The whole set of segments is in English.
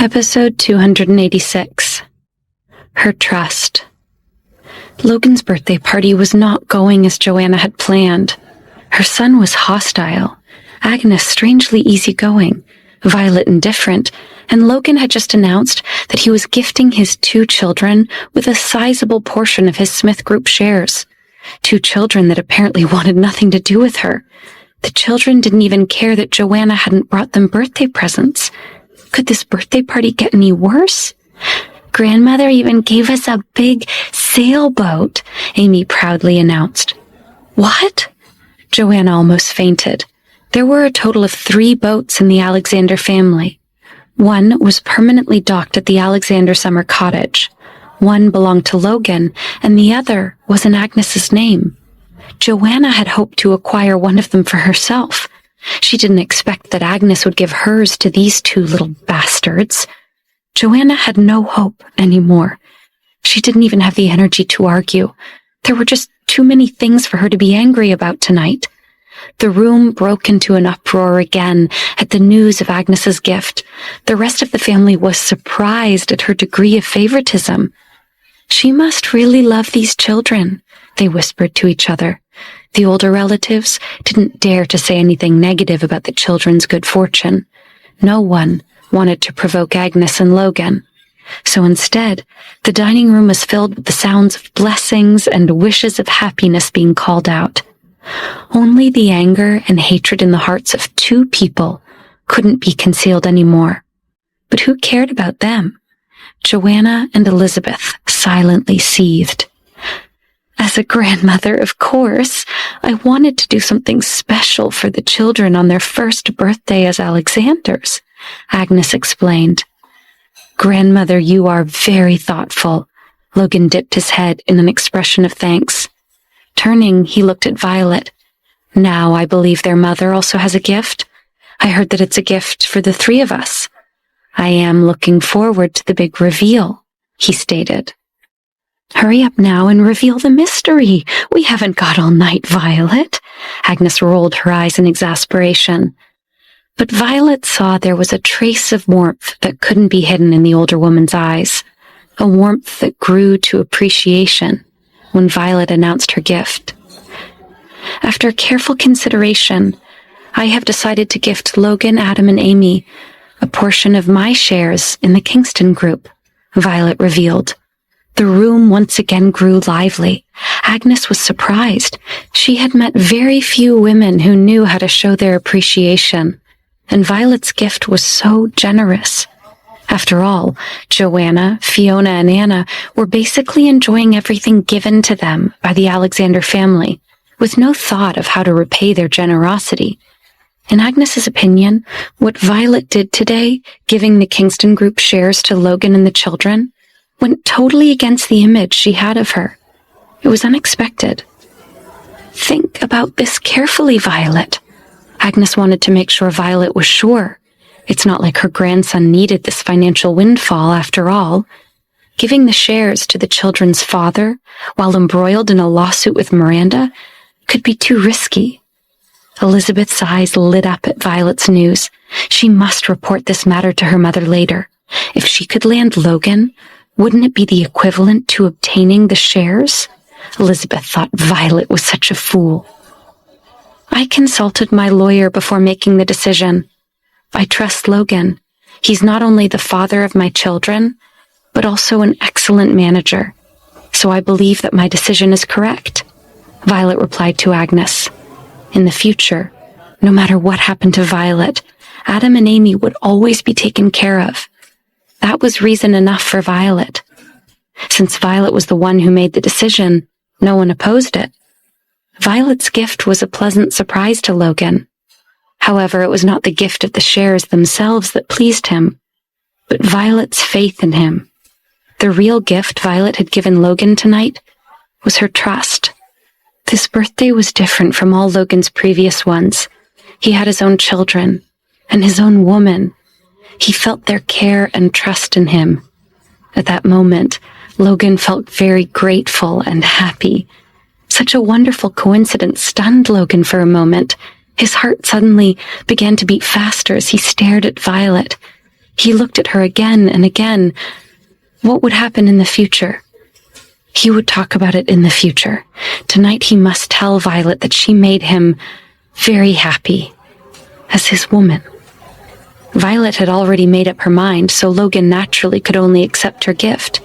Episode 286. Her Trust. Logan's birthday party was not going as Joanna had planned. Her son was hostile, Agnes strangely easygoing, Violet indifferent, and Logan had just announced that he was gifting his 2 children with a sizable portion of his Smith Group shares. 2 children that apparently wanted nothing to do with her. The children didn't even care that Joanna hadn't brought them birthday presents. Could this birthday party get any worse? Grandmother even gave us a big sailboat, Amy proudly announced. What? Joanna almost fainted. There were a total of 3 boats in the Alexander family. 1 was permanently docked at the Alexander summer cottage. 1 belonged to Logan, and the other was in Agnes's name. Joanna had hoped to acquire one of them for herself. She didn't expect that Agnes would give hers to these 2 little bastards. Joanna had no hope anymore. She didn't even have the energy to argue. There were just too many things for her to be angry about tonight. The room broke into an uproar again at the news of Agnes's gift. The rest of the family was surprised at her degree of favoritism. She must really love these children, they whispered to each other. The older relatives didn't dare to say anything negative about the children's good fortune. No one wanted to provoke Agnes and Logan. So instead, the dining room was filled with the sounds of blessings and wishes of happiness being called out. Only the anger and hatred in the hearts of 2 people couldn't be concealed anymore. But who cared about them? Joanna and Elizabeth silently seethed. As a grandmother, of course, I wanted to do something special for the children on their first birthday as Alexanders, Agnes explained. Grandmother, you are very thoughtful. Logan dipped his head in an expression of thanks. Turning, he looked at Violet. Now I believe their mother also has a gift. I heard that it's a gift for the 3 of us. I am looking forward to the big reveal, he stated. Hurry up now and reveal the mystery. We haven't got all night, Violet. Agnes rolled her eyes in exasperation. But Violet saw there was a trace of warmth that couldn't be hidden in the older woman's eyes, a warmth that grew to appreciation when Violet announced her gift. After careful consideration, I have decided to gift Logan, Adam, and Amy a portion of my shares in the Kingston group, Violet revealed. The room once again grew lively. Agnes was surprised. She had met very few women who knew how to show their appreciation, and Violet's gift was so generous. After all, Joanna, Fiona, and Anna were basically enjoying everything given to them by the Alexander family, with no thought of how to repay their generosity. In Agnes's opinion, what Violet did today, giving the Kingston group shares to Logan and the children, went totally against the image she had of her. It was unexpected. Think about this carefully, Violet. Agnes wanted to make sure Violet was sure. It's not like her grandson needed this financial windfall after all. Giving the shares to the children's father while embroiled in a lawsuit with Miranda could be too risky. Elizabeth's eyes lit up at Violet's news. She must report this matter to her mother later. If she could land Logan, wouldn't it be the equivalent to obtaining the shares? Elizabeth thought Violet was such a fool. I consulted my lawyer before making the decision. I trust Logan. He's not only the father of my children, but also an excellent manager. So I believe that my decision is correct. Violet replied to Agnes. In the future, no matter what happened to Violet, Adam and Amy would always be taken care of. That was reason enough for Violet. Since Violet was the one who made the decision, no one opposed it. Violet's gift was a pleasant surprise to Logan. However, it was not the gift of the shares themselves that pleased him, but Violet's faith in him. The real gift Violet had given Logan tonight was her trust. This birthday was different from all Logan's previous ones. He had his own children and his own woman. He felt their care and trust in him. At that moment, Logan felt very grateful and happy. Such a wonderful coincidence stunned Logan for a moment. His heart suddenly began to beat faster as he stared at Violet. He looked at her again and again. What would happen in the future? He would talk about it in the future. Tonight he must tell Violet that she made him very happy as his woman. Violet had already made up her mind, so Logan naturally could only accept her gift.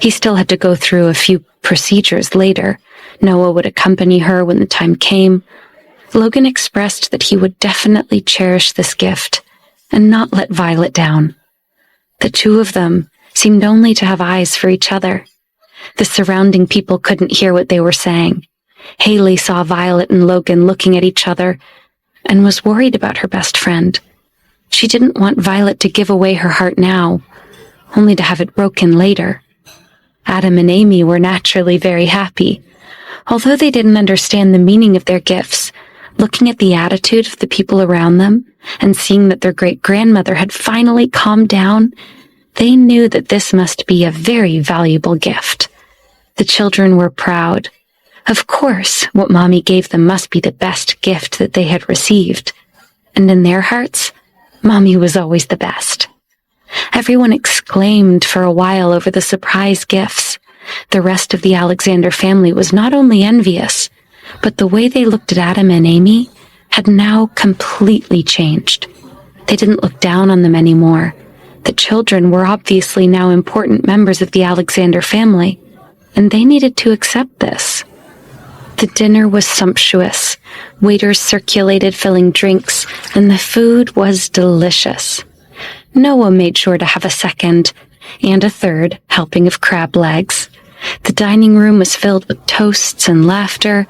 He still had to go through a few procedures later. Noah would accompany her when the time came. Logan expressed that he would definitely cherish this gift and not let Violet down. The two of them seemed only to have eyes for each other. The surrounding people couldn't hear what they were saying. Haley saw Violet and Logan looking at each other and was worried about her best friend. She didn't want Violet to give away her heart now, only to have it broken later. Adam and Amy were naturally very happy. Although they didn't understand the meaning of their gifts, looking at the attitude of the people around them and seeing that their great-grandmother had finally calmed down, they knew that this must be a very valuable gift. The children were proud. Of course, what Mommy gave them must be the best gift that they had received. And in their hearts, Mommy was always the best. Everyone exclaimed for a while over the surprise gifts. The rest of the Alexander family was not only envious, but the way they looked at Adam and Amy had now completely changed. They didn't look down on them anymore. The children were obviously now important members of the Alexander family, and they needed to accept this. The dinner was sumptuous. Waiters circulated filling drinks, and the food was delicious. Noah made sure to have a second and a third helping of crab legs. The dining room was filled with toasts and laughter,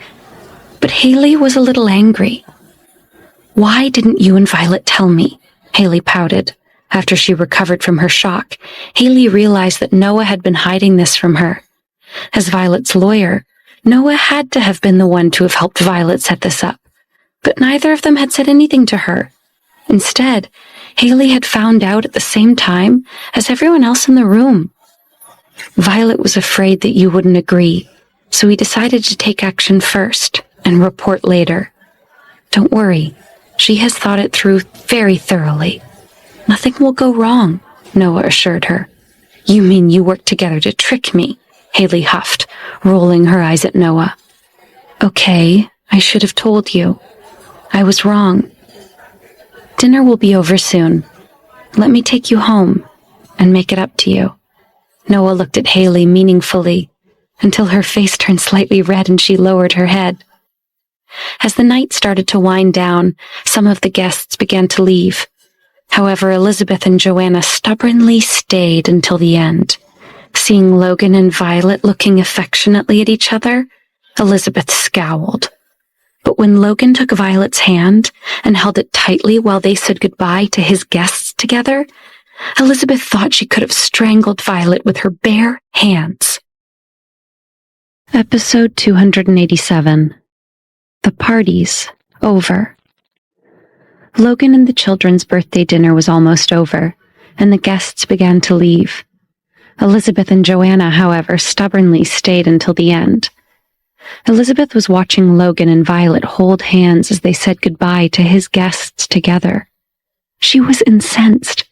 but Haley was a little angry. "Why didn't you and Violet tell me?" Haley pouted. After she recovered from her shock, Haley realized that Noah had been hiding this from her. As Violet's lawyer, Noah had to have been the one to have helped Violet set this up, but neither of them had said anything to her. Instead, Haley had found out at the same time as everyone else in the room. Violet was afraid that you wouldn't agree, so he decided to take action first and report later. "Don't worry, she has thought it through very thoroughly. Nothing will go wrong," Noah assured her. "You mean you worked together to trick me?" Haley huffed, rolling her eyes at Noah. "Okay, I should have told you. I was wrong. Dinner will be over soon. Let me take you home and make it up to you." Noah looked at Haley meaningfully until her face turned slightly red and she lowered her head. As the night started to wind down, some of the guests began to leave. However, Elizabeth and Joanna stubbornly stayed until the end. Seeing Logan and Violet looking affectionately at each other, Elizabeth scowled. But when Logan took Violet's hand and held it tightly while they said goodbye to his guests together, Elizabeth thought she could have strangled Violet with her bare hands. Episode 287. The Party's Over. Logan and the children's birthday dinner was almost over, and the guests began to leave. Elizabeth and Joanna, however, stubbornly stayed until the end. Elizabeth was watching Logan and Violet hold hands as they said goodbye to his guests together. She was incensed.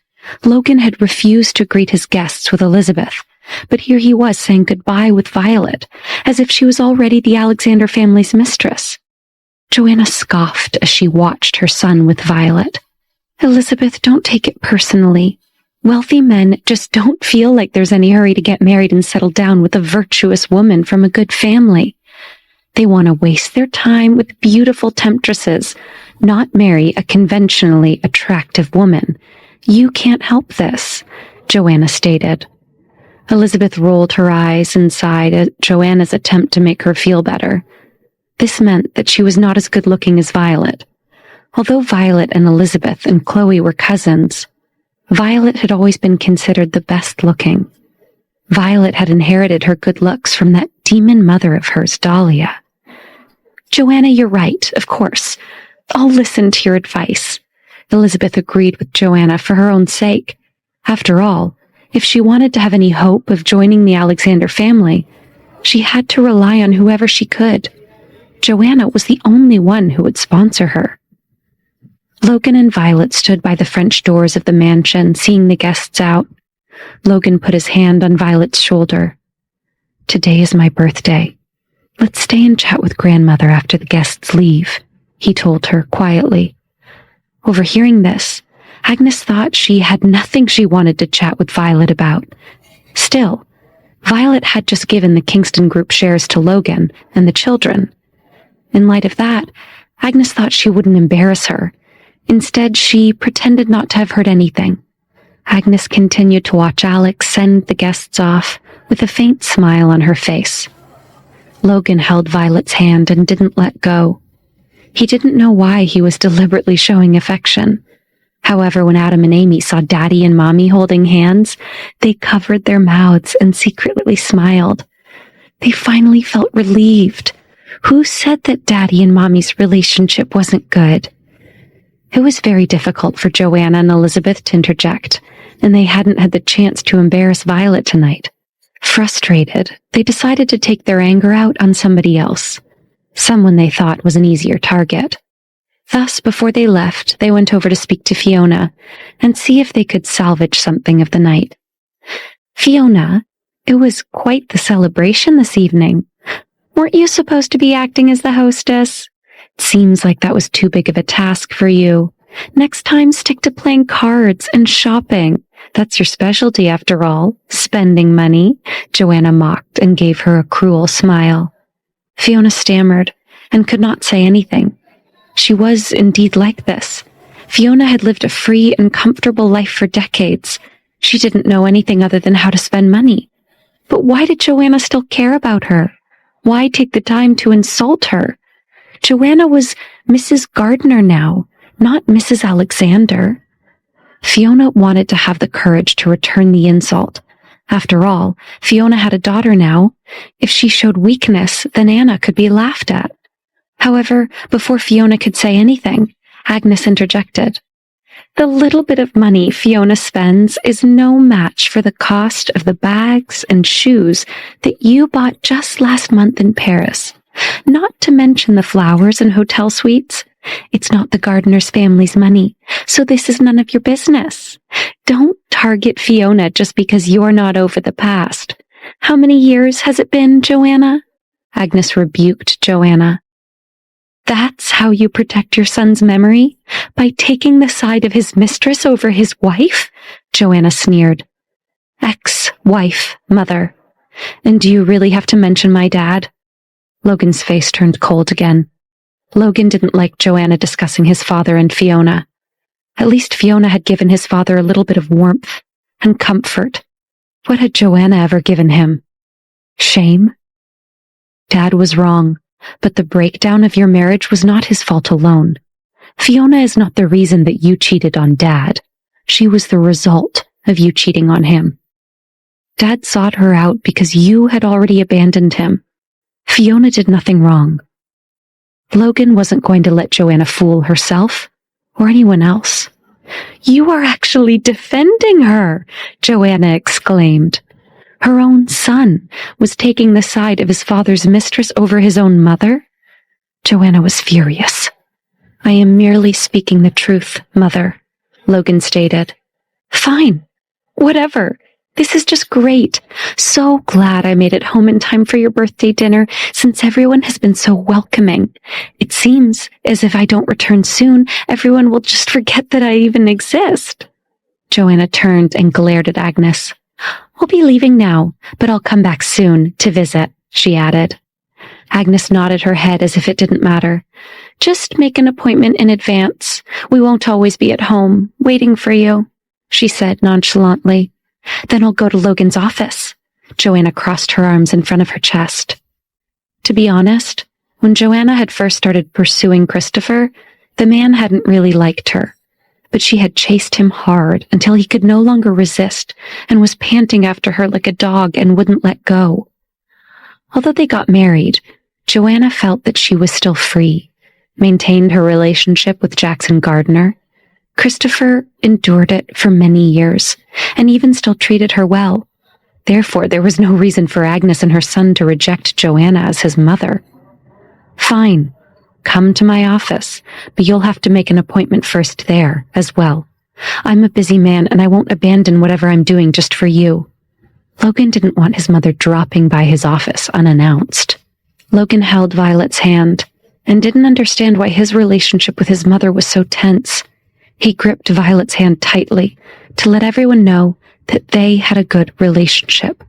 Logan had refused to greet his guests with Elizabeth, but here he was saying goodbye with Violet, as if she was already the Alexander family's mistress. Joanna scoffed as she watched her son with Violet. "Elizabeth, don't take it personally. Wealthy men just don't feel like there's any hurry to get married and settle down with a virtuous woman from a good family. They want to waste their time with beautiful temptresses, not marry a conventionally attractive woman. You can't help this," Joanna stated. Elizabeth rolled her eyes and sighed at Joanna's attempt to make her feel better. This meant that she was not as good-looking as Violet. Although Violet and Elizabeth and Chloe were cousins, Violet had always been considered the best-looking. Violet had inherited her good looks from that demon mother of hers, Dahlia. "Joanna, you're right, of course. I'll listen to your advice." Elizabeth agreed with Joanna for her own sake. After all, if she wanted to have any hope of joining the Alexander family, she had to rely on whoever she could. Joanna was the only one who would sponsor her. Logan and Violet stood by the French doors of the mansion, seeing the guests out. Logan put his hand on Violet's shoulder. "Today is my birthday. Let's stay and chat with grandmother after the guests leave," he told her quietly. Overhearing this, Agnes thought she had nothing she wanted to chat with Violet about. Still, Violet had just given the Kingston group shares to Logan and the children. In light of that, Agnes thought she wouldn't embarrass her. Instead, she pretended not to have heard anything. Agnes continued to watch Alex send the guests off with a faint smile on her face. Logan held Violet's hand and didn't let go. He didn't know why he was deliberately showing affection. However, when Adam and Amy saw Daddy and Mommy holding hands, they covered their mouths and secretly smiled. They finally felt relieved. Who said that Daddy and Mommy's relationship wasn't good? It was very difficult for Joanna and Elizabeth to interject, and they hadn't had the chance to embarrass Violet tonight. Frustrated, they decided to take their anger out on somebody else, someone they thought was an easier target. Thus, before they left, they went over to speak to Fiona and see if they could salvage something of the night. "Fiona, it was quite the celebration this evening. Weren't you supposed to be acting as the hostess? It seems like that was too big of a task for you. Next time, stick to playing cards and shopping. That's your specialty after all, spending money," Joanna mocked and gave her a cruel smile. Fiona stammered and could not say anything. She was indeed like this. Fiona had lived a free and comfortable life for decades. She didn't know anything other than how to spend money. But why did Joanna still care about her? Why take the time to insult her? Joanna was Mrs. Gardner now, not Mrs. Alexander. Fiona wanted to have the courage to return the insult. After all, Fiona had a daughter now. If she showed weakness, then Anna could be laughed at. However, before Fiona could say anything, Agnes interjected. "The little bit of money Fiona spends is no match for the cost of the bags and shoes that you bought just last month in Paris. Not to mention the flowers and hotel suites. It's not the Gardner's family's money, so this is none of your business. Don't target Fiona just because you're not over the past. How many years has it been, Joanna?" Agnes rebuked Joanna. "That's how you protect your son's memory? By taking the side of his mistress over his wife?" Joanna sneered. "Ex-wife, mother. And do you really have to mention my dad?" Logan's face turned cold again. Logan didn't like Joanna discussing his father and Fiona. At least Fiona had given his father a little bit of warmth and comfort. What had Joanna ever given him? Shame? Dad was wrong, but the breakdown of your marriage was not his fault alone. Fiona is not the reason that you cheated on Dad. She was the result of you cheating on him. Dad sought her out because you had already abandoned him. Fiona did nothing wrong. Logan wasn't going to let Joanna fool herself or anyone else. "You are actually defending her," Joanna exclaimed. Her own son was taking the side of his father's mistress over his own mother? Joanna was furious. "I am merely speaking the truth, Mother," Logan stated. "Fine. Whatever. This is just great. So glad I made it home in time for your birthday dinner, since everyone has been so welcoming. It seems as if I don't return soon, everyone will just forget that I even exist." Joanna turned and glared at Agnes. "I'll be leaving now, but I'll come back soon to visit," she added. Agnes nodded her head as if it didn't matter. "Just make an appointment in advance. We won't always be at home, waiting for you," she said nonchalantly. "Then I'll go to Logan's office." Joanna crossed her arms in front of her chest. To be honest, when Joanna had first started pursuing Christopher, the man hadn't really liked her. But she had chased him hard until he could no longer resist and was panting after her like a dog and wouldn't let go. Although they got married, Joanna felt that she was still free, maintained her relationship with Jackson Gardner. Christopher endured it for many years, and even still treated her well. Therefore, there was no reason for Agnes and her son to reject Joanna as his mother. "Fine. come to my office, but you'll have to make an appointment first there as well. I'm a busy man and I won't abandon whatever I'm doing just for you. Logan didn't want his mother dropping by his office unannounced. Logan held Violet's hand and didn't understand why his relationship with his mother was so tense. He gripped Violet's hand tightly to let everyone know that they had a good relationship.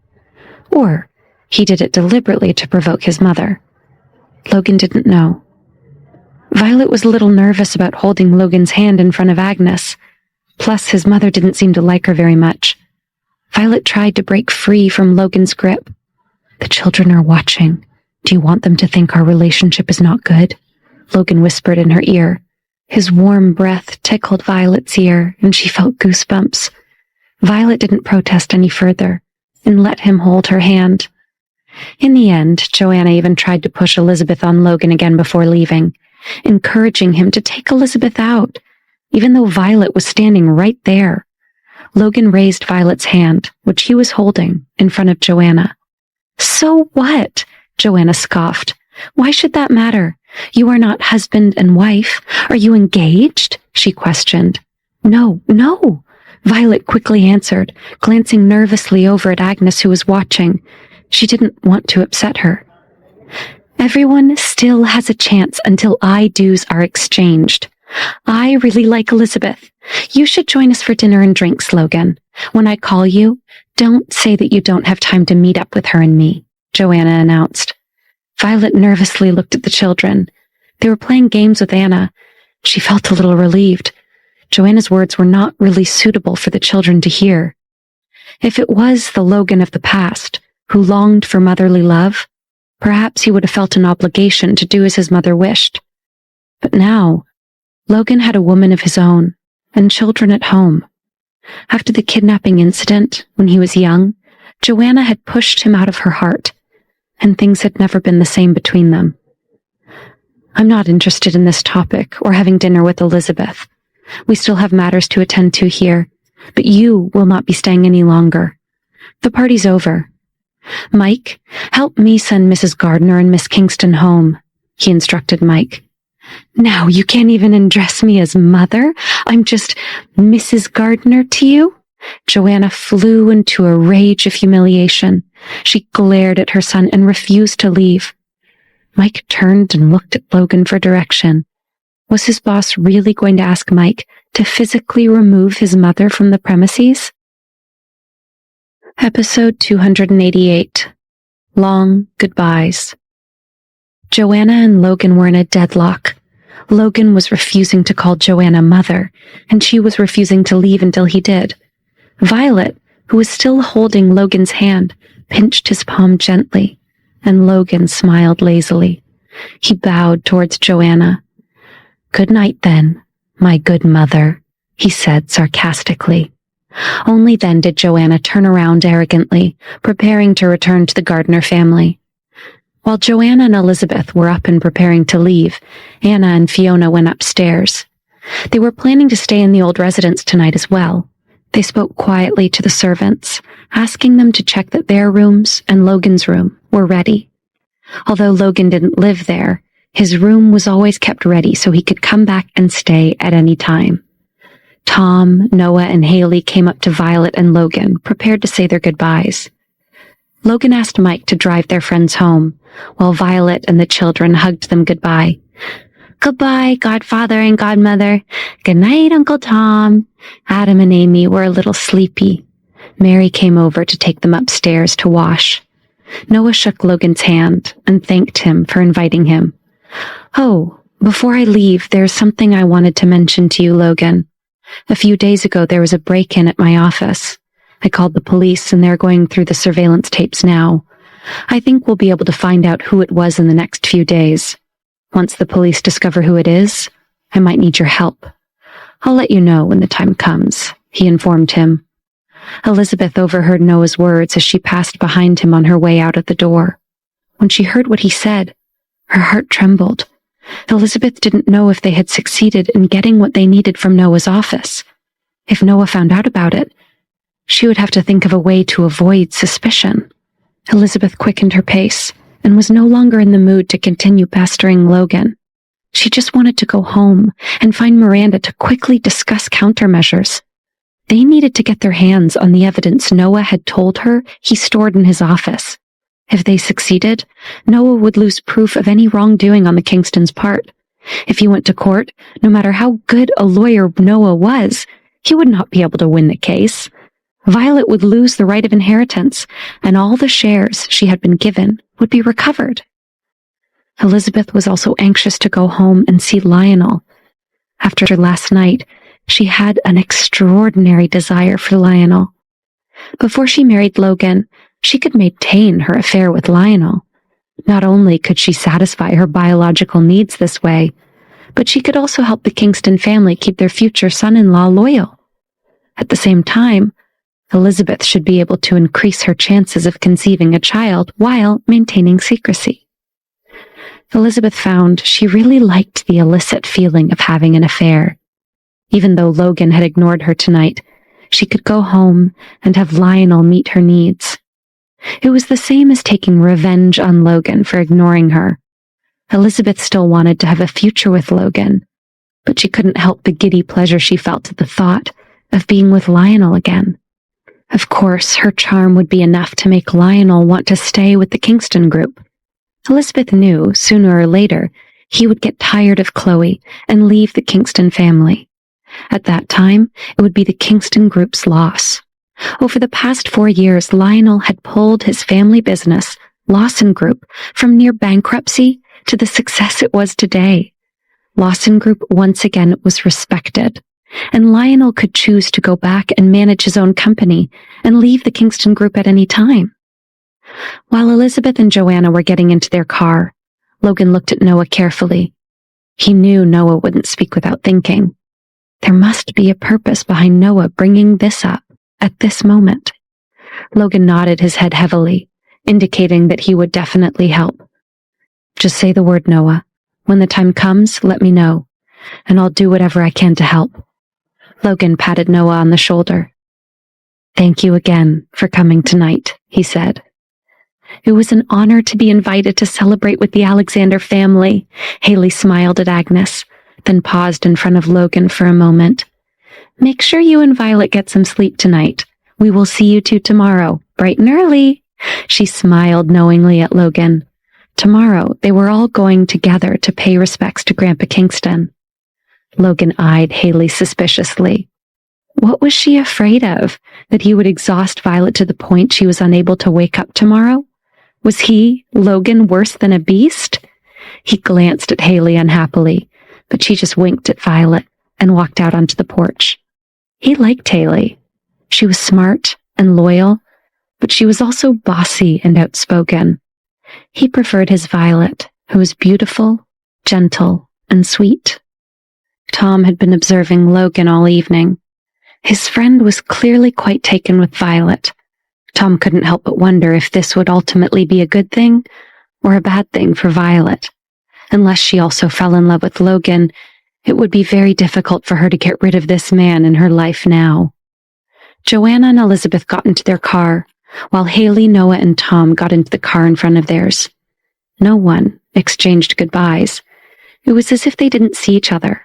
Or he did it deliberately to provoke his mother. Logan didn't know. Violet was a little nervous about holding Logan's hand in front of Agnes. Plus, his mother didn't seem to like her very much. Violet tried to break free from Logan's grip. The children are watching. Do you want them to think our relationship is not good? Logan whispered in her ear. His warm breath tickled Violet's ear, and she felt goosebumps. Violet didn't protest any further and let him hold her hand. In the end, Joanna even tried to push Elizabeth on Logan again before leaving, encouraging him to take Elizabeth out, even though Violet was standing right there. Logan raised Violet's hand, which he was holding, in front of Joanna. So what? Joanna scoffed. Why should that matter? You are not husband and wife. Are you engaged? She questioned. No. Violet quickly answered, glancing nervously over at Agnes, who was watching. She didn't want to upset her. Everyone still has a chance until I-do's are exchanged. I really like Elizabeth. You should join us for dinner and drinks, Logan. When I call you, don't say that you don't have time to meet up with her and me, Joanna announced. Violet nervously looked at the children. They were playing games with Anna. She felt a little relieved. Joanna's words were not really suitable for the children to hear. If it was the Logan of the past, who longed for motherly love, perhaps he would have felt an obligation to do as his mother wished. But now, Logan had a woman of his own, and children at home. After the kidnapping incident, when he was young, Joanna had pushed him out of her heart, and things had never been the same between them. I'm not interested in this topic or having dinner with Elizabeth. We still have matters to attend to here, but you will not be staying any longer. The party's over. Mike, help me send Mrs. Gardner and Miss Kingston home, he instructed Mike. Now you can't even address me as mother. I'm just Mrs. Gardner to you? Joanna flew into a rage of humiliation. She glared at her son and refused to leave. Mike turned and looked at Logan for direction. Was his boss really going to ask Mike to physically remove his mother from the premises? Episode 288. Long Goodbyes. Joanna and Logan were in a deadlock. Logan was refusing to call Joanna mother, and she was refusing to leave until he did. Violet, who was still holding Logan's hand, pinched his palm gently, and Logan smiled lazily. He bowed towards Joanna. Good night, then, my good mother, he said sarcastically. Only then did Joanna turn around arrogantly, preparing to return to the Gardner family. While Joanna and Elizabeth were up and preparing to leave, Anna and Fiona went upstairs. They were planning to stay in the old residence tonight as well. They spoke quietly to the servants, asking them to check that their rooms and Logan's room were ready. Although Logan didn't live there, his room was always kept ready so he could come back and stay at any time. Tom, Noah, and Haley came up to Violet and Logan, prepared to say their goodbyes. Logan asked Mike to drive their friends home, while Violet and the children hugged them goodbye. Goodbye, Godfather and Godmother. Good night, Uncle Tom. Adam and Amy were a little sleepy. Mary came over to take them upstairs to wash. Noah shook Logan's hand and thanked him for inviting him. Oh, before I leave, there's something I wanted to mention to you, Logan. A few days ago, there was a break-in at my office. I called the police, and they're going through the surveillance tapes now. I think we'll be able to find out who it was in the next few days. Once the police discover who it is, I might need your help. I'll let you know when the time comes, he informed him. Elizabeth overheard Noah's words as she passed behind him on her way out at the door. When she heard what he said, her heart trembled. Elizabeth didn't know if they had succeeded in getting what they needed from Noah's office. If Noah found out about it, she would have to think of a way to avoid suspicion. Elizabeth quickened her pace and was no longer in the mood to continue pestering Logan. She just wanted to go home and find Miranda to quickly discuss countermeasures. They needed to get their hands on the evidence Noah had told her he stored in his office. If they succeeded, Noah would lose proof of any wrongdoing on the Kingston's part. If he went to court, no matter how good a lawyer Noah was, he would not be able to win the case. Violet would lose the right of inheritance, and all the shares she had been given would be recovered. Elizabeth was also anxious to go home and see Lionel. After last night, she had an extraordinary desire for Lionel. Before she married Logan, she could maintain her affair with Lionel. Not only could she satisfy her biological needs this way, but she could also help the Kingston family keep their future son-in-law loyal. At the same time, Elizabeth should be able to increase her chances of conceiving a child while maintaining secrecy. Elizabeth found she really liked the illicit feeling of having an affair. Even though Logan had ignored her tonight, she could go home and have Lionel meet her needs. It was the same as taking revenge on Logan for ignoring her. Elizabeth still wanted to have a future with Logan, but she couldn't help the giddy pleasure she felt at the thought of being with Lionel again. Of course, her charm would be enough to make Lionel want to stay with the Kingston group. Elizabeth knew, sooner or later, he would get tired of Chloe and leave the Kingston family. At that time, it would be the Kingston group's loss. Over the past 4 years, Lionel had pulled his family business, Lawson Group, from near bankruptcy to the success it was today. Lawson Group once again was respected, and Lionel could choose to go back and manage his own company and leave the Kingston Group at any time. While Elizabeth and Joanna were getting into their car, Logan looked at Noah carefully. He knew Noah wouldn't speak without thinking. There must be a purpose behind Noah bringing this up at this moment. Logan nodded his head heavily, indicating that he would definitely help. Just say the word, Noah. When the time comes, let me know, and I'll do whatever I can to help. Logan patted Noah on the shoulder. Thank you again for coming tonight, he said. It was an honor to be invited to celebrate with the Alexander family. Haley smiled at Agnes, then paused in front of Logan for a moment. Make sure you and Violet get some sleep tonight. We will see you two tomorrow, bright and early. She smiled knowingly at Logan. Tomorrow, they were all going together to pay respects to Grandpa Kingston. Logan eyed Haley suspiciously. What was she afraid of? That he would exhaust Violet to the point she was unable to wake up tomorrow? Was he, Logan, worse than a beast? He glanced at Haley unhappily, but she just winked at Violet and walked out onto the porch. He liked Haley. She was smart and loyal, but she was also bossy and outspoken. He preferred his Violet, who was beautiful, gentle, and sweet. Tom had been observing Logan all evening. His friend was clearly quite taken with Violet. Tom couldn't help but wonder if this would ultimately be a good thing or a bad thing for Violet. Unless she also fell in love with Logan, it would be very difficult for her to get rid of this man in her life now. Joanna and Elizabeth got into their car, while Haley, Noah, and Tom got into the car in front of theirs. No one exchanged goodbyes. It was as if they didn't see each other.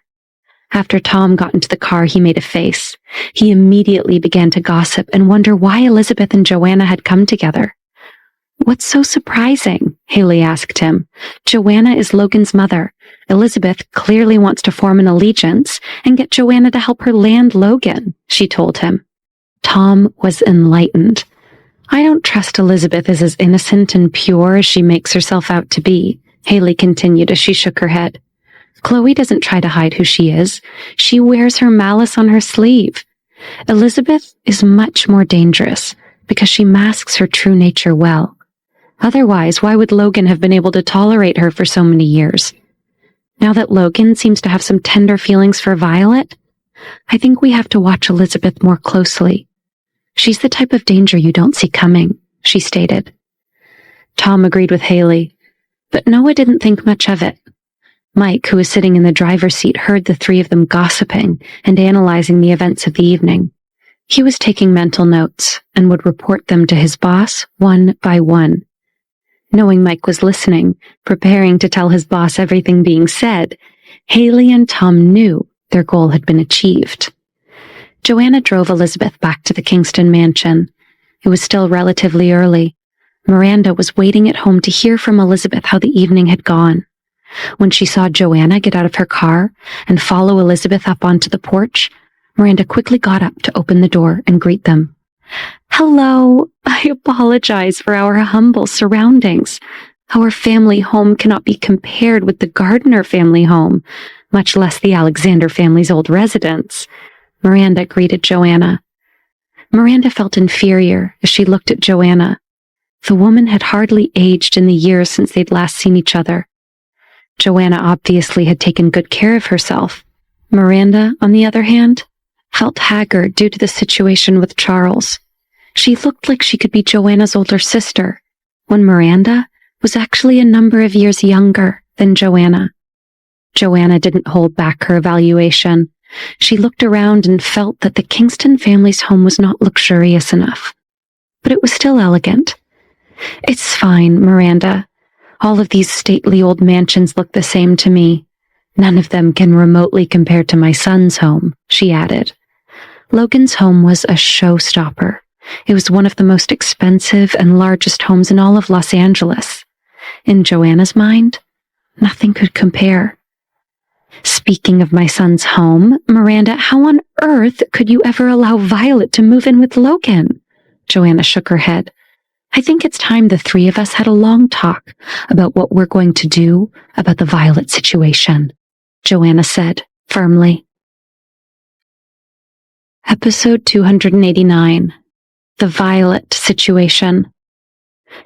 After Tom got into the car, he made a face. He immediately began to gossip and wonder why Elizabeth and Joanna had come together. What's so surprising? Haley asked him. Joanna is Logan's mother. Elizabeth clearly wants to form an allegiance and get Joanna to help her land Logan, she told him. Tom was enlightened. I don't trust Elizabeth is as innocent and pure as she makes herself out to be, Haley continued as she shook her head. Chloe doesn't try to hide who she is. She wears her malice on her sleeve. Elizabeth is much more dangerous because she masks her true nature well. Otherwise, why would Logan have been able to tolerate her for so many years? Now that Logan seems to have some tender feelings for Violet, I think we have to watch Elizabeth more closely. She's the type of danger you don't see coming, she stated. Tom agreed with Haley, but Noah didn't think much of it. Mike, who was sitting in the driver's seat, heard the three of them gossiping and analyzing the events of the evening. He was taking mental notes and would report them to his boss one by one. Knowing Mike was listening, preparing to tell his boss everything being said, Haley and Tom knew their goal had been achieved. Joanna drove Elizabeth back to the Kingston mansion. It was still relatively early. Miranda was waiting at home to hear from Elizabeth how the evening had gone. When she saw Joanna get out of her car and follow Elizabeth up onto the porch, Miranda quickly got up to open the door and greet them. "Hello, I apologize for our humble surroundings. Our family home cannot be compared with the Gardner family home, much less the Alexander family's old residence," Miranda greeted Joanna. Miranda felt inferior as she looked at Joanna. The woman had hardly aged in the years since they'd last seen each other. Joanna obviously had taken good care of herself. Miranda, on the other hand, felt haggard due to the situation with Charles. She looked like she could be Joanna's older sister, when Miranda was actually a number of years younger than Joanna. Joanna didn't hold back her evaluation. She looked around and felt that the Kingston family's home was not luxurious enough. But it was still elegant. "It's fine, Miranda. All of these stately old mansions look the same to me. None of them can remotely compare to my son's home," she added. Logan's home was a showstopper. It was one of the most expensive and largest homes in all of Los Angeles. In Joanna's mind, nothing could compare. "Speaking of my son's home, Miranda, how on earth could you ever allow Violet to move in with Logan?" Joanna shook her head. "I think it's time the three of us had a long talk about what we're going to do about the Violet situation," Joanna said firmly. Episode 289. The Violet Situation.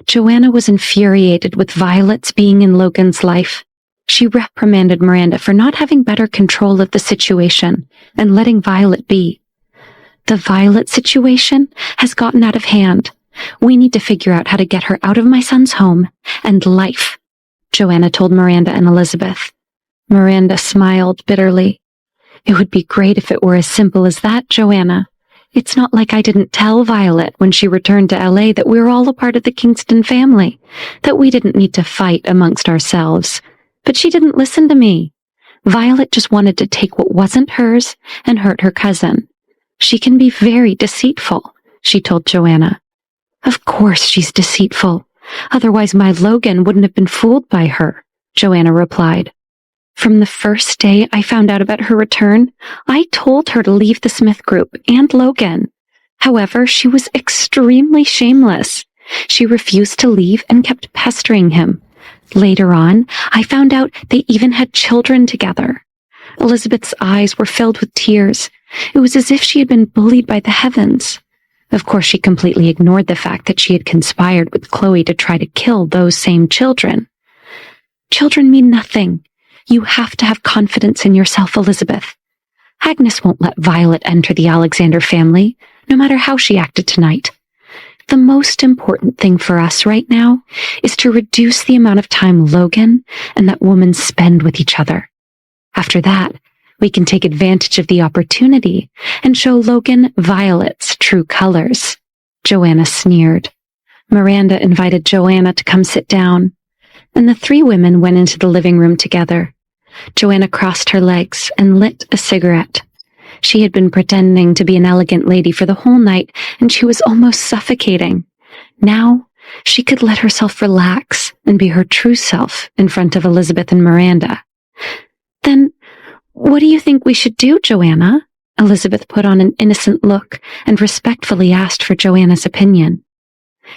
Joanna was infuriated with Violet's being in Logan's life. She reprimanded Miranda for not having better control of the situation and letting Violet be. "The Violet situation has gotten out of hand. We need to figure out how to get her out of my son's home and life," Joanna told Miranda and Elizabeth. Miranda smiled bitterly. "It would be great if it were as simple as that, Joanna. It's not like I didn't tell Violet when she returned to LA that we were all a part of the Kingston family, that we didn't need to fight amongst ourselves. But she didn't listen to me. Violet just wanted to take what wasn't hers and hurt her cousin. She can be very deceitful," she told Joanna. "Of course she's deceitful. Otherwise my Logan wouldn't have been fooled by her," Joanna replied. "From the first day I found out about her return, I told her to leave the Smith Group and Logan. However, she was extremely shameless. She refused to leave and kept pestering him. Later on, I found out they even had children together." Elizabeth's eyes were filled with tears. It was as if she had been bullied by the heavens. Of course, she completely ignored the fact that she had conspired with Chloe to try to kill those same children. "Children mean nothing. You have to have confidence in yourself, Elizabeth. Agnes won't let Violet enter the Alexander family, no matter how she acted tonight. The most important thing for us right now is to reduce the amount of time Logan and that woman spend with each other. After that, we can take advantage of the opportunity and show Logan Violet's true colors," Joanna sneered. Miranda invited Joanna to come sit down, and the three women went into the living room together. Joanna crossed her legs and lit a cigarette. She had been pretending to be an elegant lady for the whole night, and she was almost suffocating. Now, she could let herself relax and be her true self in front of Elizabeth and Miranda. "Then, what do you think we should do, Joanna?" Elizabeth put on an innocent look and respectfully asked for Joanna's opinion.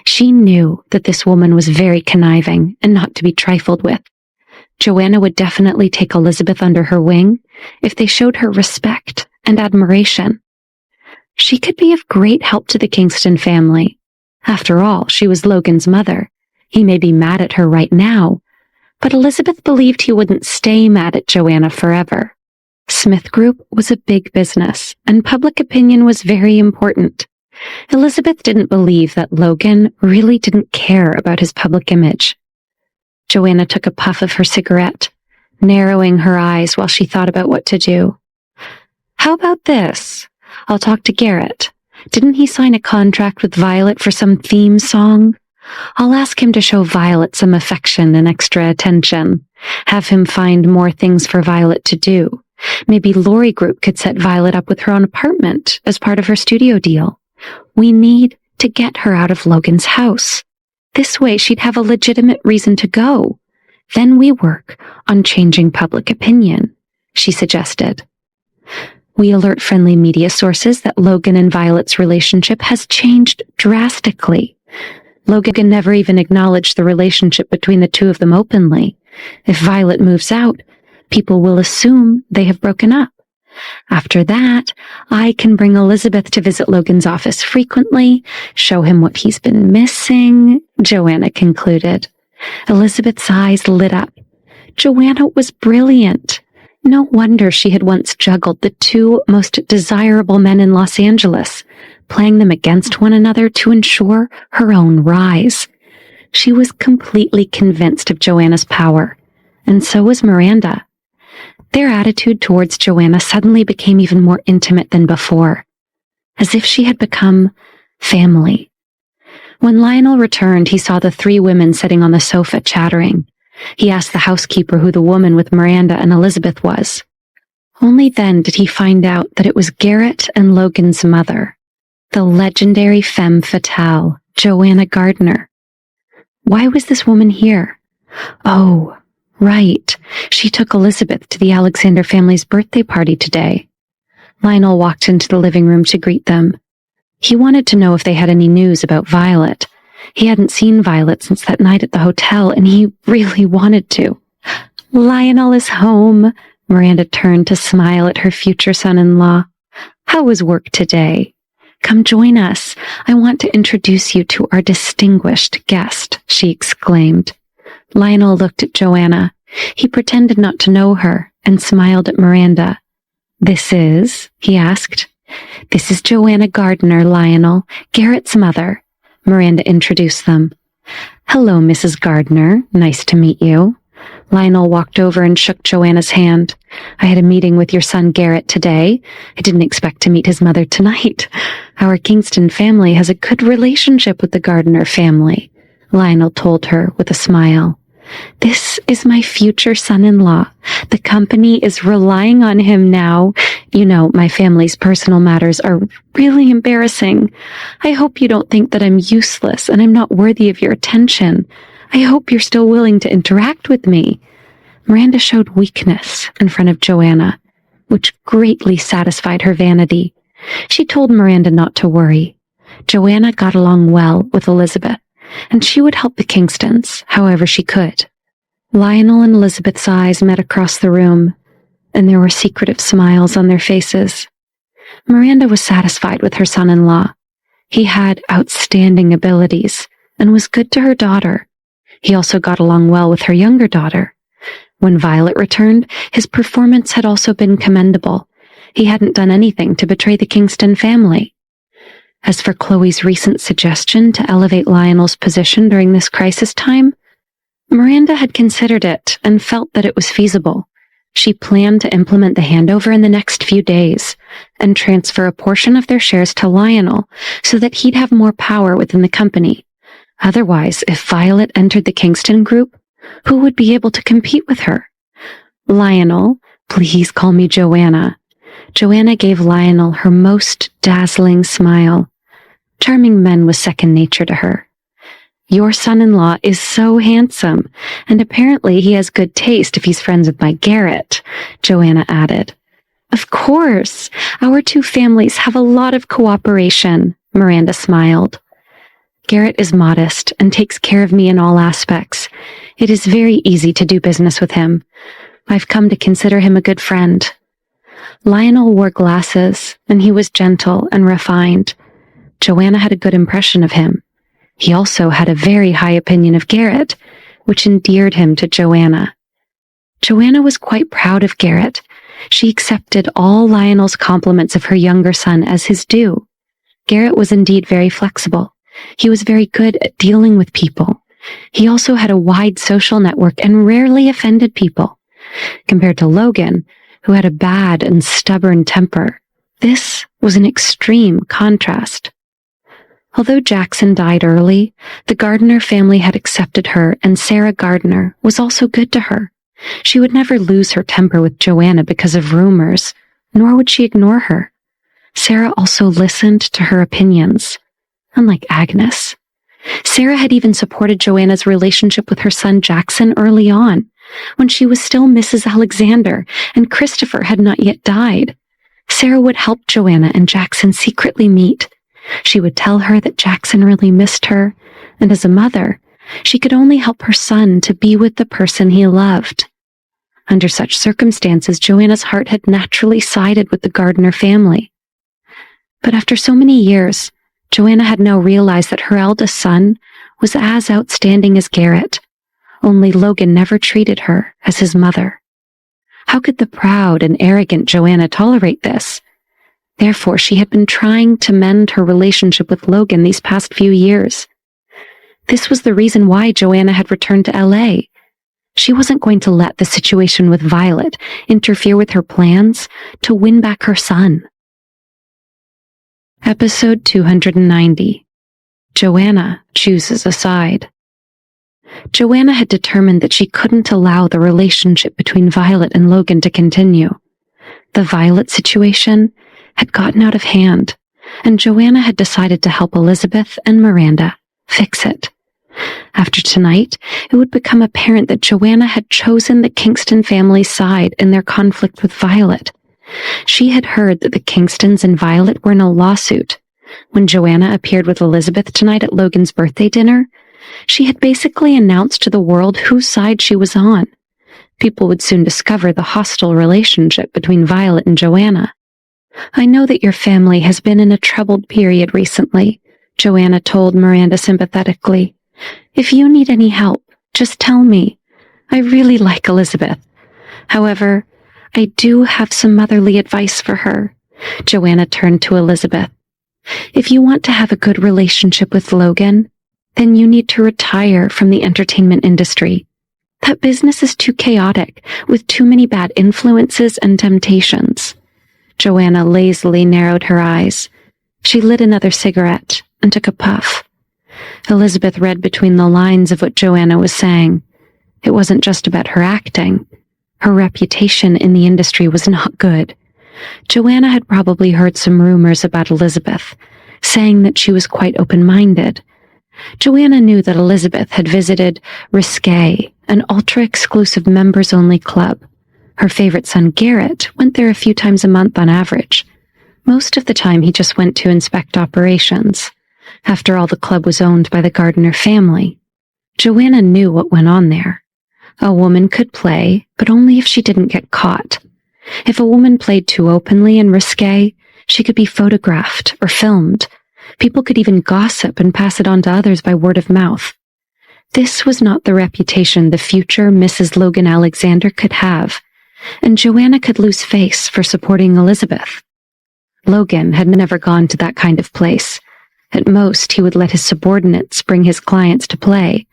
She knew that this woman was very conniving and not to be trifled with. Joanna would definitely take Elizabeth under her wing if they showed her respect and admiration. She could be of great help to the Kingston family. After all, she was Logan's mother. He may be mad at her right now, but Elizabeth believed he wouldn't stay mad at Joanna forever. Smith Group was a big business, and public opinion was very important. Elizabeth didn't believe that Logan really didn't care about his public image. Joanna took a puff of her cigarette, narrowing her eyes while she thought about what to do. "How about this? I'll talk to Garrett. Didn't he sign a contract with Violet for some theme song? I'll ask him to show Violet some affection and extra attention. Have him find more things for Violet to do. Maybe Lori Group could set Violet up with her own apartment as part of her studio deal. We need to get her out of Logan's house. This way she'd have a legitimate reason to go. Then we work on changing public opinion, she suggested. We alert friendly media sources that Logan and Violet's relationship has changed drastically. Logan never even acknowledged the relationship between the two of them openly. If Violet moves out, people will assume they have broken up. After that, I can bring Elizabeth to visit Logan's office frequently, show him what he's been missing, Joanna concluded. Elizabeth's eyes lit up. Joanna was brilliant. No wonder she had once juggled the two most desirable men in Los Angeles, playing them against one another to ensure her own rise. She was completely convinced of Joanna's power, and so was Miranda. Their attitude towards Joanna suddenly became even more intimate than before, as if she had become family. When Lionel returned, he saw the three women sitting on the sofa chattering. He asked the housekeeper who the woman with Miranda and Elizabeth was. Only then did he find out that it was Garrett and Logan's mother, the legendary femme fatale, Joanna Gardner. Why was this woman here? Oh, right. She took Elizabeth to the Alexander family's birthday party today. Lionel walked into the living room to greet them. He wanted to know if they had any news about Violet. He hadn't seen Violet since that night at the hotel, and he really wanted to. Lionel is home. Miranda turned to smile at her future son-in-law. How was work today? Come join us. I want to introduce you to our distinguished guest, she exclaimed. Lionel looked at Joanna. He pretended not to know her and smiled at Miranda. This is, he asked. This is Joanna Gardner, Lionel, Garrett's mother. Miranda introduced them. Hello, Mrs. Gardner. Nice to meet you. Lionel walked over and shook Joanna's hand. I had a meeting with your son Garrett today. I didn't expect to meet his mother tonight. Our Kingston family has a good relationship with the Gardner family, Lionel told her with a smile. This is my future son-in-law. The company is relying on him now. You know, my family's personal matters are really embarrassing. I hope you don't think that I'm useless and I'm not worthy of your attention. I hope you're still willing to interact with me. Miranda showed weakness in front of Joanna, which greatly satisfied her vanity. She told Miranda not to worry. Joanna got along well with Elizabeth, and she would help the Kingstons however she could. Lionel and Elizabeth's eyes met across the room, and there were secretive smiles on their faces. Miranda was satisfied with her son-in-law. He had outstanding abilities and was good to her daughter. He also got along well with her younger daughter. When Violet returned, his performance had also been commendable. He hadn't done anything to betray the Kingston family. As for Chloe's recent suggestion to elevate Lionel's position during this crisis time, Miranda had considered it and felt that it was feasible. She planned to implement the handover in the next few days and transfer a portion of their shares to Lionel so that he'd have more power within the company. Otherwise, if Violet entered the Kingston group, who would be able to compete with her? Lionel, please call me Joanna. Joanna gave Lionel her most dazzling smile. Charming men was second nature to her. Your son-in-law is so handsome, and apparently he has good taste if he's friends with my Garrett, Joanna added. Of course, our two families have a lot of cooperation, Miranda smiled. Garrett is modest and takes care of me in all aspects. It is very easy to do business with him. I've come to consider him a good friend. Lionel wore glasses, and he was gentle and refined. Joanna had a good impression of him. He also had a very high opinion of Garrett, which endeared him to Joanna. Joanna was quite proud of Garrett. She accepted all Lionel's compliments of her younger son as his due. Garrett was indeed very flexible. He was very good at dealing with people. He also had a wide social network and rarely offended people. Compared to Logan, who had a bad and stubborn temper, this was an extreme contrast. Although Jackson died early, the Gardner family had accepted her, and Sarah Gardner was also good to her. She would never lose her temper with Joanna because of rumors, nor would she ignore her. Sarah also listened to her opinions, unlike Agnes. Sarah had even supported Joanna's relationship with her son Jackson early on, when she was still Mrs. Alexander and Christopher had not yet died. Sarah would help Joanna and Jackson secretly meet. She would tell her that Jackson really missed her, and as a mother, she could only help her son to be with the person he loved. Under such circumstances, Joanna's heart had naturally sided with the Gardner family. But after so many years, Joanna had now realized that her eldest son was as outstanding as Garrett, only Logan never treated her as his mother. How could the proud and arrogant Joanna tolerate this? Therefore, she had been trying to mend her relationship with Logan these past few years. This was the reason why Joanna had returned to LA. She wasn't going to let the situation with Violet interfere with her plans to win back her son. Episode 290. Joanna chooses a side. Joanna had determined that she couldn't allow the relationship between Violet and Logan to continue. The Violet situation had gotten out of hand, and Joanna had decided to help Elizabeth and Miranda fix it. After tonight, it would become apparent that Joanna had chosen the Kingston family's side in their conflict with Violet. She had heard that the Kingstons and Violet were in a lawsuit. When Joanna appeared with Elizabeth tonight at Logan's birthday dinner, she had basically announced to the world whose side she was on. People would soon discover the hostile relationship between Violet and Joanna. "I know that your family has been in a troubled period recently," Joanna told Miranda sympathetically. "If you need any help, just tell me. I really like Elizabeth. However, I do have some motherly advice for her." Joanna turned to Elizabeth. "If you want to have a good relationship with Logan, then you need to retire from the entertainment industry. That business is too chaotic, with too many bad influences and temptations." Joanna lazily narrowed her eyes. She lit another cigarette and took a puff. Elizabeth read between the lines of what Joanna was saying. It wasn't just about her acting. Her reputation in the industry was not good. Joanna had probably heard some rumors about Elizabeth, saying that she was quite open-minded. Joanna knew that Elizabeth had visited Risque, an ultra-exclusive members-only club. Her favorite son, Garrett, went there a few times a month on average. Most of the time, he just went to inspect operations. After all, the club was owned by the Gardner family. Joanna knew what went on there. A woman could play, but only if she didn't get caught. If a woman played too openly and risque, she could be photographed or filmed. People could even gossip and pass it on to others by word of mouth. This was not the reputation the future Mrs. Logan Alexander could have, and Joanna could lose face for supporting Elizabeth. Logan had never gone to that kind of place. At most, he would let his subordinates bring his clients to play.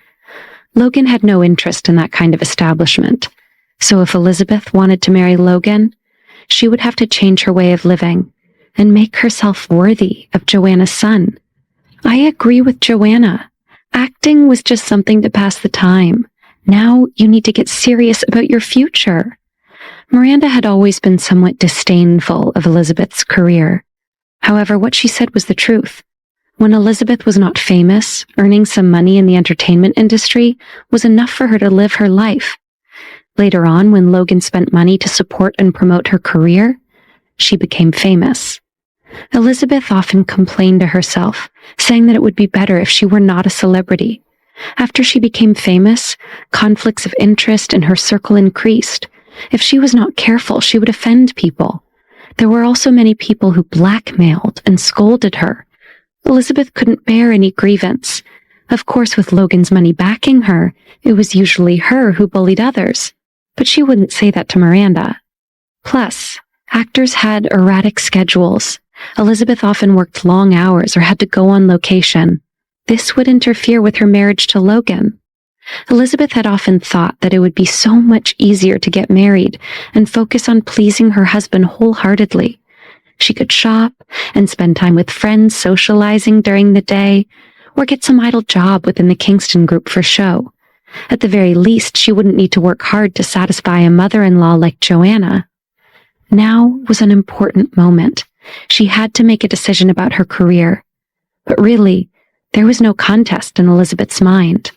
Logan had no interest in that kind of establishment. So if Elizabeth wanted to marry Logan, she would have to change her way of living and make herself worthy of Joanna's son. I agree with Joanna. Acting was just something to pass the time. Now you need to get serious about your future. Miranda had always been somewhat disdainful of Elizabeth's career. However, what she said was the truth. When Elizabeth was not famous, earning some money in the entertainment industry was enough for her to live her life. Later on, when Logan spent money to support and promote her career, she became famous. Elizabeth often complained to herself, saying that it would be better if she were not a celebrity. After she became famous, conflicts of interest in her circle increased. If she was not careful, she would offend people. There were also many people who blackmailed and scolded her. Elizabeth couldn't bear any grievance. Of course, with Logan's money backing her, it was usually her who bullied others. But she wouldn't say that to Miranda. Plus, actors had erratic schedules. Elizabeth often worked long hours or had to go on location. This would interfere with her marriage to Logan. Elizabeth had often thought that it would be so much easier to get married and focus on pleasing her husband wholeheartedly. She could shop and spend time with friends socializing during the day, or get some idle job within the Kingston group for show. At the very least, she wouldn't need to work hard to satisfy a mother-in-law like Joanna. Now was an important moment. She had to make a decision about her career. But really, there was no contest in Elizabeth's mind.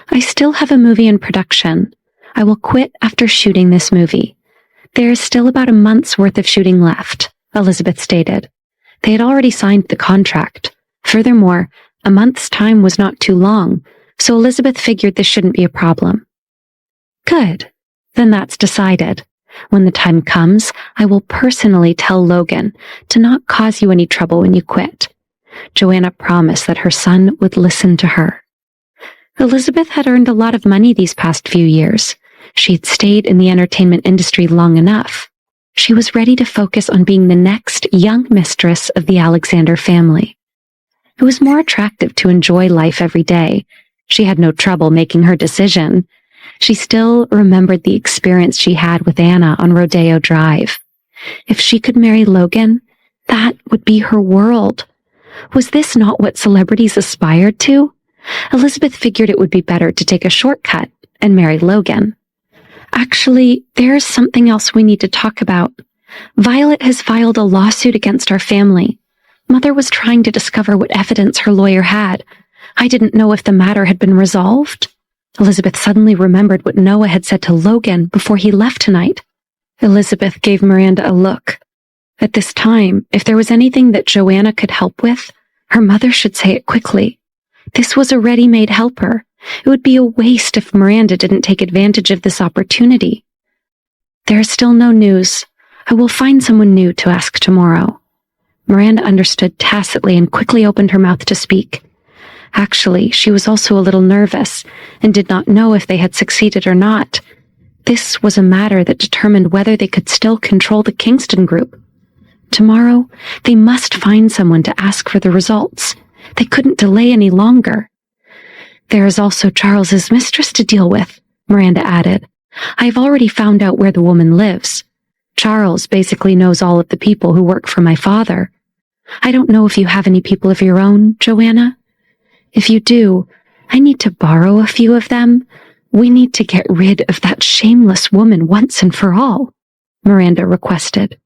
I still have a movie in production. I will quit after shooting this movie. There is still about a month's worth of shooting left, Elizabeth stated. They had already signed the contract. Furthermore, a month's time was not too long, so Elizabeth figured this shouldn't be a problem. Good. Then that's decided. When the time comes, I will personally tell Logan to not cause you any trouble when you quit. Joanna promised that her son would listen to her. Elizabeth had earned a lot of money these past few years. She had stayed in the entertainment industry long enough. She was ready to focus on being the next young mistress of the Alexander family. It was more attractive to enjoy life every day. She had no trouble making her decision. She still remembered the experience she had with Anna on Rodeo Drive. If she could marry Logan, that would be her world. Was this not what celebrities aspired to? Elizabeth figured it would be better to take a shortcut and marry Logan. Actually, there's something else we need to talk about. Violet has filed a lawsuit against our family. Mother was trying to discover what evidence her lawyer had. I didn't know if the matter had been resolved. Elizabeth suddenly remembered what Noah had said to Logan before he left tonight. Elizabeth gave Miranda a look. At this time, if there was anything that Joanna could help with, her mother should say it quickly. This was a ready-made helper. It would be a waste if Miranda didn't take advantage of this opportunity. There is still no news. I will find someone new to ask tomorrow. Miranda understood tacitly and quickly opened her mouth to speak. Actually, she was also a little nervous and did not know if they had succeeded or not. This was a matter that determined whether they could still control the Kingston group. Tomorrow, they must find someone to ask for the results. They couldn't delay any longer. There is also Charles's mistress to deal with, Miranda added. I have already found out where the woman lives. Charles basically knows all of the people who work for my father. I don't know if you have any people of your own, Joanna. If you do, I need to borrow a few of them. We need to get rid of that shameless woman once and for all, Miranda requested.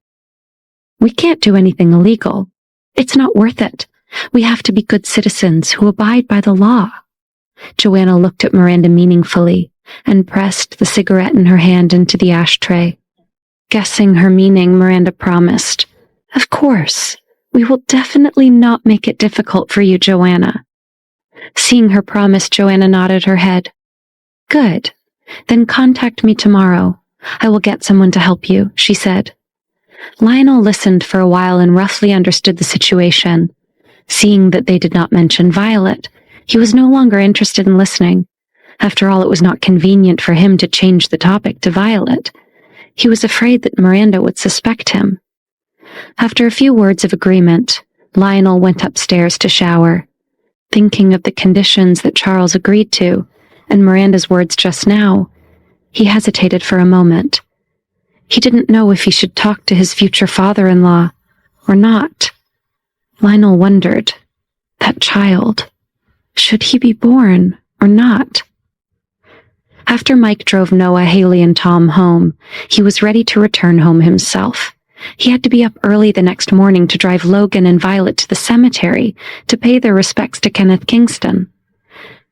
We can't do anything illegal. It's not worth it. We have to be good citizens who abide by the law. Joanna looked at Miranda meaningfully and pressed the cigarette in her hand into the ashtray. Guessing her meaning, Miranda promised, Of course, we will definitely not make it difficult for you, Joanna. Seeing her promise, Joanna nodded her head. Good. Then contact me tomorrow. I will get someone to help you, she said. Lionel listened for a while and roughly understood the situation. Seeing that they did not mention Violet, he was no longer interested in listening. After all, it was not convenient for him to change the topic to Violet. He was afraid that Miranda would suspect him. After a few words of agreement, Lionel went upstairs to shower. Thinking of the conditions that Charles agreed to, and Miranda's words just now, he hesitated for a moment. He didn't know if he should talk to his future father-in-law or not. Lionel wondered, that child, should he be born or not? After Mike drove Noah, Haley, and Tom home, he was ready to return home himself. He had to be up early the next morning to drive Logan and Violet to the cemetery to pay their respects to Kenneth Kingston.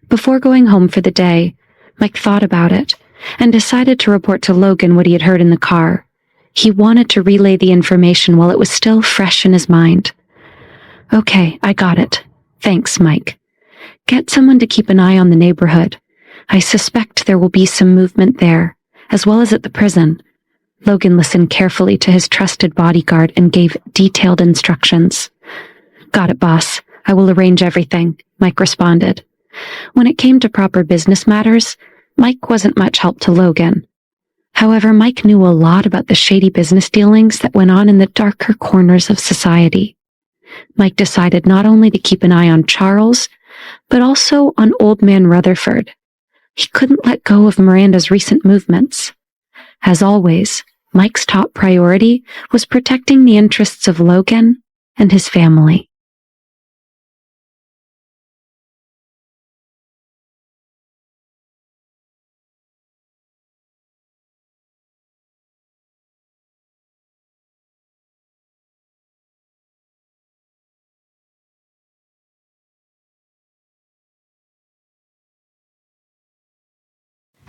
Before going home for the day, Mike thought about it and decided to report to Logan what he had heard in the car. He wanted to relay the information while it was still fresh in his mind. Okay, I got it. Thanks, Mike. Get someone to keep an eye on the neighborhood. I suspect there will be some movement there, as well as at the prison. Logan listened carefully to his trusted bodyguard and gave detailed instructions. Got it, boss. I will arrange everything, Mike responded. When it came to proper business matters, Mike wasn't much help to Logan. However, Mike knew a lot about the shady business dealings that went on in the darker corners of society. Mike decided not only to keep an eye on Charles, but also on old man Rutherford. He couldn't let go of Miranda's recent movements. As always, Mike's top priority was protecting the interests of Logan and his family.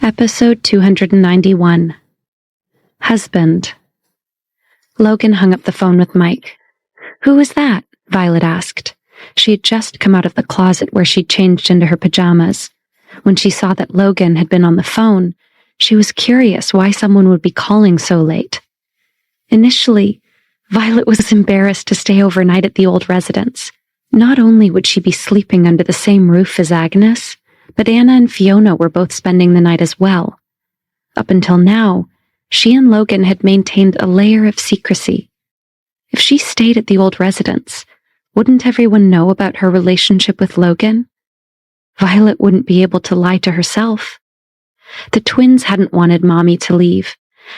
Episode 291. Husband. Logan hung up the phone with Mike. "Who was that?" Violet asked. She had just come out of the closet where she'd changed into her pajamas. When she saw that Logan had been on the phone, she was curious why someone would be calling so late. Initially, Violet was embarrassed to stay overnight at the old residence. Not only would she be sleeping under the same roof as Agnes, but Anna and Fiona were both spending the night as well. Up until now, she and Logan had maintained a layer of secrecy. If she stayed at the old residence, wouldn't everyone know about her relationship with Logan? Violet wouldn't be able to lie to herself. The twins hadn't wanted Mommy to leave.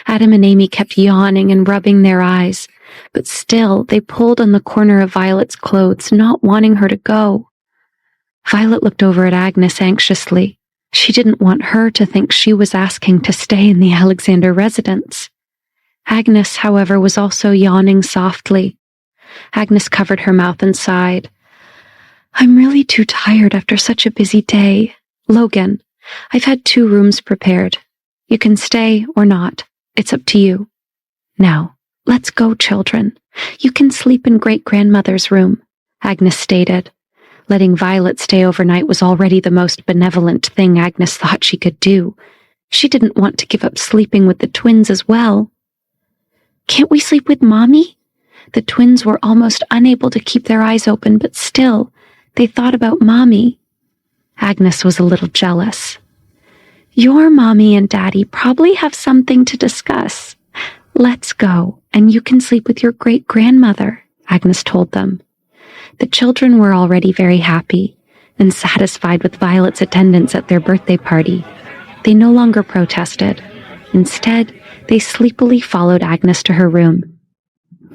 Adam and Amy kept yawning and rubbing their eyes, but still they pulled on the corner of Violet's clothes, not wanting her to go. Violet looked over at Agnes anxiously. She didn't want her to think she was asking to stay in the Alexander residence. Agnes, however, was also yawning softly. Agnes covered her mouth and sighed. "I'm really too tired after such a busy day. Logan, I've had 2 rooms prepared. You can stay or not. It's up to you. Now, let's go, children. You can sleep in great-grandmother's room," Agnes stated. Letting Violet stay overnight was already the most benevolent thing Agnes thought she could do. She didn't want to give up sleeping with the twins as well. "Can't we sleep with Mommy?" The twins were almost unable to keep their eyes open, but still, they thought about Mommy. Agnes was a little jealous. "Your Mommy and Daddy probably have something to discuss. Let's go, and you can sleep with your great-grandmother," Agnes told them. The children were already very happy and satisfied with Violet's attendance at their birthday party. They no longer protested. Instead, they sleepily followed Agnes to her room.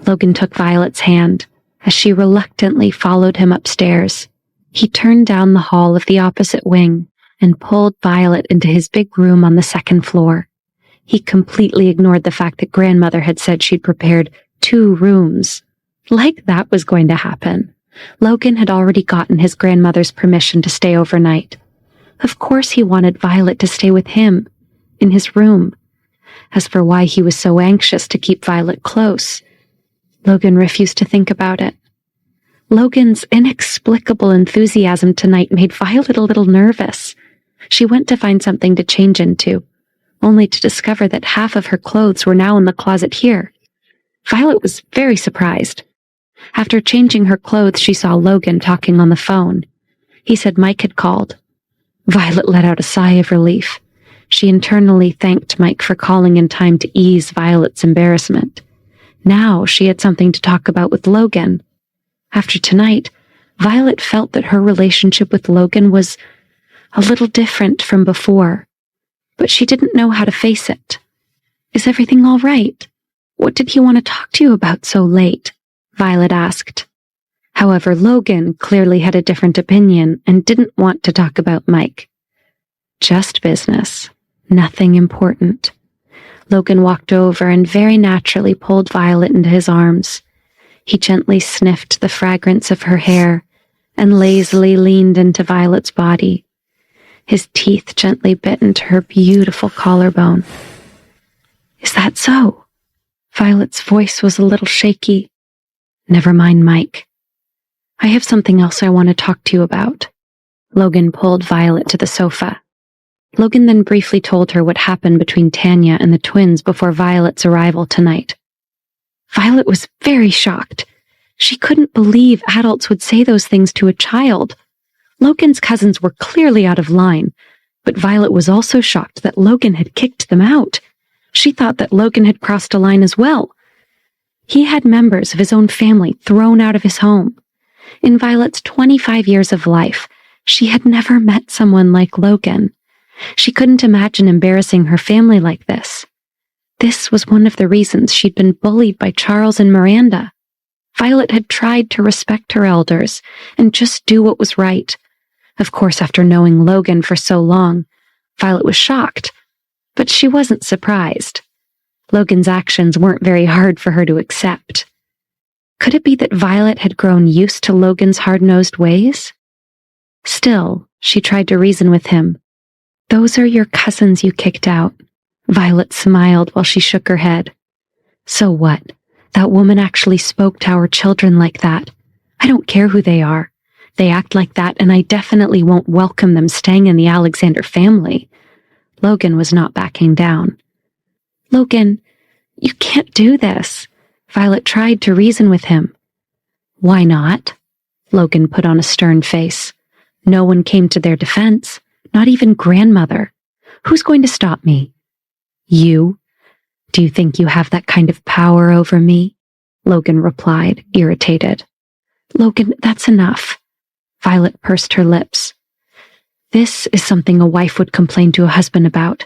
Logan took Violet's hand as she reluctantly followed him upstairs. He turned down the hall of the opposite wing and pulled Violet into his big room on the 2nd floor. He completely ignored the fact that Grandmother had said she'd prepared 2 rooms. Like that was going to happen. Logan had already gotten his grandmother's permission to stay overnight. Of course he wanted Violet to stay with him, in his room. As for why he was so anxious to keep Violet close, Logan refused to think about it. Logan's inexplicable enthusiasm tonight made Violet a little nervous. She went to find something to change into, only to discover that half of her clothes were now in the closet here. Violet was very surprised. After changing her clothes, she saw Logan talking on the phone. He said Mike had called. Violet let out a sigh of relief. She internally thanked Mike for calling in time to ease Violet's embarrassment. Now she had something to talk about with Logan. After tonight, Violet felt that her relationship with Logan was a little different from before, but she didn't know how to face it. "Is everything all right? What did he want to talk to you about so late?" Violet asked. However, Logan clearly had a different opinion and didn't want to talk about Mike. Just business. Nothing important. Logan walked over and very naturally pulled Violet into his arms. He gently sniffed the fragrance of her hair and lazily leaned into Violet's body. His teeth gently bit into her beautiful collarbone. "Is that so?" Violet's voice was a little shaky. "Never mind, Mike. I have something else I want to talk to you about." Logan pulled Violet to the sofa. Logan then briefly told her what happened between Tanya and the twins before Violet's arrival tonight. Violet was very shocked. She couldn't believe adults would say those things to a child. Logan's cousins were clearly out of line, but Violet was also shocked that Logan had kicked them out. She thought that Logan had crossed a line as well. He had members of his own family thrown out of his home. In Violet's 25 years of life, she had never met someone like Logan. She couldn't imagine embarrassing her family like this. This was one of the reasons she'd been bullied by Charles and Miranda. Violet had tried to respect her elders and just do what was right. Of course, after knowing Logan for so long, Violet was shocked, but she wasn't surprised. Logan's actions weren't very hard for her to accept. Could it be that Violet had grown used to Logan's hard-nosed ways? Still, she tried to reason with him. "Those are your cousins you kicked out." Violet smiled while she shook her head. "So what? That woman actually spoke to our children like that. I don't care who they are. They act like that, and I definitely won't welcome them staying in the Alexander family." Logan was not backing down. "Logan, you can't do this." Violet tried to reason with him. "Why not?" Logan put on a stern face. "No one came to their defense, not even grandmother. Who's going to stop me?" "You? Do you think you have that kind of power over me?" Logan replied, irritated. "Logan, that's enough." Violet pursed her lips. "This is something a wife would complain to a husband about,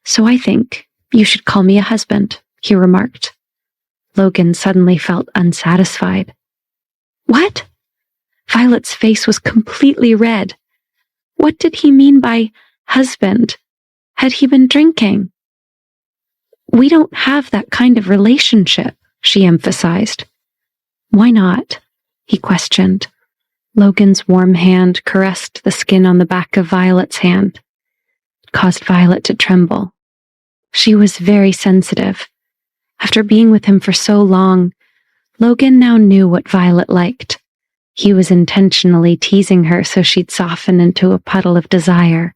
so I think you should call me a husband," he remarked. Logan suddenly felt unsatisfied. "What?" Violet's face was completely red. What did he mean by husband? Had he been drinking? "We don't have that kind of relationship," she emphasized. "Why not?" he questioned. Logan's warm hand caressed the skin on the back of Violet's hand. It caused Violet to tremble. She was very sensitive. After being with him for so long, Logan now knew what Violet liked. He was intentionally teasing her so she'd soften into a puddle of desire.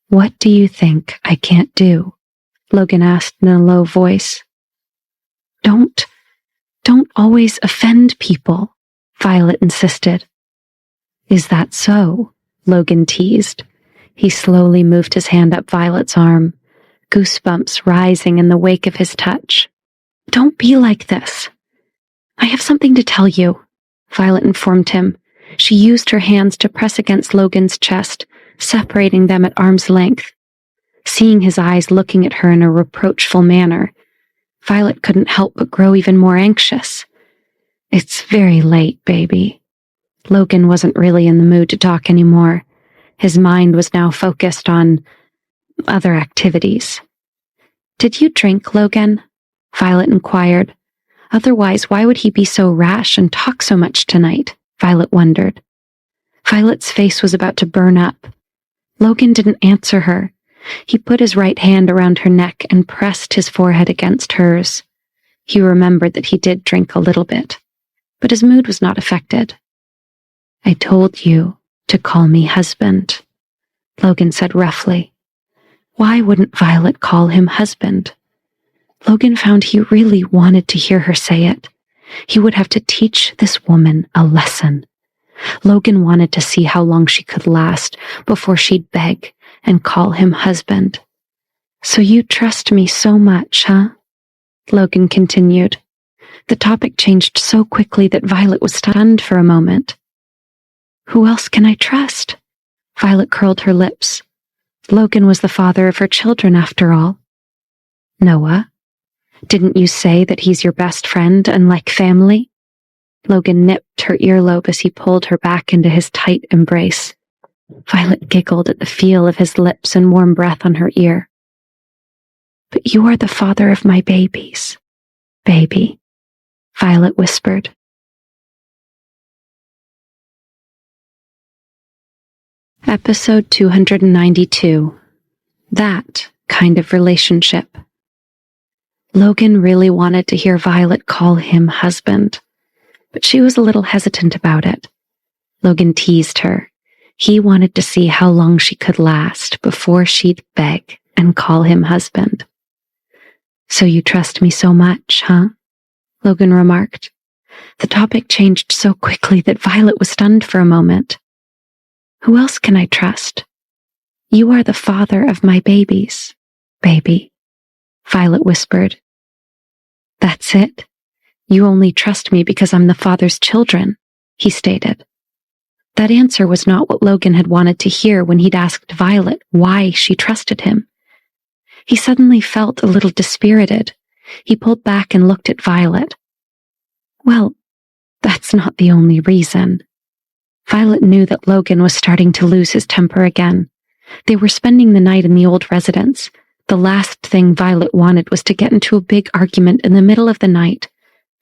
"What do you think I can't do?" Logan asked in a low voice. Don't always offend people," Violet insisted. "Is that so?" Logan teased. He slowly moved his hand up Violet's arm, goosebumps rising in the wake of his touch. "Don't be like this. I have something to tell you," Violet informed him. She used her hands to press against Logan's chest, separating them at arm's length. Seeing his eyes looking at her in a reproachful manner, Violet couldn't help but grow even more anxious. "It's very late, baby." Logan wasn't really in the mood to talk anymore. His mind was now focused on other activities. "Did you drink, Logan?" Violet inquired. Otherwise, why would he be so rash and talk so much tonight? Violet wondered. Violet's face was about to burn up. Logan didn't answer her. He put his right hand around her neck and pressed his forehead against hers. He remembered that he did drink a little bit, but his mood was not affected. "I told you to call me husband," Logan said roughly. Why wouldn't Violet call him husband? Logan found he really wanted to hear her say it. He would have to teach this woman a lesson. Logan wanted to see how long she could last before she'd beg and call him husband. "So you trust me so much, huh?" Logan continued. The topic changed so quickly that Violet was stunned for a moment. "Who else can I trust?" Violet curled her lips. Logan was the father of her children, after all. "Noah, didn't you say that he's your best friend and like family?" Logan nipped her earlobe as he pulled her back into his tight embrace. Violet giggled at the feel of his lips and warm breath on her ear. "But you are the father of my babies, baby," Violet whispered. Episode 292. That Kind of Relationship. Logan really wanted to hear Violet call him husband, but she was a little hesitant about it. Logan teased her. He wanted to see how long she could last before she'd beg and call him husband. "So you trust me so much, huh?" Logan remarked. The topic changed so quickly that Violet was stunned for a moment. "Who else can I trust?" "You are the father of my babies, baby," Violet whispered. "That's it? You only trust me because I'm the father's children," he stated. That answer was not what Logan had wanted to hear when he'd asked Violet why she trusted him. He suddenly felt a little dispirited. He pulled back and looked at Violet. Well, that's not the only reason. Violet knew that Logan was starting to lose his temper again. They were spending the night in the old residence. The last thing Violet wanted was to get into a big argument in the middle of the night.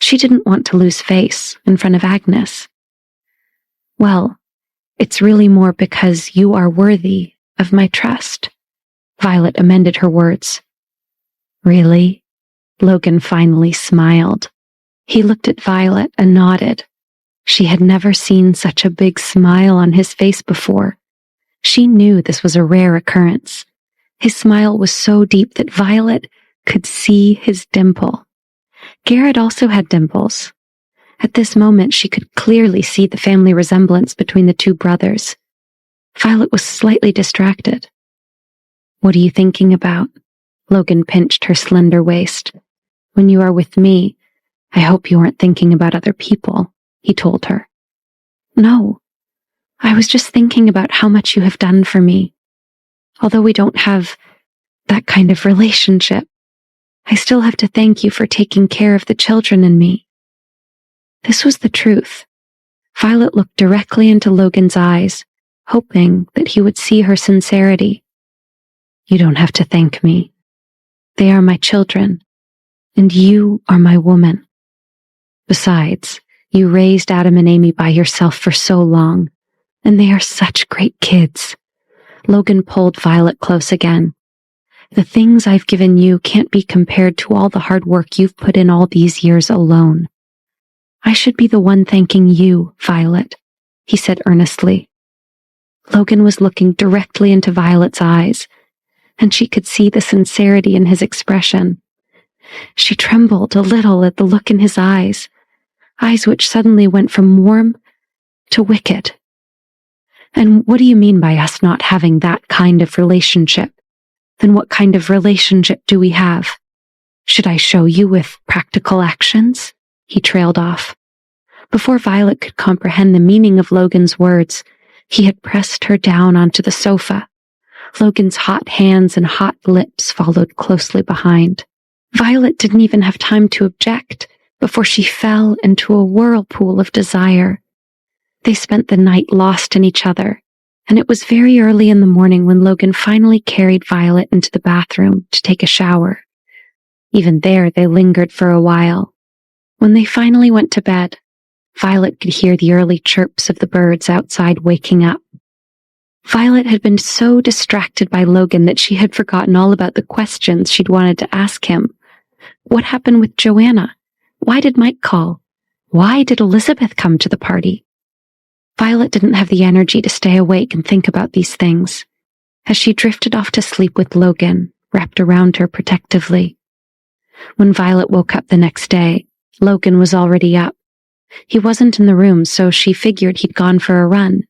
She didn't want to lose face in front of Agnes. Well, it's really more because you are worthy of my trust. Violet amended her words. Really? Logan finally smiled. He looked at Violet and nodded. She had never seen such a big smile on his face before. She knew this was a rare occurrence. His smile was so deep that Violet could see his dimple. Garrett also had dimples. At this moment, she could clearly see the family resemblance between the two brothers. Violet was slightly distracted. What are you thinking about? Logan pinched her slender waist. When you are with me, I hope you aren't thinking about other people, he told her. No, I was just thinking about how much you have done for me. Although we don't have that kind of relationship, I still have to thank you for taking care of the children and me. This was the truth. Violet looked directly into Logan's eyes, hoping that he would see her sincerity. You don't have to thank me. They are my children, and you are my woman. Besides, you raised Adam and Amy by yourself for so long, and they are such great kids. Logan pulled Violet close again. The things I've given you can't be compared to all the hard work you've put in all these years alone. I should be the one thanking you, Violet, he said earnestly. Logan was looking directly into Violet's eyes, and she could see the sincerity in his expression. She trembled a little at the look in his eyes which suddenly went from warm to wicked. And what do you mean by us not having that kind of relationship? Then what kind of relationship do we have? Should I show you with practical actions? He trailed off. Before Violet could comprehend the meaning of Logan's words, he had pressed her down onto the sofa. Logan's hot hands and hot lips followed closely behind. Violet didn't even have time to object before she fell into a whirlpool of desire. They spent the night lost in each other, and it was very early in the morning when Logan finally carried Violet into the bathroom to take a shower. Even there, they lingered for a while. When they finally went to bed, Violet could hear the early chirps of the birds outside waking up. Violet had been so distracted by Logan that she had forgotten all about the questions she'd wanted to ask him. What happened with Joanna? Why did Mike call? Why did Elizabeth come to the party? Violet didn't have the energy to stay awake and think about these things, as she drifted off to sleep with Logan, wrapped around her protectively. When Violet woke up the next day, Logan was already up. He wasn't in the room, so she figured he'd gone for a run.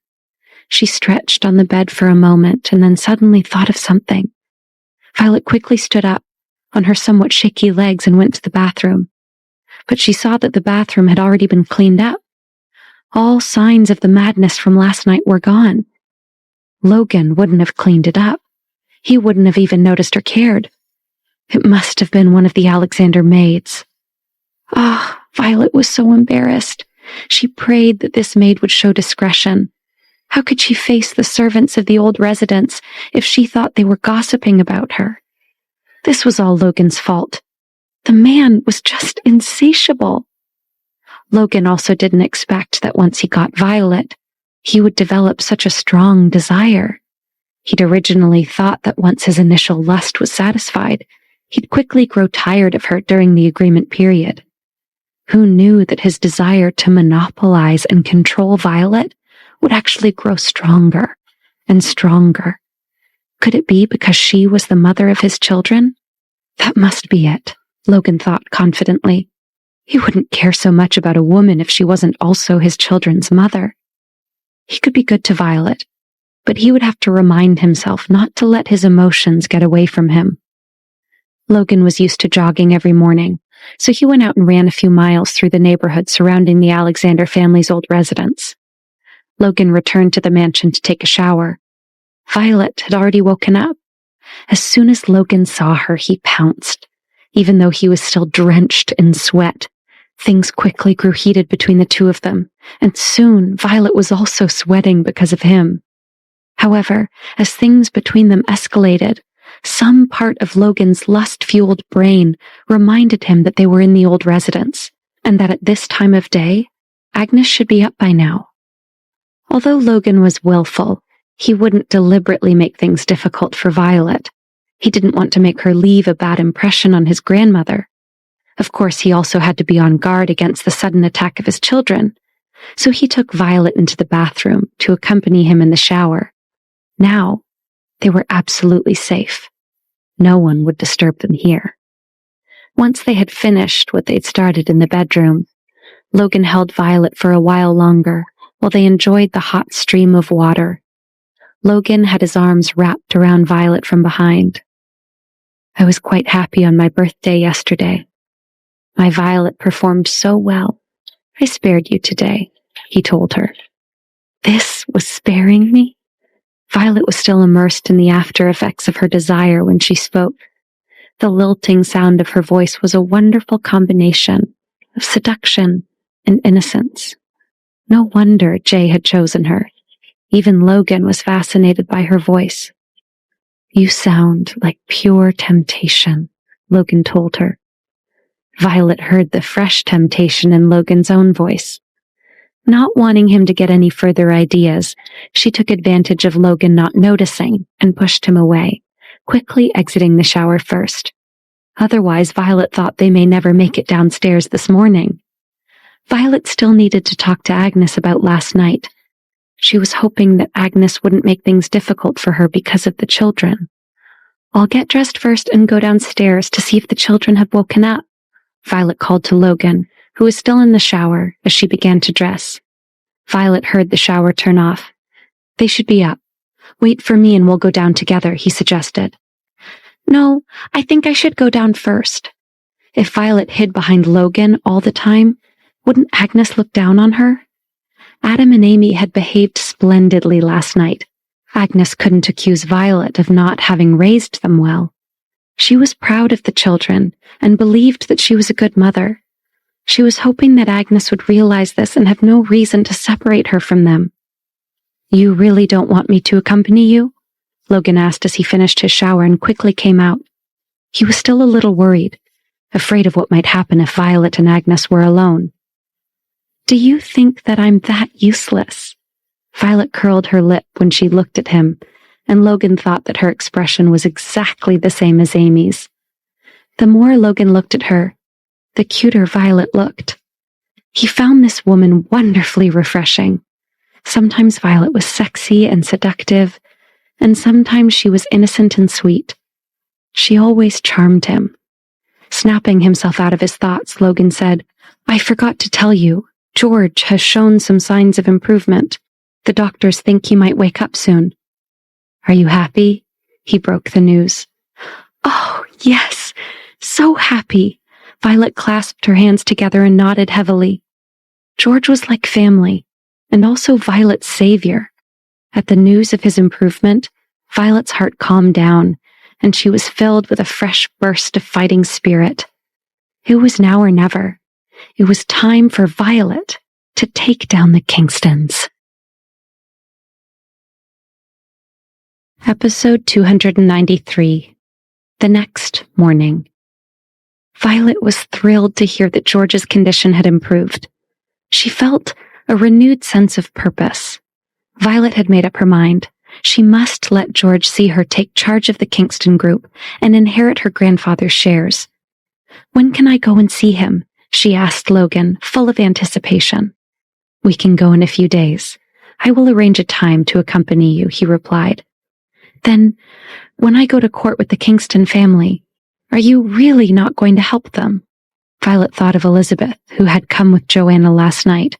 She stretched on the bed for a moment and then suddenly thought of something. Violet quickly stood up on her somewhat shaky legs and went to the bathroom. But she saw that the bathroom had already been cleaned up. All signs of the madness from last night were gone. Logan wouldn't have cleaned it up. He wouldn't have even noticed or cared. It must have been one of the Alexander maids. Violet was so embarrassed. She prayed that this maid would show discretion. How could she face the servants of the old residence if she thought they were gossiping about her? This was all Logan's fault. The man was just insatiable. Logan also didn't expect that once he got Violet, he would develop such a strong desire. He'd originally thought that once his initial lust was satisfied, he'd quickly grow tired of her during the agreement period. Who knew that his desire to monopolize and control Violet would actually grow stronger and stronger? Could it be because she was the mother of his children? That must be it, Logan thought confidently. He wouldn't care so much about a woman if she wasn't also his children's mother. He could be good to Violet, but he would have to remind himself not to let his emotions get away from him. Logan was used to jogging every morning, so he went out and ran a few miles through the neighborhood surrounding the Alexander family's old residence. Logan returned to the mansion to take a shower. Violet had already woken up. As soon as Logan saw her, he pounced. Even though he was still drenched in sweat, things quickly grew heated between the two of them, and soon Violet was also sweating because of him. However, as things between them escalated, some part of Logan's lust-fueled brain reminded him that they were in the old residence, and that at this time of day, Agnes should be up by now. Although Logan was willful, he wouldn't deliberately make things difficult for Violet. He didn't want to make her leave a bad impression on his grandmother. Of course, he also had to be on guard against the sudden attack of his children, so he took Violet into the bathroom to accompany him in the shower. Now, they were absolutely safe. No one would disturb them here. Once they had finished what they'd started in the bedroom, Logan held Violet for a while longer while they enjoyed the hot stream of water. Logan had his arms wrapped around Violet from behind. I was quite happy on my birthday yesterday. My Violet performed so well. I spared you today, he told her. This was sparing me? Violet was still immersed in the after effects of her desire when she spoke. The lilting sound of her voice was a wonderful combination of seduction and innocence. No wonder Jay had chosen her. Even Logan was fascinated by her voice. You sound like pure temptation, Logan told her. Violet heard the fresh temptation in Logan's own voice. Not wanting him to get any further ideas, she took advantage of Logan not noticing and pushed him away, quickly exiting the shower first. Otherwise, Violet thought they may never make it downstairs this morning. Violet still needed to talk to Agnes about last night. She was hoping that Agnes wouldn't make things difficult for her because of the children. I'll get dressed first and go downstairs to see if the children have woken up, Violet called to Logan, who was still in the shower as she began to dress. Violet heard the shower turn off. They should be up. Wait for me and we'll go down together, he suggested. No, I think I should go down first. If Violet hid behind Logan all the time, wouldn't Agnes look down on her? Adam and Amy had behaved splendidly last night. Agnes couldn't accuse Violet of not having raised them well. She was proud of the children and believed that she was a good mother. She was hoping that Agnes would realize this and have no reason to separate her from them. You really don't want me to accompany you? Logan asked as he finished his shower and quickly came out. He was still a little worried, afraid of what might happen if Violet and Agnes were alone. Do you think that I'm that useless? Violet curled her lip when she looked at him, and Logan thought that her expression was exactly the same as Amy's. The more Logan looked at her, the cuter Violet looked. He found this woman wonderfully refreshing. Sometimes Violet was sexy and seductive, and sometimes she was innocent and sweet. She always charmed him. Snapping himself out of his thoughts, Logan said, I forgot to tell you, George has shown some signs of improvement. The doctors think he might wake up soon. Are you happy? He broke the news. Oh, yes, so happy. Violet clasped her hands together and nodded heavily. George was like family, and also Violet's savior. At the news of his improvement, Violet's heart calmed down, and she was filled with a fresh burst of fighting spirit. It was now or never. It was time for Violet to take down the Kingstons. Episode 293. The next morning. Violet was thrilled to hear that George's condition had improved. She felt a renewed sense of purpose. Violet had made up her mind. She must let George see her take charge of the Kingston group and inherit her grandfather's shares. When can I go and see him? She asked Logan, full of anticipation. We can go in a few days. I will arrange a time to accompany you, he replied. Then, when I go to court with the Kingston family, are you really not going to help them? Violet thought of Elizabeth, who had come with Joanna last night.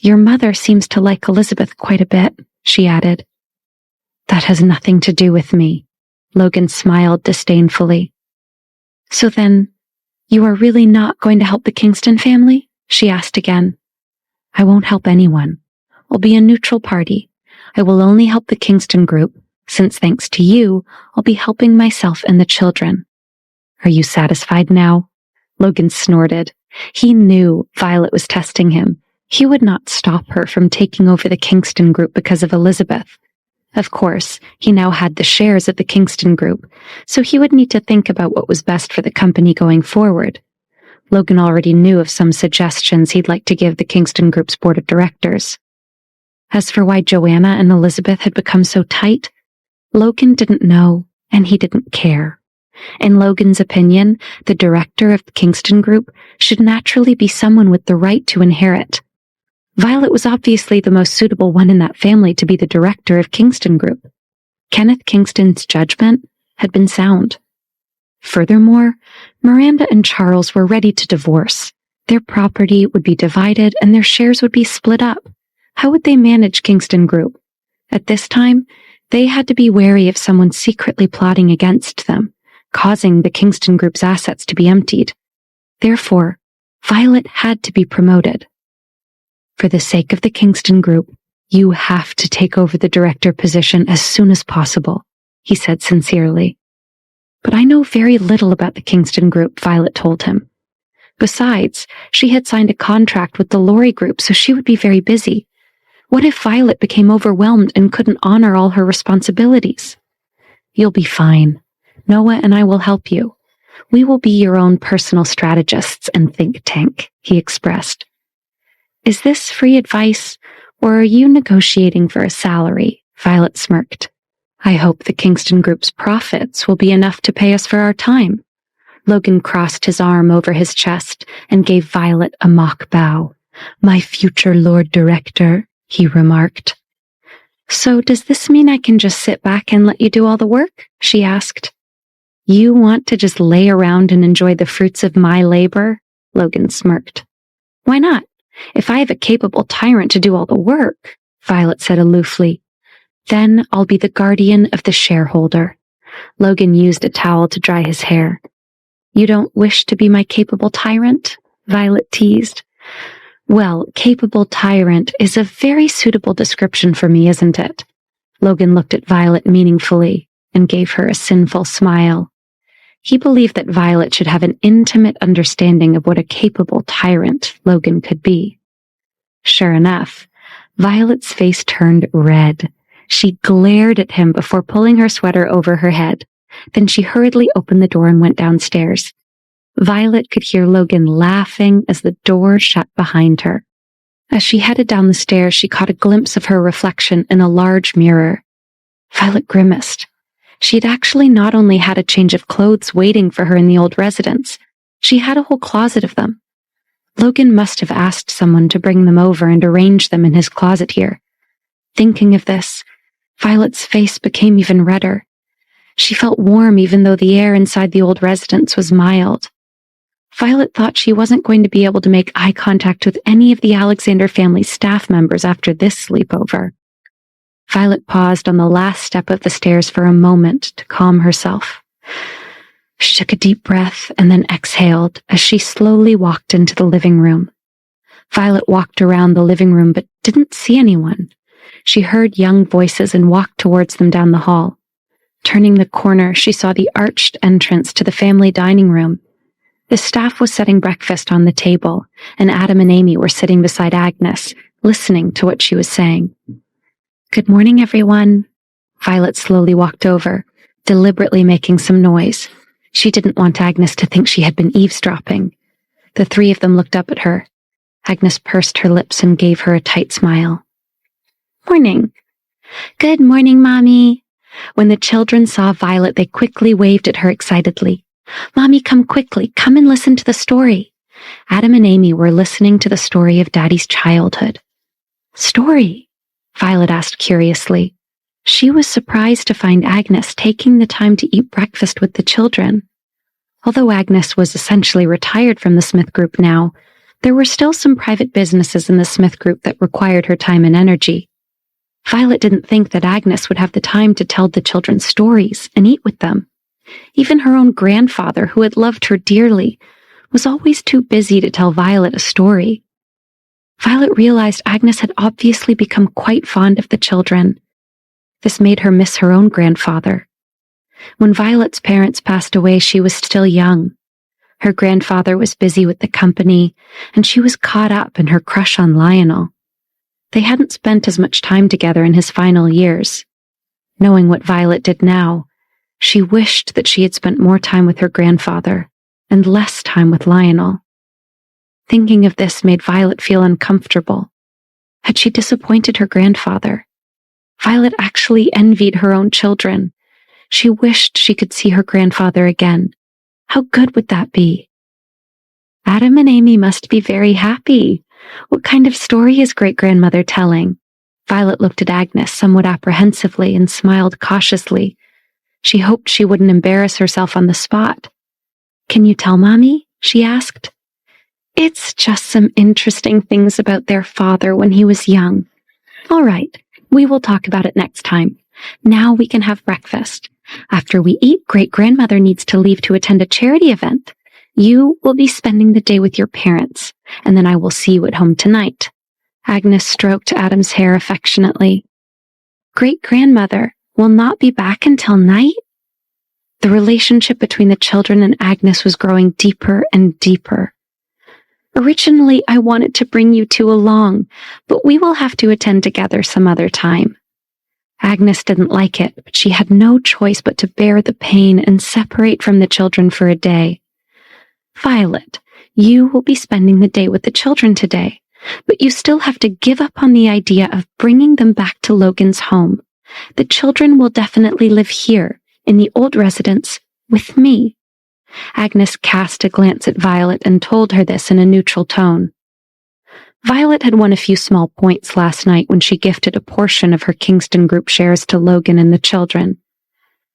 Your mother seems to like Elizabeth quite a bit, she added. That has nothing to do with me. Logan smiled disdainfully. So then, you are really not going to help the Kingston family? She asked again. I won't help anyone. I'll be a neutral party. I will only help the Kingston group, since thanks to you, I'll be helping myself and the children. Are you satisfied now? Logan snorted. He knew Violet was testing him. He would not stop her from taking over the Kingston group because of Elizabeth. Of course, he now had the shares of the Kingston group, so he would need to think about what was best for the company going forward. Logan already knew of some suggestions he'd like to give the Kingston group's board of directors. As for why Joanna and Elizabeth had become so tight, Logan didn't know, and he didn't care. In Logan's opinion, the director of the Kingston group should naturally be someone with the right to inherit. Violet was obviously the most suitable one in that family to be the director of Kingston Group. Kenneth Kingston's judgment had been sound. Furthermore, Miranda and Charles were ready to divorce. Their property would be divided and their shares would be split up. How would they manage Kingston Group? At this time, they had to be wary of someone secretly plotting against them, causing the Kingston Group's assets to be emptied. Therefore, Violet had to be promoted. For the sake of the Kingston Group, you have to take over the director position as soon as possible, he said sincerely. But I know very little about the Kingston Group, Violet told him. Besides, she had signed a contract with the Laurie Group, so she would be very busy. What if Violet became overwhelmed and couldn't honor all her responsibilities? You'll be fine. Noah and I will help you. We will be your own personal strategists and think tank, he expressed. Is this free advice, or are you negotiating for a salary? Violet smirked. I hope the Kingston Group's profits will be enough to pay us for our time. Logan crossed his arm over his chest and gave Violet a mock bow. My future Lord Director, he remarked. So does this mean I can just sit back and let you do all the work? She asked. You want to just lay around and enjoy the fruits of my labor? Logan smirked. Why not? If I have a capable tyrant to do all the work, Violet said aloofly, then I'll be the guardian of the shareholder. Logan used a towel to dry his hair. You don't wish to be my capable tyrant? Violet teased. Well, capable tyrant is a very suitable description for me, isn't it? Logan looked at Violet meaningfully and gave her a sinful smile. He believed that Violet should have an intimate understanding of what a capable tyrant Logan could be. Sure enough, Violet's face turned red. She glared at him before pulling her sweater over her head. Then she hurriedly opened the door and went downstairs. Violet could hear Logan laughing as the door shut behind her. As she headed down the stairs, she caught a glimpse of her reflection in a large mirror. Violet grimaced. She had actually not only had a change of clothes waiting for her in the old residence, she had a whole closet of them. Logan must have asked someone to bring them over and arrange them in his closet here. Thinking of this, Violet's face became even redder. She felt warm even though the air inside the old residence was mild. Violet thought she wasn't going to be able to make eye contact with any of the Alexander family staff members after this sleepover. Violet paused on the last step of the stairs for a moment to calm herself. She took a deep breath and then exhaled as she slowly walked into the living room. Violet walked around the living room but didn't see anyone. She heard young voices and walked towards them down the hall. Turning the corner, she saw the arched entrance to the family dining room. The staff was setting breakfast on the table, and Adam and Amy were sitting beside Agnes, listening to what she was saying. Good morning, everyone. Violet slowly walked over, deliberately making some noise. She didn't want Agnes to think she had been eavesdropping. The three of them looked up at her. Agnes pursed her lips and gave her a tight smile. Morning. Good morning, Mommy. When the children saw Violet, they quickly waved at her excitedly. Mommy, come quickly. Come and listen to the story. Adam and Amy were listening to the story of Daddy's childhood. Story? Violet asked curiously. She was surprised to find Agnes taking the time to eat breakfast with the children. Although Agnes was essentially retired from the Smith Group now, there were still some private businesses in the Smith Group that required her time and energy. Violet didn't think that Agnes would have the time to tell the children stories and eat with them. Even her own grandfather, who had loved her dearly, was always too busy to tell Violet a story. Violet realized Agnes had obviously become quite fond of the children. This made her miss her own grandfather. When Violet's parents passed away, she was still young. Her grandfather was busy with the company, and she was caught up in her crush on Lionel. They hadn't spent as much time together in his final years. Knowing what Violet did now, she wished that she had spent more time with her grandfather and less time with Lionel. Thinking of this made Violet feel uncomfortable. Had she disappointed her grandfather? Violet actually envied her own children. She wished she could see her grandfather again. How good would that be? Adam and Amy must be very happy. What kind of story is great-grandmother telling? Violet looked at Agnes somewhat apprehensively and smiled cautiously. She hoped she wouldn't embarrass herself on the spot. Can you tell, Mommy? She asked. It's just some interesting things about their father when he was young. All right, we will talk about it next time. Now we can have breakfast. After we eat, great-grandmother needs to leave to attend a charity event. You will be spending the day with your parents, and then I will see you at home tonight. Agnes stroked Adam's hair affectionately. Great-grandmother will not be back until night? The relationship between the children and Agnes was growing deeper and deeper. Originally, I wanted to bring you two along, but we will have to attend together some other time. Agnes didn't like it, but she had no choice but to bear the pain and separate from the children for a day. Violet, you will be spending the day with the children today, but you still have to give up on the idea of bringing them back to Logan's home. The children will definitely live here, in the old residence, with me. Agnes cast a glance at Violet and told her this in a neutral tone. Violet had won a few small points last night when she gifted a portion of her Kingston group shares to Logan and the children.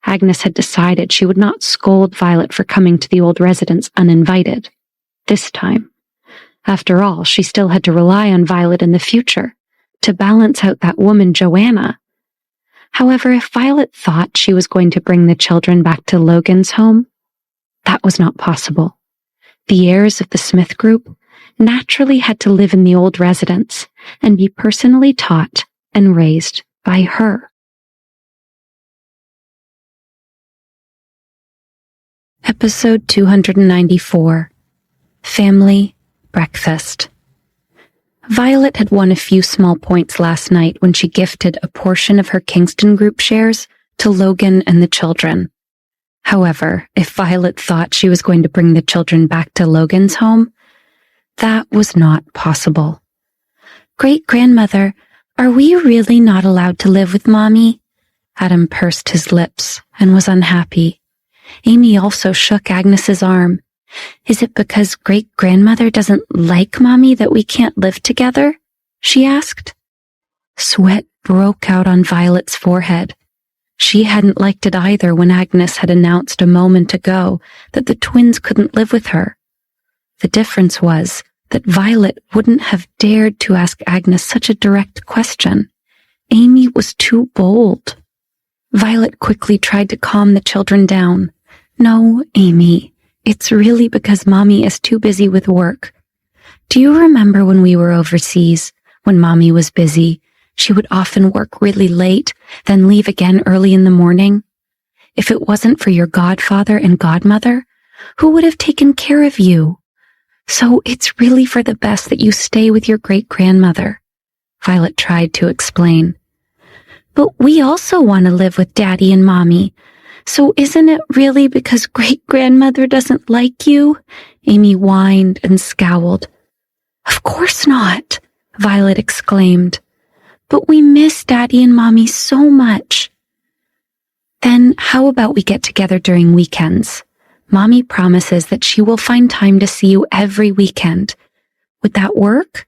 Agnes had decided she would not scold Violet for coming to the old residence uninvited. This time. After all, she still had to rely on Violet in the future, to balance out that woman Joanna. However, if Violet thought she was going to bring the children back to Logan's home, that was not possible. The heirs of the Smith group naturally had to live in the old residence and be personally taught and raised by her. Episode 294. Family Breakfast. Violet had won a few small points last night when she gifted a portion of her Kingston group shares to Logan and the children. However, if Violet thought she was going to bring the children back to Logan's home, that was not possible. Great-grandmother, are we really not allowed to live with Mommy? Adam pursed his lips and was unhappy. Amy also shook Agnes's arm. Is it because great-grandmother doesn't like Mommy that we can't live together? She asked. Sweat broke out on Violet's forehead. She hadn't liked it either when Agnes had announced a moment ago that the twins couldn't live with her. The difference was that Violet wouldn't have dared to ask Agnes such a direct question. Amy was too bold. Violet quickly tried to calm the children down. No, Amy, it's really because Mommy is too busy with work. Do you remember when we were overseas, when Mommy was busy? She would often work really late, then leave again early in the morning. If it wasn't for your godfather and godmother, who would have taken care of you? So it's really for the best that you stay with your great-grandmother. Violet tried to explain. But we also want to live with Daddy and Mommy. So isn't it really because great-grandmother doesn't like you? Amy whined and scowled. Of course not, Violet exclaimed. But we miss Daddy and Mommy so much. Then how about we get together during weekends? Mommy promises that she will find time to see you every weekend. Would that work?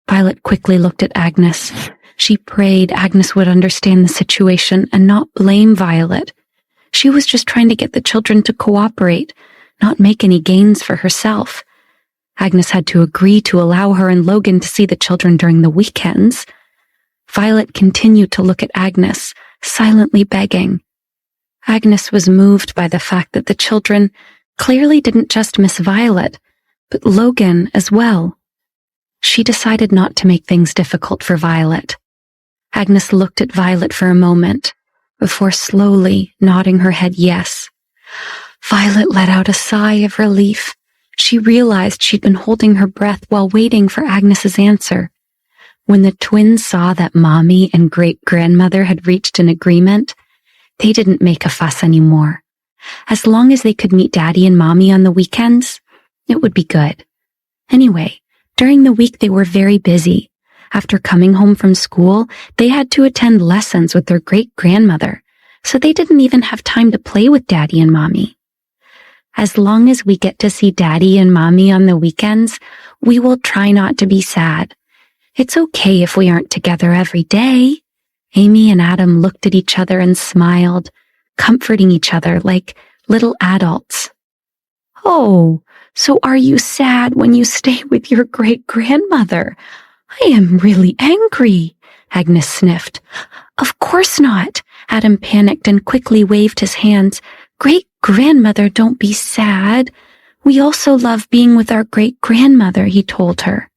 Violet quickly looked at Agnes. She prayed Agnes would understand the situation and not blame Violet. She was just trying to get the children to cooperate, not make any gains for herself. Agnes had to agree to allow her and Logan to see the children during the weekends. Violet continued to look at Agnes, silently begging. Agnes was moved by the fact that the children clearly didn't just miss Violet, but Logan as well. She decided not to make things difficult for Violet. Agnes looked at Violet for a moment, before slowly nodding her head yes. Violet let out a sigh of relief. She realized she'd been holding her breath while waiting for Agnes's answer. When the twins saw that Mommy and great-grandmother had reached an agreement, they didn't make a fuss anymore. As long as they could meet Daddy and Mommy on the weekends, it would be good. Anyway, during the week they were very busy. After coming home from school, they had to attend lessons with their great-grandmother, so they didn't even have time to play with Daddy and Mommy. As long as we get to see Daddy and Mommy on the weekends, we will try not to be sad. It's okay if we aren't together every day. Amy and Adam looked at each other and smiled, comforting each other like little adults. Oh, so are you sad when you stay with your great-grandmother? I am really angry, Agnes sniffed. Of course not, Adam panicked and quickly waved his hands. Great-grandmother, don't be sad. We also love being with our great-grandmother, he told her.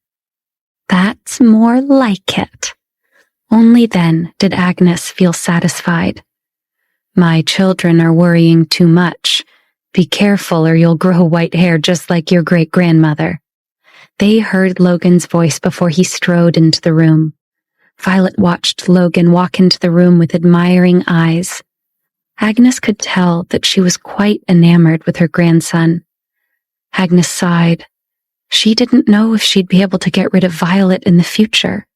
That's more like it. Only then did Agnes feel satisfied. My children are worrying too much. Be careful or you'll grow white hair just like your great-grandmother. They heard Logan's voice before he strode into the room. Violet watched Logan walk into the room with admiring eyes. Agnes could tell that she was quite enamored with her grandson. Agnes sighed. She didn't know if she'd be able to get rid of Violet in the future.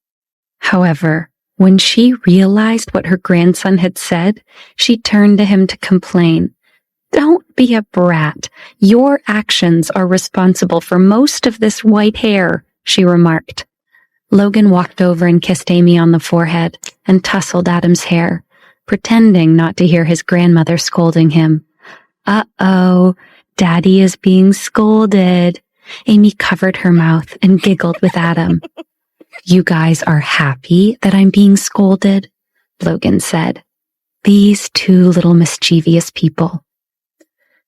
However, when she realized what her grandson had said, she turned to him to complain. Don't be a brat. Your actions are responsible for most of this white hair, she remarked. Logan walked over and kissed Amy on the forehead and tousled Adam's hair, pretending not to hear his grandmother scolding him. Uh-oh, Daddy is being scolded. Amy covered her mouth and giggled with Adam. You guys are happy that I'm being scolded, Logan said. These two little mischievous people.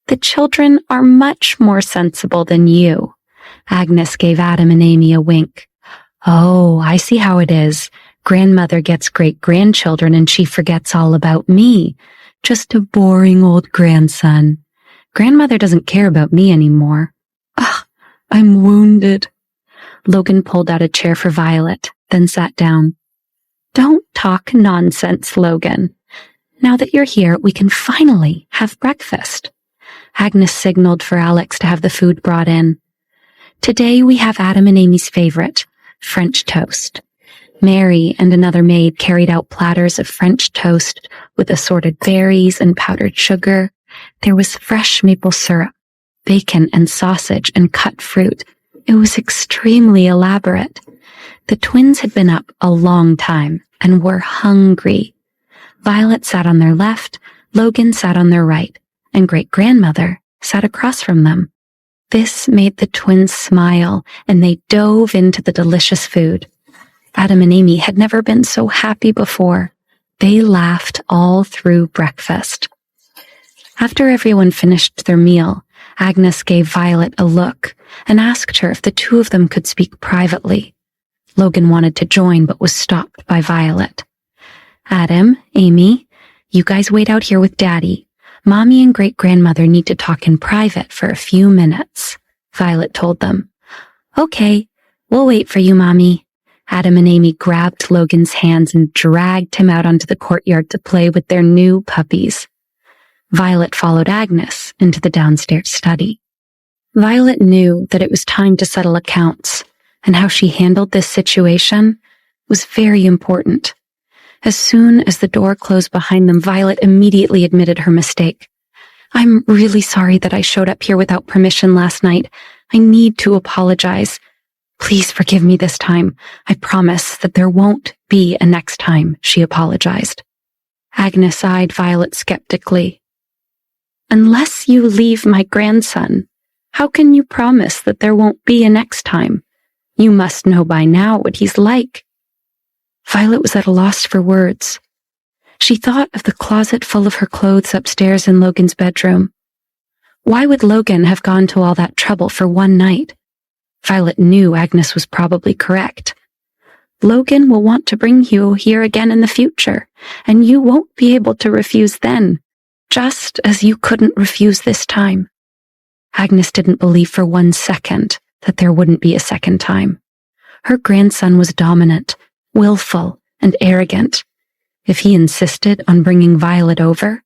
The children are much more sensible than you. Agnes gave Adam and Amy a wink. Oh, I see how it is. Grandmother gets great-grandchildren and she forgets all about me. Just a boring old grandson. Grandmother doesn't care about me anymore. Ugh, I'm wounded. Logan pulled out a chair for Violet, then sat down. Don't talk nonsense, Logan. Now that you're here, we can finally have breakfast. Agnes signaled for Alex to have the food brought in. Today we have Adam and Amy's favorite, French toast. Mary and another maid carried out platters of French toast with assorted berries and powdered sugar. There was fresh maple syrup, bacon and sausage and cut fruit. It was extremely elaborate. The twins had been up a long time and were hungry. Violet sat on their left, Logan sat on their right, and great-grandmother sat across from them. This made the twins smile, and they dove into the delicious food. Adam and Amy had never been so happy before. They laughed all through breakfast. After everyone finished their meal, Agnes gave Violet a look and asked her if the two of them could speak privately. Logan wanted to join but was stopped by Violet. Adam, Amy, you guys wait out here with Daddy. Mommy and great-grandmother need to talk in private for a few minutes, Violet told them. Okay, we'll wait for you, Mommy. Adam and Amy grabbed Logan's hands and dragged him out onto the courtyard to play with their new puppies. Violet followed Agnes into the downstairs study. Violet knew that it was time to settle accounts, and how she handled this situation was very important. As soon as the door closed behind them, Violet immediately admitted her mistake. I'm really sorry that I showed up here without permission last night. I need to apologize. Please forgive me this time. I promise that there won't be a next time, she apologized. Agnes eyed Violet skeptically. Unless you leave my grandson, how can you promise that there won't be a next time? You must know by now what he's like. Violet was at a loss for words. She thought of the closet full of her clothes upstairs in Logan's bedroom. Why would Logan have gone to all that trouble for one night? Violet knew Agnes was probably correct. Logan will want to bring you here again in the future, and you won't be able to refuse then, just as you couldn't refuse this time. Agnes didn't believe for 1 second that there wouldn't be a second time. Her grandson was dominant, willful, and arrogant. If he insisted on bringing Violet over,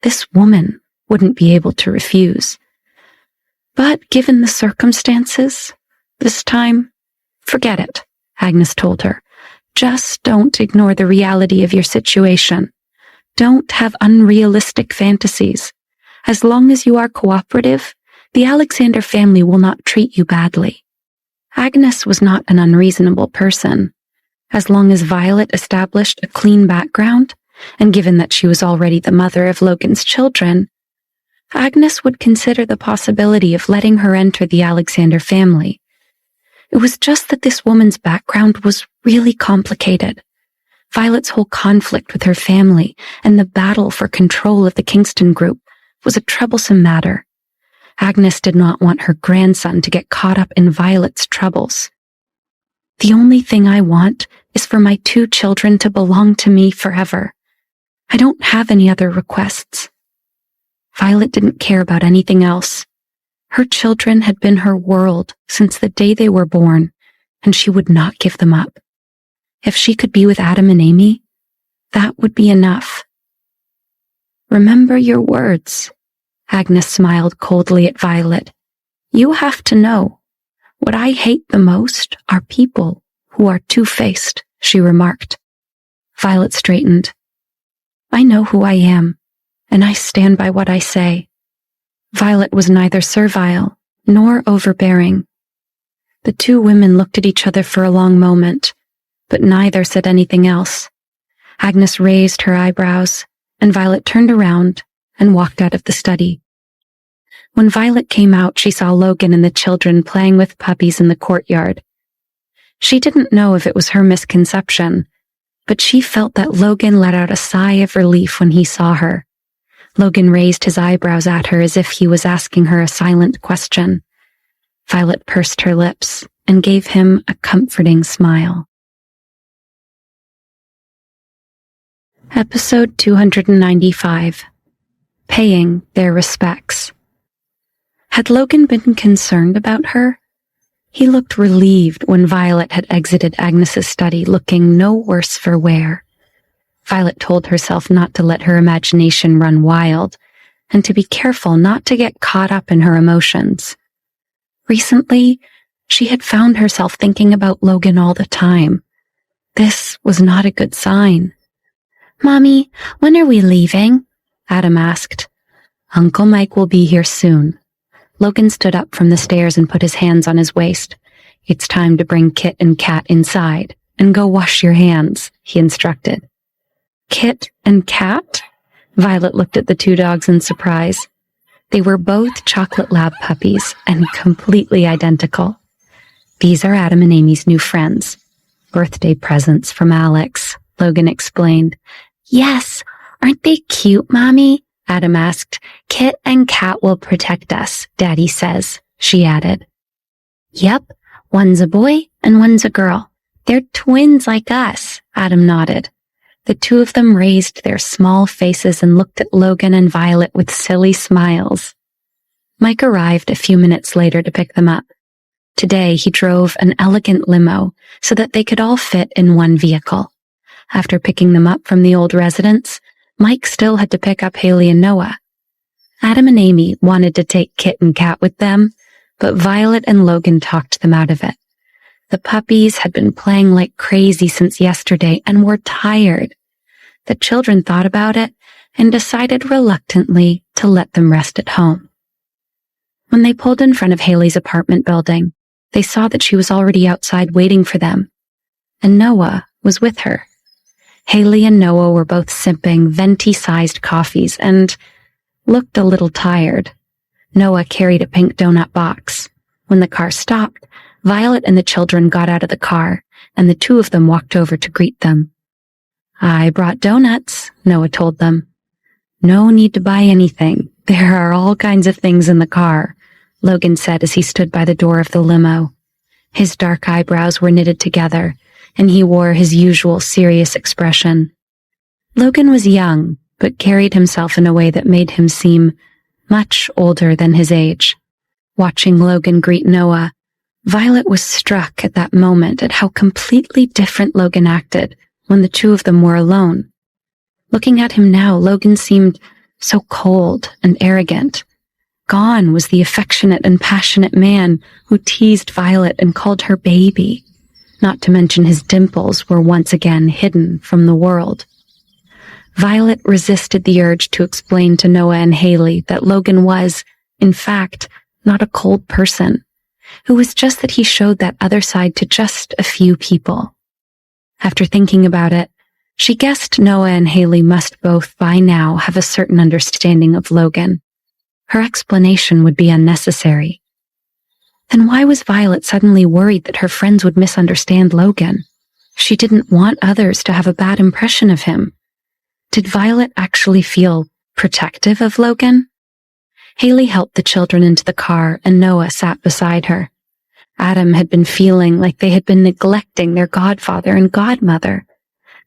this woman wouldn't be able to refuse. But given the circumstances, this time, forget it, Agnes told her. Just don't ignore the reality of your situation. Don't have unrealistic fantasies. As long as you are cooperative, the Alexander family will not treat you badly. Agnes was not an unreasonable person. As long as Violet established a clean background, and given that she was already the mother of Logan's children, Agnes would consider the possibility of letting her enter the Alexander family. It was just that this woman's background was really complicated. Violet's whole conflict with her family and the battle for control of the Kingston group was a troublesome matter. Agnes did not want her grandson to get caught up in Violet's troubles. The only thing I want is for my 2 children to belong to me forever. I don't have any other requests. Violet didn't care about anything else. Her children had been her world since the day they were born, and she would not give them up. If she could be with Adam and Amy, that would be enough. Remember your words. Agnes smiled coldly at Violet. You have to know. What I hate the most are people who are two-faced, she remarked. Violet straightened. I know who I am, and I stand by what I say. Violet was neither servile nor overbearing. The 2 women looked at each other for a long moment, but neither said anything else. Agnes raised her eyebrows, and Violet turned around and walked out of the study. When Violet came out, she saw Logan and the children playing with puppies in the courtyard. She didn't know if it was her misconception, but she felt that Logan let out a sigh of relief when he saw her. Logan raised his eyebrows at her as if he was asking her a silent question. Violet pursed her lips and gave him a comforting smile. Episode 295. Paying Their Respects. Had Logan been concerned about her? He looked relieved when Violet had exited Agnes's study looking no worse for wear. Violet told herself not to let her imagination run wild, and to be careful not to get caught up in her emotions. Recently, she had found herself thinking about Logan all the time. This was not a good sign. Mommy, when are we leaving? Adam asked. Uncle Mike will be here soon. Logan stood up from the stairs and put his hands on his waist. It's time to bring Kit and Kat inside and go wash your hands, he instructed. Kit and Kat? Violet looked at the 2 dogs in surprise. They were both chocolate lab puppies and completely identical. These are Adam and Amy's new friends. Birthday presents from Alex, Logan explained. Yes, aren't they cute, Mommy? Adam asked. Kit and Kat will protect us, Daddy says, she added. Yep, one's a boy and one's a girl. They're twins like us, Adam nodded. The 2 of them raised their small faces and looked at Logan and Violet with silly smiles. Mike arrived a few minutes later to pick them up. Today he drove an elegant limo so that they could all fit in one vehicle. After picking them up from the old residence, Mike still had to pick up Haley and Noah. Adam and Amy wanted to take Kit and Kat with them, but Violet and Logan talked them out of it. The puppies had been playing like crazy since yesterday and were tired. The children thought about it and decided reluctantly to let them rest at home. When they pulled in front of Haley's apartment building, they saw that she was already outside waiting for them, and Noah was with her. Haley and Noah were both sipping venti-sized coffees and looked a little tired. Noah carried a pink donut box. When the car stopped, Violet and the children got out of the car, and the 2 of them walked over to greet them. I brought donuts, Noah told them. No need to buy anything. There are all kinds of things in the car, Logan said as he stood by the door of the limo. His dark eyebrows were knitted together, and he wore his usual serious expression. Logan was young, but carried himself in a way that made him seem much older than his age. Watching Logan greet Noah, Violet was struck at that moment at how completely different Logan acted when the two of them were alone. Looking at him now, Logan seemed so cold and arrogant. Gone was the affectionate and passionate man who teased Violet and called her baby, not to mention his dimples were once again hidden from the world. Violet resisted the urge to explain to Noah and Haley that Logan was, in fact, not a cold person. It was just that he showed that other side to just a few people. After thinking about it, she guessed Noah and Haley must both by now have a certain understanding of Logan. Her explanation would be unnecessary. Then why was Violet suddenly worried that her friends would misunderstand Logan? She didn't want others to have a bad impression of him. Did Violet actually feel protective of Logan? Haley helped the children into the car and Noah sat beside her. Adam had been feeling like they had been neglecting their godfather and godmother.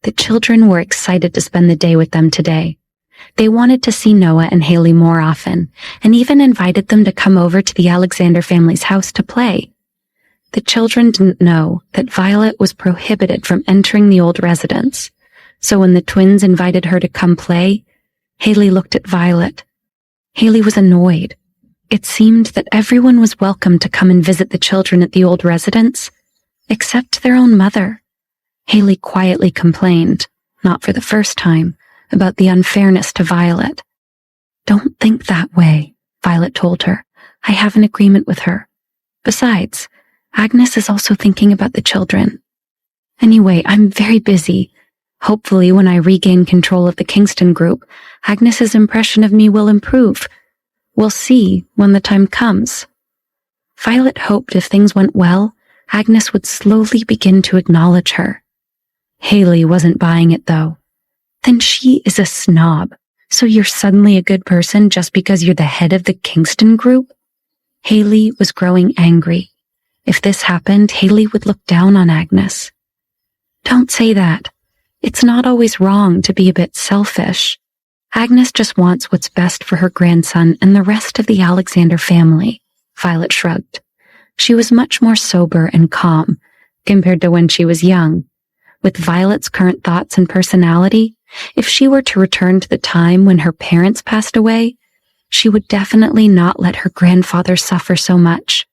The children were excited to spend the day with them today. They wanted to see Noah and Haley more often, and even invited them to come over to the Alexander family's house to play. The children didn't know that Violet was prohibited from entering the old residence, so when the twins invited her to come play, Haley looked at Violet. Haley was annoyed. It seemed that everyone was welcome to come and visit the children at the old residence, except their own mother. Haley quietly complained, not for the first time, about the unfairness to Violet. "Don't think that way," Violet told her. "I have an agreement with her. Besides, Agnes is also thinking about the children. Anyway, I'm very busy. Hopefully, when I regain control of the Kingston group, Agnes's impression of me will improve. We'll see when the time comes." Violet hoped if things went well, Agnes would slowly begin to acknowledge her. Haley wasn't buying it, though. "Then she is a snob. So you're suddenly a good person just because you're the head of the Kingston group?" Haley was growing angry. If this happened, Haley would look down on Agnes. "Don't say that. It's not always wrong to be a bit selfish. Agnes just wants what's best for her grandson and the rest of the Alexander family," Violet shrugged. She was much more sober and calm compared to when she was young. With Violet's current thoughts and personality, if she were to return to the time when her parents passed away, she would definitely not let her grandfather suffer so much.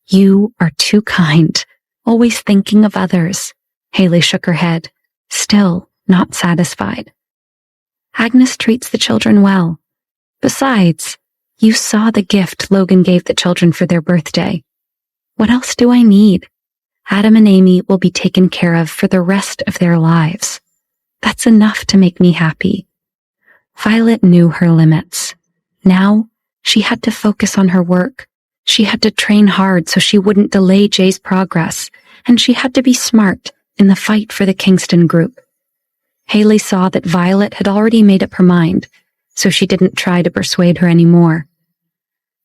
"You are too kind, always thinking of others." Haley shook her head, still not satisfied. "Agnes treats the children well. Besides, you saw the gift Logan gave the children for their birthday. What else do I need? Adam and Amy will be taken care of for the rest of their lives. That's enough to make me happy." Violet knew her limits. Now, she had to focus on her work. She had to train hard so she wouldn't delay Jay's progress, and she had to be smart in the fight for the Kingston group. Haley saw that Violet had already made up her mind, so she didn't try to persuade her anymore.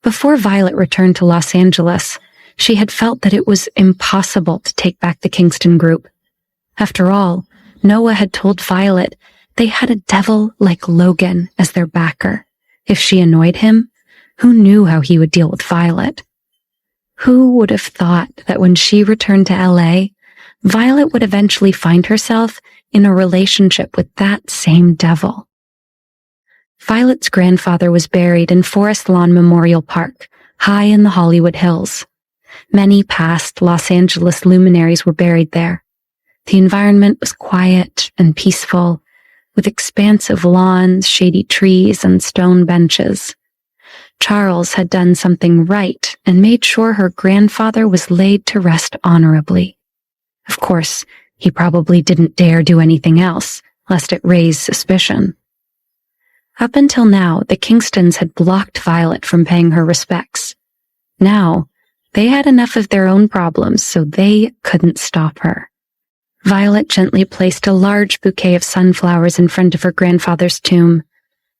Before Violet returned to Los Angeles, she had felt that it was impossible to take back the Kingston group. After all, Noah had told Violet they had a devil like Logan as their backer. If she annoyed him, who knew how he would deal with Violet? Who would have thought that when she returned to LA, Violet would eventually find herself in a relationship with that same devil? Violet's grandfather was buried in Forest Lawn Memorial Park, high in the Hollywood Hills. Many past Los Angeles luminaries were buried there. The environment was quiet and peaceful, with expansive lawns, shady trees, and stone benches. Charles had done something right and made sure her grandfather was laid to rest honorably. Of course, he probably didn't dare do anything else, lest it raise suspicion. Up until now, the Kingstons had blocked Violet from paying her respects. Now, they had enough of their own problems, so they couldn't stop her. Violet gently placed a large bouquet of sunflowers in front of her grandfather's tomb,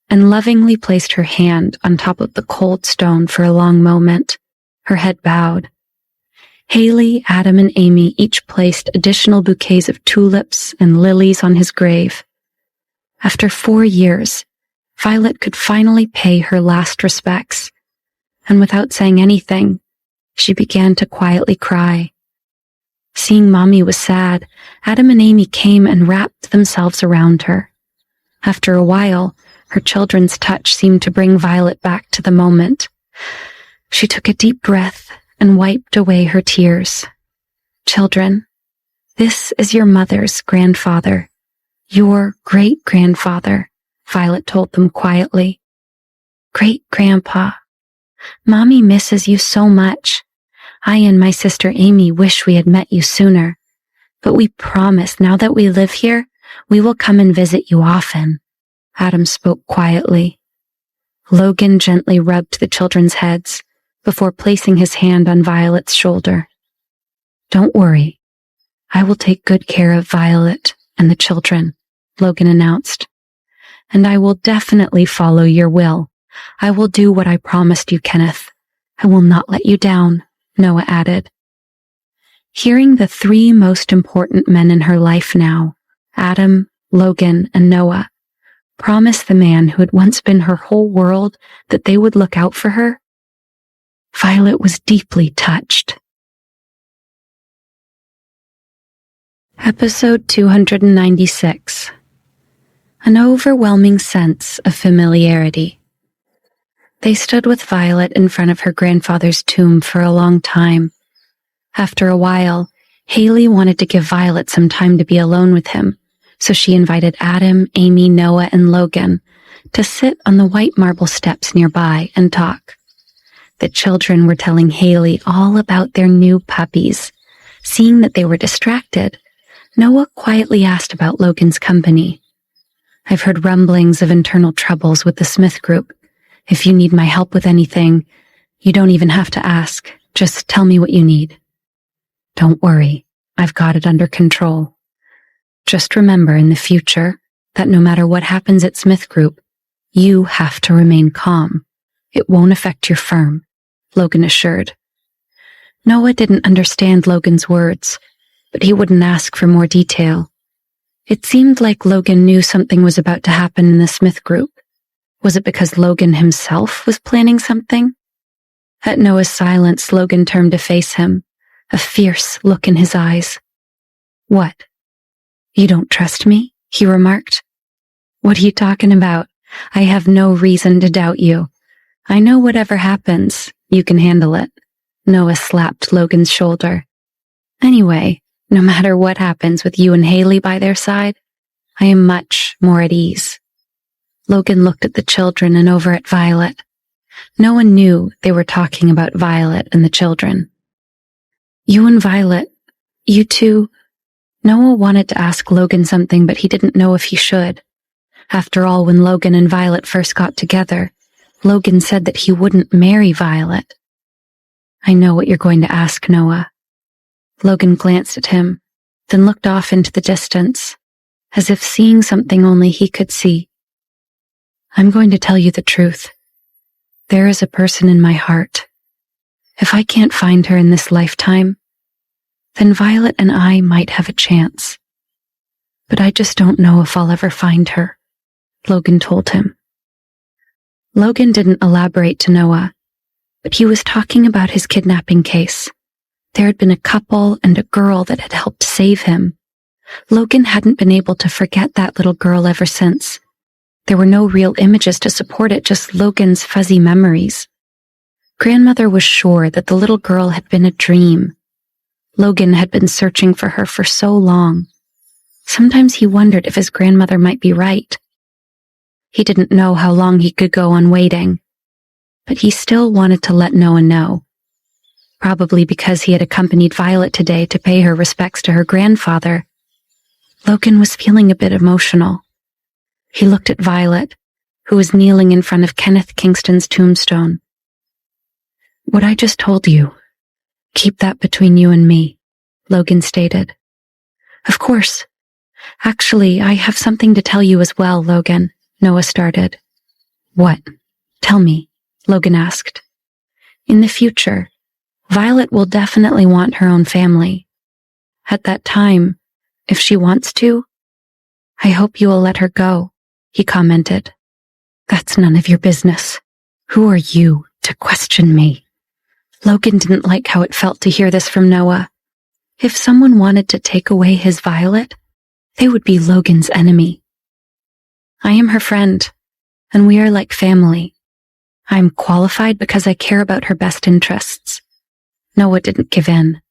and lovingly placed her hand on top of the cold stone for a long moment, her head bowed. Haley, Adam, and Amy each placed additional bouquets of tulips and lilies on his grave. After 4 years, Violet could finally pay her last respects, and without saying anything, she began to quietly cry. Seeing Mommy was sad, Adam and Amy came and wrapped themselves around her. After a while, her children's touch seemed to bring Violet back to the moment. She took a deep breath and wiped away her tears. "Children, this is your mother's grandfather, your great-grandfather," Violet told them quietly. "Great-grandpa, Mommy misses you so much. I and my sister Amy wish we had met you sooner, but we promise now that we live here, we will come and visit you often." Adam spoke quietly. Logan gently rubbed the children's heads before placing his hand on Violet's shoulder. "Don't worry. I will take good care of Violet and the children," Logan announced. "And I will definitely follow your will. I will do what I promised you, Kenneth. I will not let you down," Noah added. Hearing the 3 most important men in her life now, Adam, Logan, and Noah, promise the man who had once been her whole world that they would look out for her, Violet was deeply touched. Episode 296. An overwhelming sense of familiarity. They stood with Violet in front of her grandfather's tomb for a long time. After a while, Haley wanted to give Violet some time to be alone with him, so she invited Adam, Amy, Noah, and Logan to sit on the white marble steps nearby and talk. The children were telling Haley all about their new puppies. Seeing that they were distracted, Noah quietly asked about Logan's company. "I've heard rumblings of internal troubles with the Smith group. If you need my help with anything, you don't even have to ask. Just tell me what you need." "Don't worry, I've got it under control. Just remember in the future that no matter what happens at Smith Group, you have to remain calm. It won't affect your firm," Logan assured. Noah didn't understand Logan's words, but he wouldn't ask for more detail. It seemed like Logan knew something was about to happen in the Smith Group. Was it because Logan himself was planning something? At Noah's silence, Logan turned to face him, a fierce look in his eyes. "What? You don't trust me?" he remarked. "What are you talking about? I have no reason to doubt you. I know whatever happens, you can handle it." Noah slapped Logan's shoulder. "Anyway, no matter what happens with you and Haley by their side, I am much more at ease." Logan looked at the children and over at Violet. No one knew they were talking about Violet and the children. "You and Violet, you two..." Noah wanted to ask Logan something, but he didn't know if he should. After all, when Logan and Violet first got together, Logan said that he wouldn't marry Violet. "I know what you're going to ask, Noah." Logan glanced at him, then looked off into the distance, as if seeing something only he could see. "I'm going to tell you the truth. There is a person in my heart. If I can't find her in this lifetime, then Violet and I might have a chance. But I just don't know if I'll ever find her," Logan told him. Logan didn't elaborate to Noah, but he was talking about his kidnapping case. There had been a couple and a girl that had helped save him. Logan hadn't been able to forget that little girl ever since. There were no real images to support it, just Logan's fuzzy memories. Grandmother was sure that the little girl had been a dream. Logan had been searching for her for so long. Sometimes he wondered if his grandmother might be right. He didn't know how long he could go on waiting, but he still wanted to let Noah know. Probably because he had accompanied Violet today to pay her respects to her grandfather, Logan was feeling a bit emotional. He looked at Violet, who was kneeling in front of Kenneth Kingston's tombstone. "What I just told you, keep that between you and me," Logan stated. "Of course. Actually, I have something to tell you as well, Logan," Noah started. "What? Tell me," Logan asked. "In the future, Violet will definitely want her own family. At that time, if she wants to, I hope you will let her go, he commented. That's none of your business. Who are you to question me? Logan didn't like how it felt to hear this from Noah. If someone wanted to take away his Violet, they would be Logan's enemy. I am her friend, and we are like family. I am qualified because I care about her best interests. Noah didn't give in.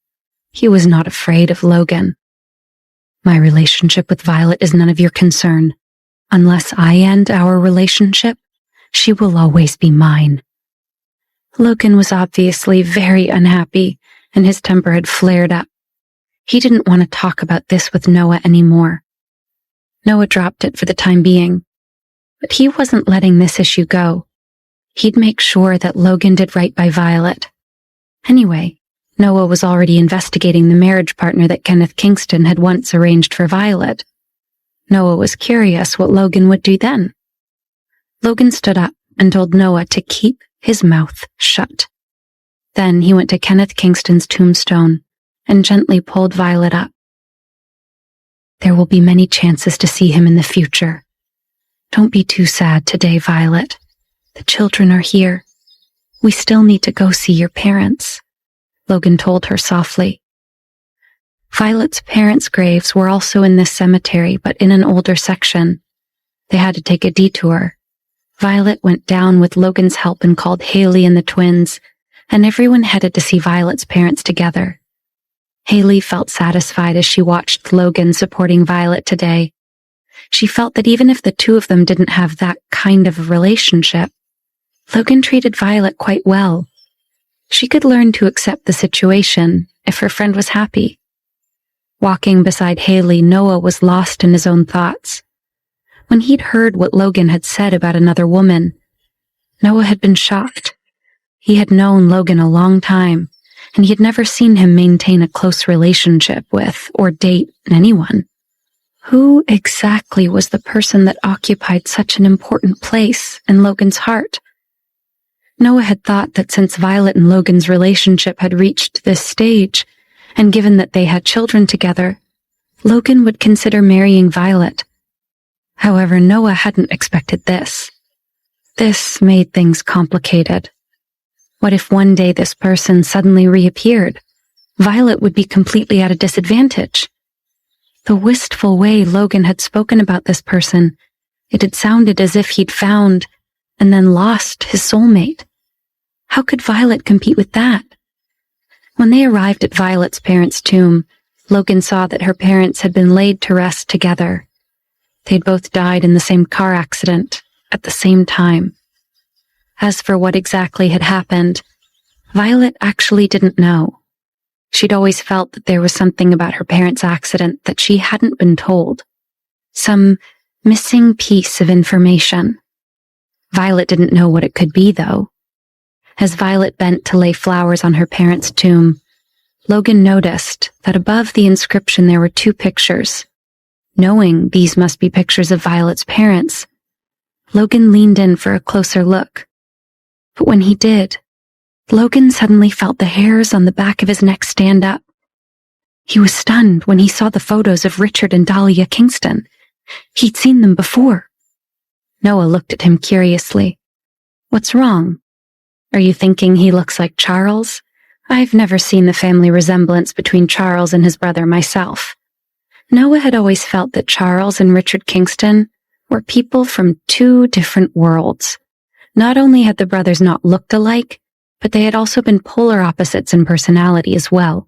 He was not afraid of Logan. My relationship with Violet is none of your concern. Unless I end our relationship, she will always be mine. Logan was obviously very unhappy, and his temper had flared up. He didn't want to talk about this with Noah anymore. Noah dropped it for the time being, but he wasn't letting this issue go. He'd make sure that Logan did right by Violet. Anyway, Noah was already investigating the marriage partner that Kenneth Kingston had once arranged for Violet. Noah was curious what Logan would do then. Logan stood up and told Noah to keep his mouth shut. Then he went to Kenneth Kingston's tombstone and gently pulled Violet up. There will be many chances to see him in the future. Don't be too sad today, Violet. The children are here. We still need to go see your parents, Logan told her softly. Violet's parents' graves were also in this cemetery, but in an older section. They had to take a detour. Violet went down with Logan's help and called Haley and the twins, and everyone headed to see Violet's parents together. Haley felt satisfied as she watched Logan supporting Violet today. She felt that even if the two of them didn't have that kind of a relationship, Logan treated Violet quite well. She could learn to accept the situation if her friend was happy. Walking beside Haley, Noah was lost in his own thoughts. When he'd heard what Logan had said about another woman, Noah had been shocked. He had known Logan a long time, and he had never seen him maintain a close relationship with or date anyone. Who exactly was the person that occupied such an important place in Logan's heart? Noah had thought that since Violet and Logan's relationship had reached this stage, and given that they had children together, Logan would consider marrying Violet. However, Noah hadn't expected this. This made things complicated. What if one day this person suddenly reappeared? Violet would be completely at a disadvantage. The wistful way Logan had spoken about this person, it had sounded as if he'd found and then lost his soulmate. How could Violet compete with that? When they arrived at Violet's parents' tomb, Logan saw that her parents had been laid to rest together. They'd both died in the same car accident at the same time. As for what exactly had happened, Violet actually didn't know. She'd always felt that there was something about her parents' accident that she hadn't been told. Some missing piece of information. Violet didn't know what it could be, though. As Violet bent to lay flowers on her parents' tomb, Logan noticed that above the inscription there were two pictures. Knowing these must be pictures of Violet's parents, Logan leaned in for a closer look. But when he did, Logan suddenly felt the hairs on the back of his neck stand up. He was stunned when he saw the photos of Richard and Dahlia Kingston. He'd seen them before. Noah looked at him curiously. What's wrong? Are you thinking he looks like Charles? I've never seen the family resemblance between Charles and his brother myself. Noah had always felt that Charles and Richard Kingston were people from two different worlds. Not only had the brothers not looked alike, but they had also been polar opposites in personality as well.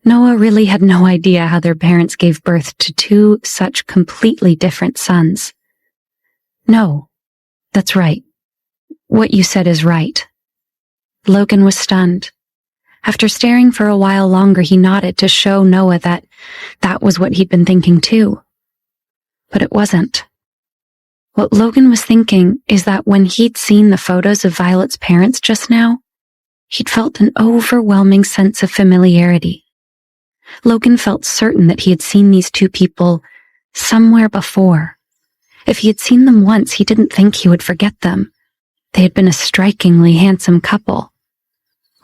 Noah really had no idea how their parents gave birth to two such completely different sons. No, that's right. What you said is right. Logan was stunned. After staring for a while longer, he nodded to show Noah that that was what he'd been thinking too. But it wasn't. What Logan was thinking is that when he'd seen the photos of Violet's parents just now, he'd felt an overwhelming sense of familiarity. Logan felt certain that he had seen these two people somewhere before. If he had seen them once, he didn't think he would forget them. They had been a strikingly handsome couple.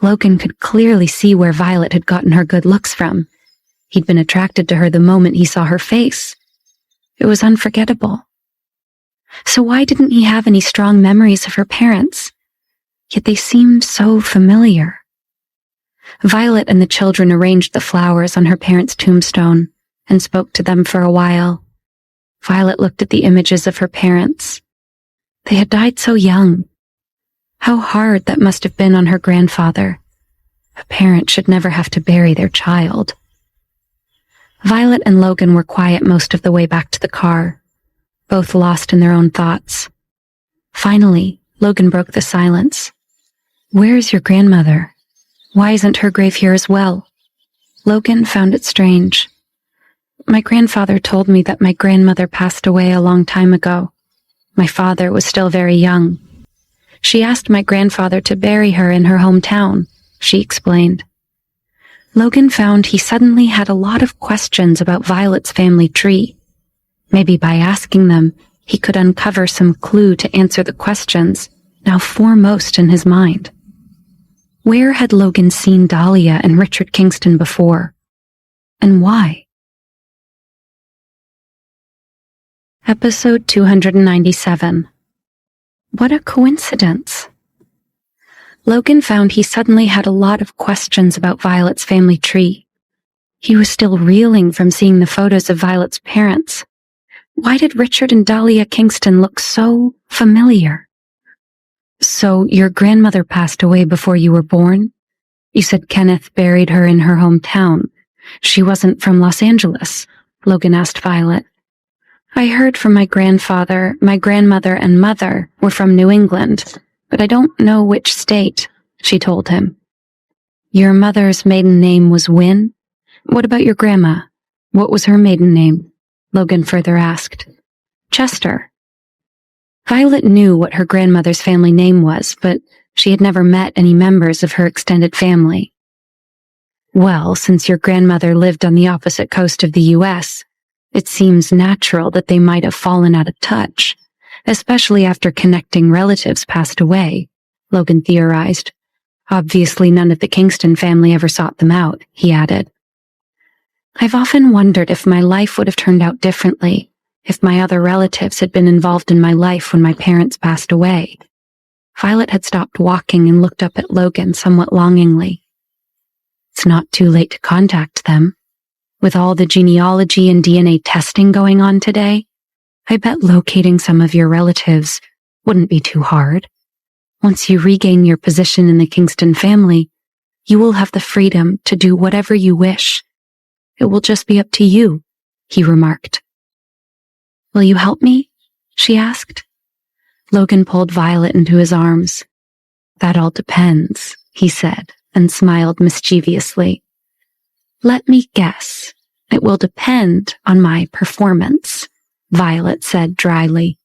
Logan could clearly see where Violet had gotten her good looks from. He'd been attracted to her the moment he saw her face. It was unforgettable. So why didn't he have any strong memories of her parents? Yet they seemed so familiar. Violet and the children arranged the flowers on her parents' tombstone and spoke to them for a while. Violet looked at the images of her parents. They had died so young. How hard that must have been on her grandfather. A parent should never have to bury their child. Violet and Logan were quiet most of the way back to the car, both lost in their own thoughts. Finally, Logan broke the silence. "Where is your grandmother? Why isn't her grave here as well?" Logan found it strange. "My grandfather told me that my grandmother passed away a long time ago. My father was still very young. She asked my grandfather to bury her in her hometown," she explained. Logan found he suddenly had a lot of questions about Violet's family tree. Maybe by asking them, he could uncover some clue to answer the questions now foremost in his mind. Where had Logan seen Dahlia and Richard Kingston before? And why? Episode 297. What a coincidence. Logan found he suddenly had a lot of questions about Violet's family tree. He was still reeling from seeing the photos of Violet's parents. Why did Richard and Dahlia Kingston look so familiar? "So your grandmother passed away before you were born? You said Kenneth buried her in her hometown. She wasn't from Los Angeles," Logan asked Violet. "I heard from my grandfather, my grandmother, and mother were from New England, but I don't know which state," she told him. "Your mother's maiden name was Wynne? What about your grandma? What was her maiden name?" Logan further asked. "Chester." Violet knew what her grandmother's family name was, but she had never met any members of her extended family. "Well, since your grandmother lived on the opposite coast of the U.S., it seems natural that they might have fallen out of touch, especially after connecting relatives passed away," Logan theorized. "Obviously none of the Kingston family ever sought them out," he added. "I've often wondered if my life would have turned out differently if my other relatives had been involved in my life when my parents passed away." Violet had stopped walking and looked up at Logan somewhat longingly. "It's not too late to contact them. With all the genealogy and DNA testing going on today, I bet locating some of your relatives wouldn't be too hard. Once you regain your position in the Kingston family, you will have the freedom to do whatever you wish. It will just be up to you," he remarked. "Will you help me?" she asked. Logan pulled Violet into his arms. "That all depends," he said, and smiled mischievously. "Let me guess. It will depend on my performance," Violet said dryly.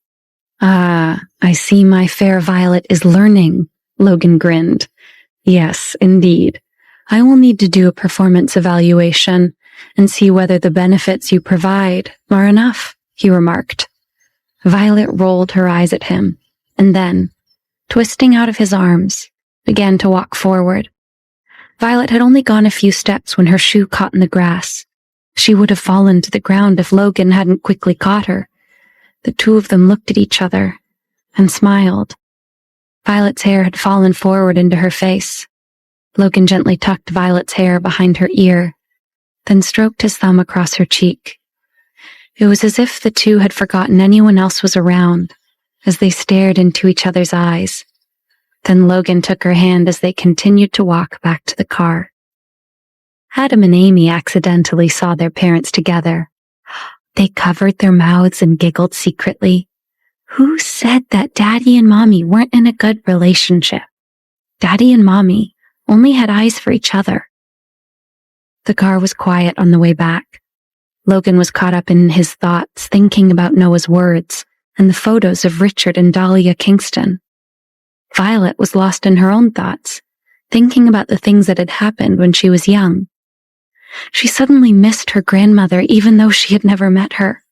"Ah, I see my fair Violet is learning," Logan grinned. "Yes, indeed. I will need to do a performance evaluation and see whether the benefits you provide are enough," he remarked. Violet rolled her eyes at him, and then, twisting out of his arms, began to walk forward. Violet had only gone a few steps when her shoe caught in the grass. She would have fallen to the ground if Logan hadn't quickly caught her. The two of them looked at each other and smiled. Violet's hair had fallen forward into her face. Logan gently tucked Violet's hair behind her ear, then stroked his thumb across her cheek. It was as if the two had forgotten anyone else was around as they stared into each other's eyes. Then Logan took her hand as they continued to walk back to the car. Adam and Amy accidentally saw their parents together. They covered their mouths and giggled secretly. Who said that Daddy and Mommy weren't in a good relationship? Daddy and Mommy only had eyes for each other. The car was quiet on the way back. Logan was caught up in his thoughts, thinking about Noah's words and the photos of Richard and Dahlia Kingston. Violet was lost in her own thoughts, thinking about the things that had happened when she was young. She suddenly missed her grandmother even though she had never met her.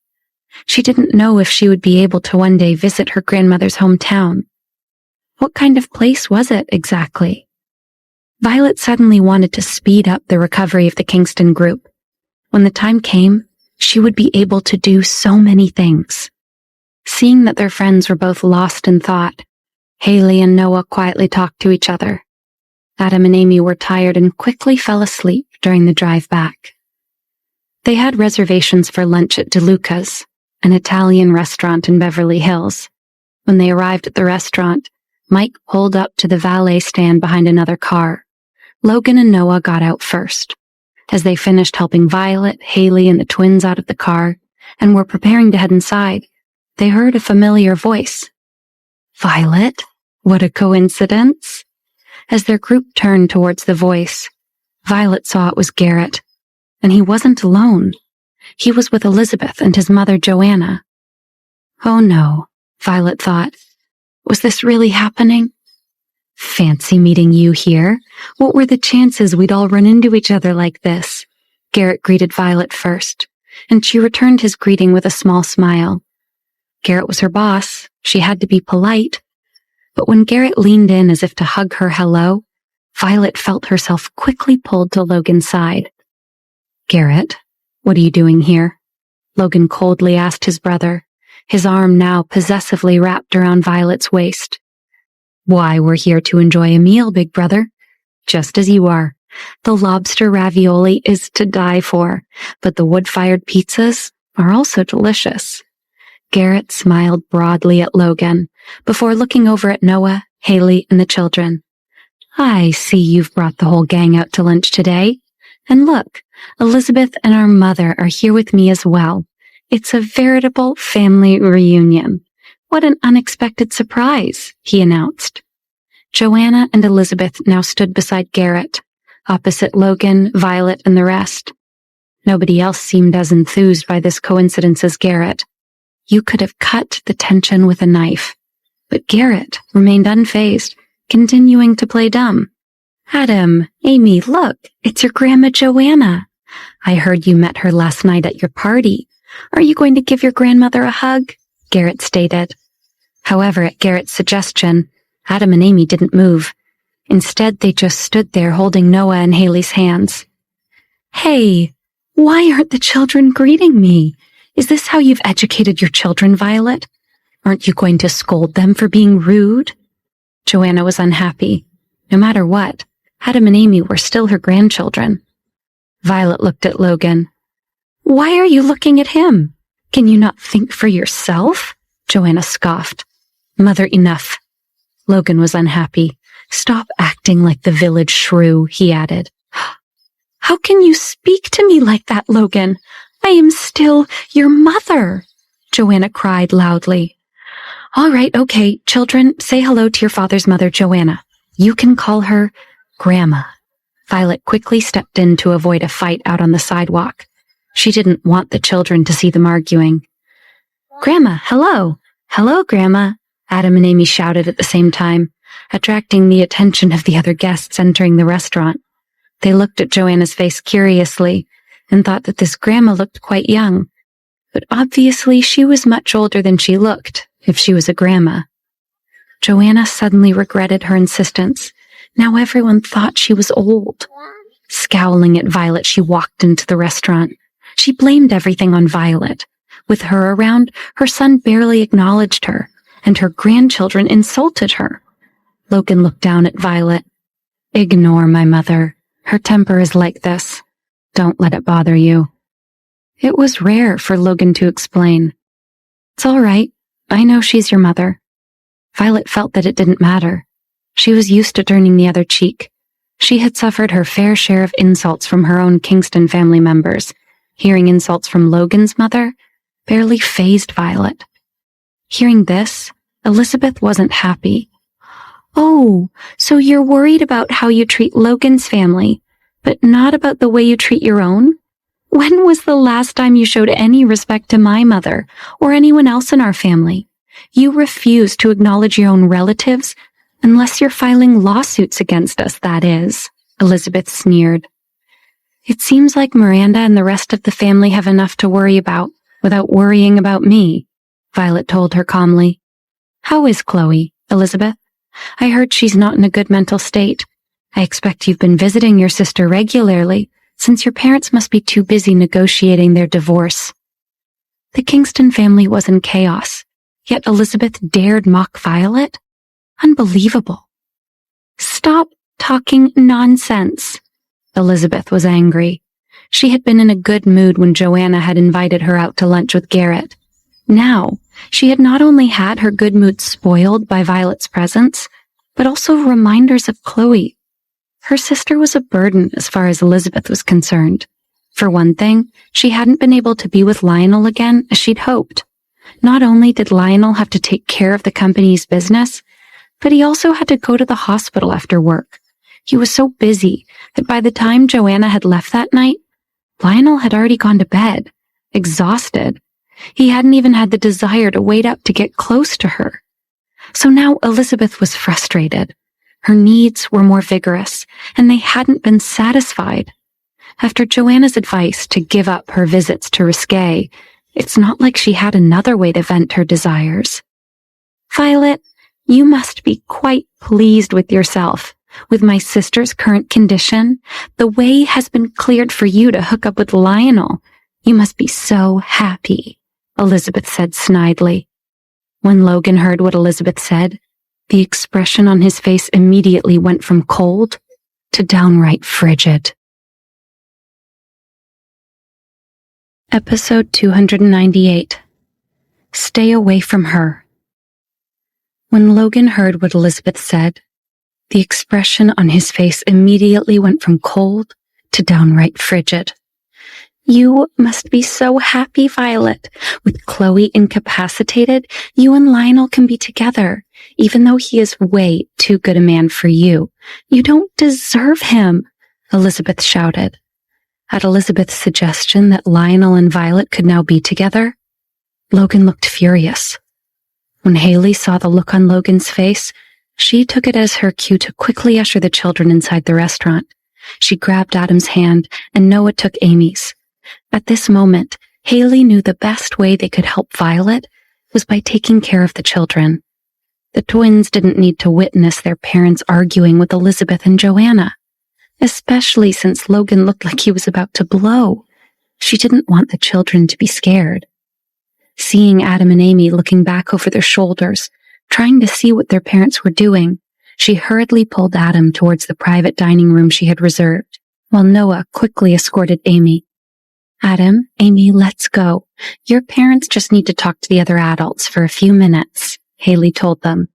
She didn't know if she would be able to one day visit her grandmother's hometown. What kind of place was it exactly? Violet suddenly wanted to speed up the recovery of the Kingston group. When the time came, she would be able to do so many things. Seeing that their friends were both lost in thought, Haley and Noah quietly talked to each other. Adam and Amy were tired and quickly fell asleep during the drive back. They had reservations for lunch at DeLuca's, an Italian restaurant in Beverly Hills. When they arrived at the restaurant, Mike pulled up to the valet stand behind another car. Logan and Noah got out first. As they finished helping Violet, Haley, and the twins out of the car and were preparing to head inside, they heard a familiar voice. "Violet? What a coincidence." As their group turned towards the voice, Violet saw it was Garrett, and he wasn't alone. He was with Elizabeth and his mother, Joanna. Oh no, Violet thought. Was this really happening? "Fancy meeting you here. What were the chances we'd all run into each other like this?" Garrett greeted Violet first, and she returned his greeting with a small smile. Garrett was her boss. She had to be polite. But when Garrett leaned in as if to hug her hello, Violet felt herself quickly pulled to Logan's side. "Garrett, what are you doing here?" Logan coldly asked his brother, his arm now possessively wrapped around Violet's waist. "Why, we're here to enjoy a meal, big brother. Just as you are. The lobster ravioli is to die for, but the wood-fired pizzas are also delicious." Garrett smiled broadly at Logan before looking over at Noah, Haley, and the children. "I see you've brought the whole gang out to lunch today. And look, Elizabeth and our mother are here with me as well. It's a veritable family reunion. What an unexpected surprise," he announced. Joanna and Elizabeth now stood beside Garrett, opposite Logan, Violet, and the rest. Nobody else seemed as enthused by this coincidence as Garrett. You could have cut the tension with a knife, but Garrett remained unfazed, continuing to play dumb. "Adam, Amy, look, it's your Grandma Joanna. I heard you met her last night at your party. Are you going to give your grandmother a hug?" Garrett stated. However, at Garrett's suggestion, Adam and Amy didn't move. Instead, they just stood there holding Noah and Haley's hands. "Hey, why aren't the children greeting me? Is this how you've educated your children, Violet? Aren't you going to scold them for being rude?" Joanna was unhappy. No matter what, Adam and Amy were still her grandchildren. Violet looked at Logan. "Why are you looking at him? Can you not think for yourself?" Joanna scoffed. "Mother, enough." Logan was unhappy. "Stop acting like the village shrew," he added. "How can you speak to me like that, Logan? I am still your mother," Joanna cried loudly. "All right, okay, children, say hello to your father's mother, Joanna. You can call her Grandma." Violet quickly stepped in to avoid a fight out on the sidewalk. She didn't want the children to see them arguing. "Grandma, hello. Hello, Grandma," Adam and Amy shouted at the same time, attracting the attention of the other guests entering the restaurant. They looked at Joanna's face curiously and thought that this grandma looked quite young, but obviously she was much older than she looked, if she was a grandma. Joanna suddenly regretted her insistence. Now everyone thought she was old. Scowling at Violet, she walked into the restaurant. She blamed everything on Violet. With her around, her son barely acknowledged her, and her grandchildren insulted her. Logan looked down at Violet. "Ignore my mother. Her temper is like this. Don't let it bother you." It was rare for Logan to explain. "It's all right. I know she's your mother." Violet felt that it didn't matter. She was used to turning the other cheek. She had suffered her fair share of insults from her own Kingston family members. Hearing insults from Logan's mother barely fazed Violet. Hearing this, Elizabeth wasn't happy. "Oh, so you're worried about how you treat Logan's family, but not about the way you treat your own? When was the last time you showed any respect to my mother or anyone else in our family? You refuse to acknowledge your own relatives unless you're filing lawsuits against us, that is," Elizabeth sneered. "It seems like Miranda and the rest of the family have enough to worry about without worrying about me," Violet told her calmly. "How is Chloe, Elizabeth? I heard she's not in a good mental state. I expect you've been visiting your sister regularly, since your parents must be too busy negotiating their divorce. The Kingston family was in chaos, yet Elizabeth dared mock Violet? Unbelievable. Stop talking nonsense. Elizabeth was angry. She had been in a good mood when Joanna had invited her out to lunch with Garrett. Now, she had not only had her good mood spoiled by Violet's presence, but also reminders of Chloe. Her sister was a burden as far as Elizabeth was concerned. For one thing, she hadn't been able to be with Lionel again as she'd hoped. Not only did Lionel have to take care of the company's business, but he also had to go to the hospital after work. He was so busy that by the time Joanna had left that night, Lionel had already gone to bed, exhausted. He hadn't even had the desire to wait up to get close to her. So now Elizabeth was frustrated. Her needs were more vigorous, and they hadn't been satisfied. After Joanna's advice to give up her visits to Risqué, it's not like she had another way to vent her desires. Violet, you must be quite pleased with yourself. With my sister's current condition, the way has been cleared for you to hook up with Lionel. You must be so happy, Elizabeth said snidely. When Logan heard what Elizabeth said, the expression on his face immediately went from cold to downright frigid. Episode 298. Stay away from her. When Logan heard what Elizabeth said, the expression on his face immediately went from cold to downright frigid. You must be so happy, Violet. With Chloe incapacitated, you and Lionel can be together, even though he is way too good a man for you. You don't deserve him, Elizabeth shouted. At Elizabeth's suggestion that Lionel and Violet could now be together, Logan looked furious. When Haley saw the look on Logan's face, she took it as her cue to quickly usher the children inside the restaurant. She grabbed Adam's hand, and Noah took Amy's. At this moment, Haley knew the best way they could help Violet was by taking care of the children. The twins didn't need to witness their parents arguing with Elizabeth and Joanna, especially since Logan looked like he was about to blow. She didn't want the children to be scared. Seeing Adam and Amy looking back over their shoulders, trying to see what their parents were doing, she hurriedly pulled Adam towards the private dining room she had reserved, while Noah quickly escorted Amy. Adam, Amy, let's go. Your parents just need to talk to the other adults for a few minutes, Haley told them.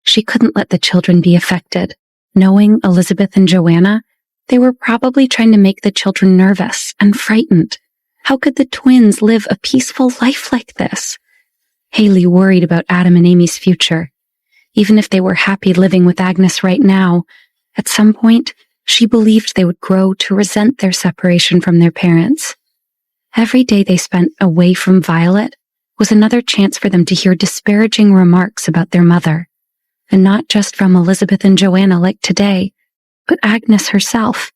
She couldn't let the children be affected. Knowing Elizabeth and Joanna, they were probably trying to make the children nervous and frightened. How could the twins live a peaceful life like this? Haley worried about Adam and Amy's future. Even if they were happy living with Agnes right now, at some point, she believed they would grow to resent their separation from their parents. Every day they spent away from Violet was another chance for them to hear disparaging remarks about their mother. And not just from Elizabeth and Joanna like today, but Agnes herself.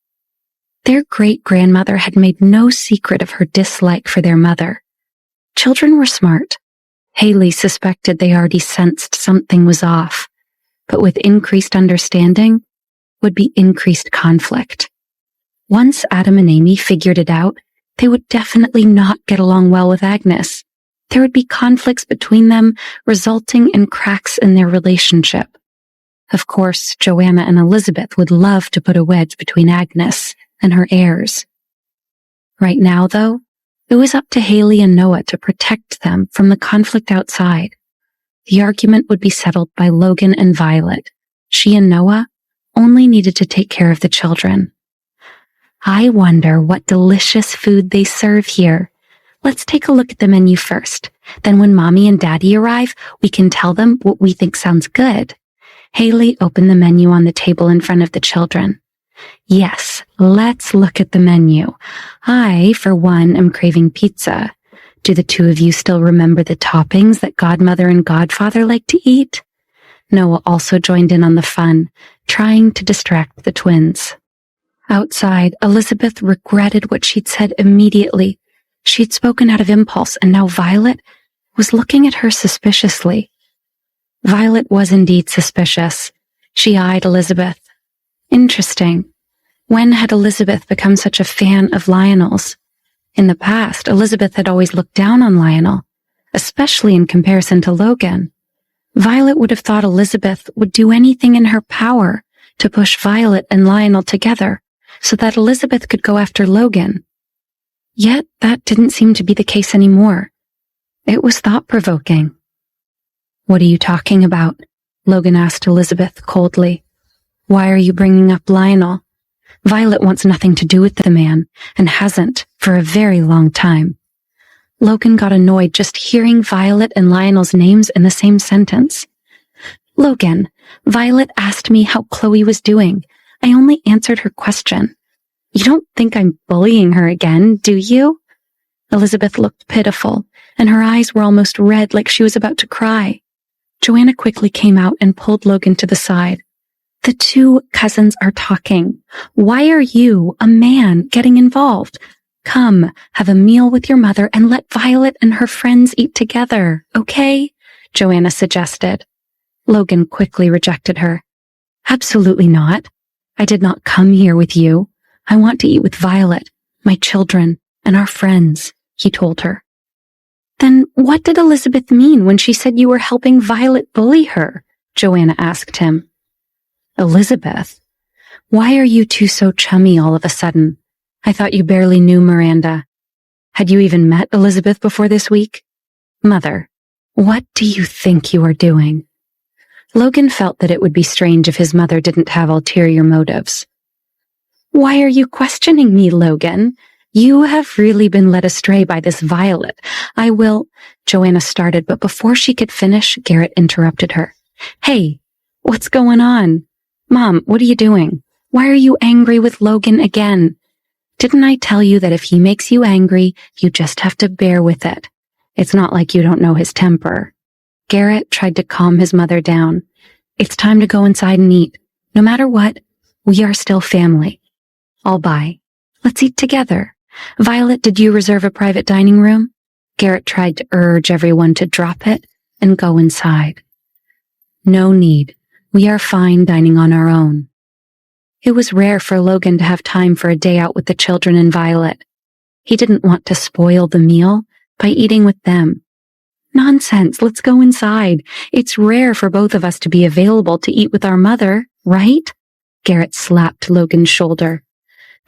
Their great-grandmother had made no secret of her dislike for their mother. Children were smart. Haley suspected they already sensed something was off, but with increased understanding would be increased conflict. Once Adam and Amy figured it out, they would definitely not get along well with Agnes. There would be conflicts between them, resulting in cracks in their relationship. Of course, Joanna and Elizabeth would love to put a wedge between Agnes and her heirs. Right now, though, it was up to Haley and Noah to protect them from the conflict outside. The argument would be settled by Logan and Violet. She and Noah only needed to take care of the children. I wonder what delicious food they serve here. Let's take a look at the menu first. Then when Mommy and Daddy arrive, we can tell them what we think sounds good. Haley opened the menu on the table in front of the children. Yes, let's look at the menu. I, for one, am craving pizza. Do the two of you still remember the toppings that Godmother and Godfather like to eat? Noah also joined in on the fun, trying to distract the twins. Outside, Elizabeth regretted what she'd said immediately. She'd spoken out of impulse, and now Violet was looking at her suspiciously. Violet was indeed suspicious. She eyed Elizabeth. Interesting. When had Elizabeth become such a fan of Lionel's? In the past, Elizabeth had always looked down on Lionel, especially in comparison to Logan. Violet would have thought Elizabeth would do anything in her power to push Violet and Lionel together so that Elizabeth could go after Logan. Yet that didn't seem to be the case anymore. It was thought-provoking. "What are you talking about?" Logan asked Elizabeth coldly. "Why are you bringing up Lionel? Violet wants nothing to do with the man, and hasn't for a very long time." Logan got annoyed just hearing Violet and Lionel's names in the same sentence. "Logan, Violet asked me how Chloe was doing. I only answered her question. You don't think I'm bullying her again, do you?" Elizabeth looked pitiful, and her eyes were almost red like she was about to cry. Joanna quickly came out and pulled Logan to the side. "The two cousins are talking. Why are you, a man, getting involved? Come, have a meal with your mother and let Violet and her friends eat together, okay?" Joanna suggested. Logan quickly rejected her. "Absolutely not. I did not come here with you. I want to eat with Violet, my children, and our friends," he told her. "Then what did Elizabeth mean when she said you were helping Violet bully her?" Joanna asked him. "Elizabeth? Why are you two so chummy all of a sudden? I thought you barely knew Miranda. Had you even met Elizabeth before this week? Mother, what do you think you are doing?" Logan felt that it would be strange if his mother didn't have ulterior motives. "Why are you questioning me, Logan? You have really been led astray by this Violet. I will—" Joanna started, but before she could finish, Garrett interrupted her. "Hey, what's going on? Mom, what are you doing? Why are you angry with Logan again? Didn't I tell you that if he makes you angry, you just have to bear with it? It's not like you don't know his temper." Garrett tried to calm his mother down. "It's time to go inside and eat. No matter what, we are still family. I'll buy. Let's eat together. Violet, did you reserve a private dining room?" Garrett tried to urge everyone to drop it and go inside. "No need. We are fine dining on our own." It was rare for Logan to have time for a day out with the children and Violet. He didn't want to spoil the meal by eating with them. "Nonsense, let's go inside. It's rare for both of us to be available to eat with our mother, right?" Garrett slapped Logan's shoulder.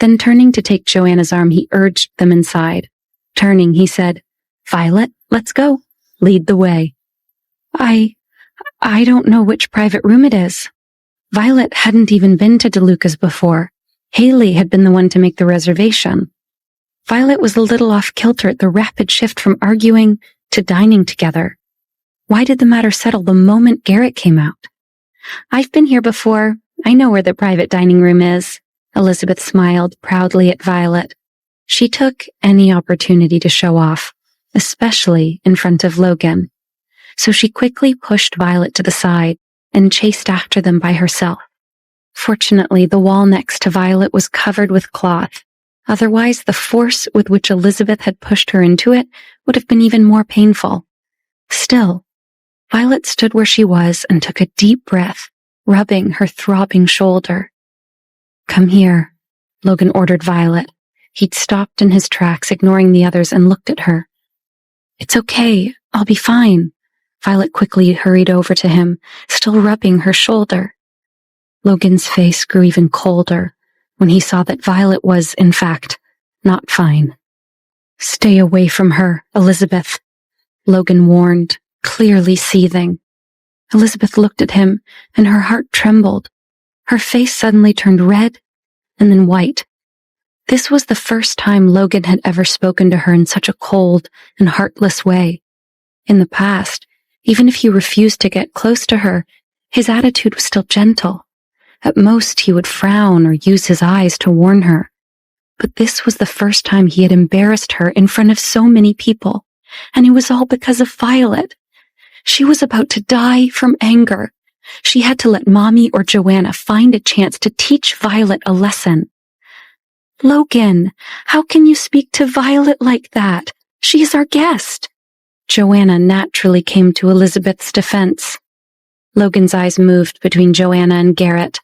Then turning to take Joanna's arm, he urged them inside. Turning, he said, "Violet, let's go. Lead the way." I don't know which private room it is." Violet hadn't even been to DeLuca's before. Haley had been the one to make the reservation. Violet was a little off-kilter at the rapid shift from arguing to dining together. Why did the matter settle the moment Garrett came out? "I've been here before. I know where the private dining room is." Elizabeth smiled proudly at Violet. She took any opportunity to show off, especially in front of Logan. So she quickly pushed Violet to the side and chased after them by herself. Fortunately, the wall next to Violet was covered with cloth. Otherwise, the force with which Elizabeth had pushed her into it would have been even more painful. Still, Violet stood where she was and took a deep breath, rubbing her throbbing shoulder. "Come here," Logan ordered Violet. He'd stopped in his tracks, ignoring the others, and looked at her. "It's okay. I'll be fine." Violet quickly hurried over to him, still rubbing her shoulder. Logan's face grew even colder when he saw that Violet was, in fact, not fine. "Stay away from her, Elizabeth," Logan warned, clearly seething. Elizabeth looked at him, and her heart trembled. Her face suddenly turned red and then white. This was the first time Logan had ever spoken to her in such a cold and heartless way. In the past, even if he refused to get close to her, his attitude was still gentle. At most, he would frown or use his eyes to warn her. But this was the first time he had embarrassed her in front of so many people, and it was all because of Violet. She was about to die from anger. She had to let Mommy or Joanna find a chance to teach Violet a lesson. "Logan, how can you speak to Violet like that? She is our guest." Joanna naturally came to Elizabeth's defense. Logan's eyes moved between Joanna and Garrett.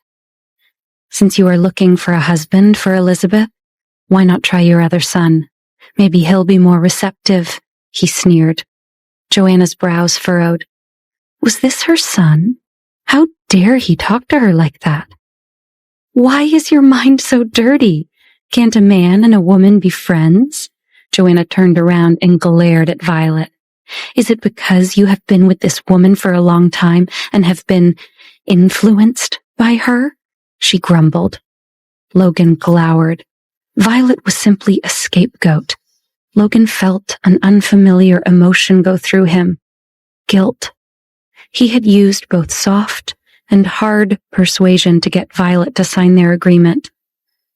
Since you are looking for a husband for Elizabeth, why not try your other son? Maybe he'll be more receptive, he sneered. Joanna's brows furrowed. Was this her son? How dare he talk to her like that? Why is your mind so dirty? Can't a man and a woman be friends? Joanna turned around and glared at Violet. Is it because you have been with this woman for a long time and have been influenced by her? She grumbled. Logan glowered. Violet was simply a scapegoat. Logan felt an unfamiliar emotion go through him. Guilt. He had used both soft and hard persuasion to get Violet to sign their agreement.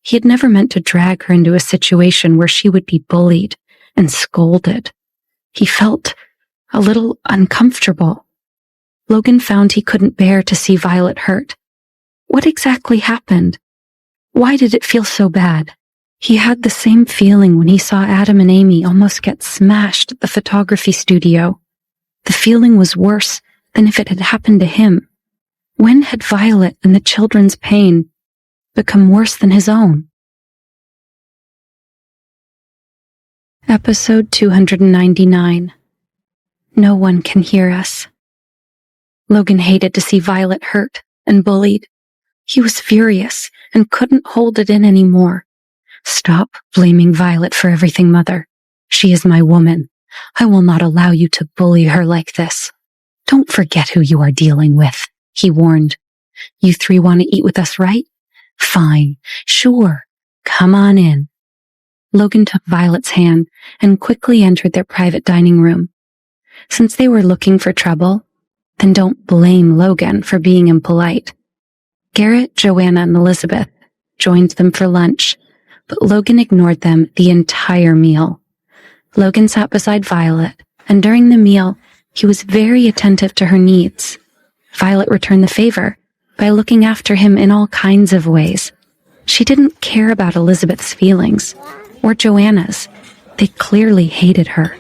He had never meant to drag her into a situation where she would be bullied and scolded. He felt a little uncomfortable. Logan found he couldn't bear to see Violet hurt. What exactly happened? Why did it feel so bad? He had the same feeling when he saw Adam and Amy almost get smashed at the photography studio. The feeling was worse than if it had happened to him. When had Violet and the children's pain become worse than his own? Episode 299. No one can hear us. Logan hated to see Violet hurt and bullied. He was furious and couldn't hold it in anymore. Stop blaming Violet for everything, Mother. She is my woman. I will not allow you to bully her like this. Don't forget who you are dealing with, he warned. You three want to eat with us, right? Fine, sure. Come on in. Logan took Violet's hand and quickly entered their private dining room. Since they were looking for trouble, then don't blame Logan for being impolite. Garrett, Joanna, and Elizabeth joined them for lunch, but Logan ignored them the entire meal. Logan sat beside Violet, and during the meal, he was very attentive to her needs. Violet returned the favor by looking after him in all kinds of ways. She didn't care about Elizabeth's feelings, or Joanna's. They clearly hated her.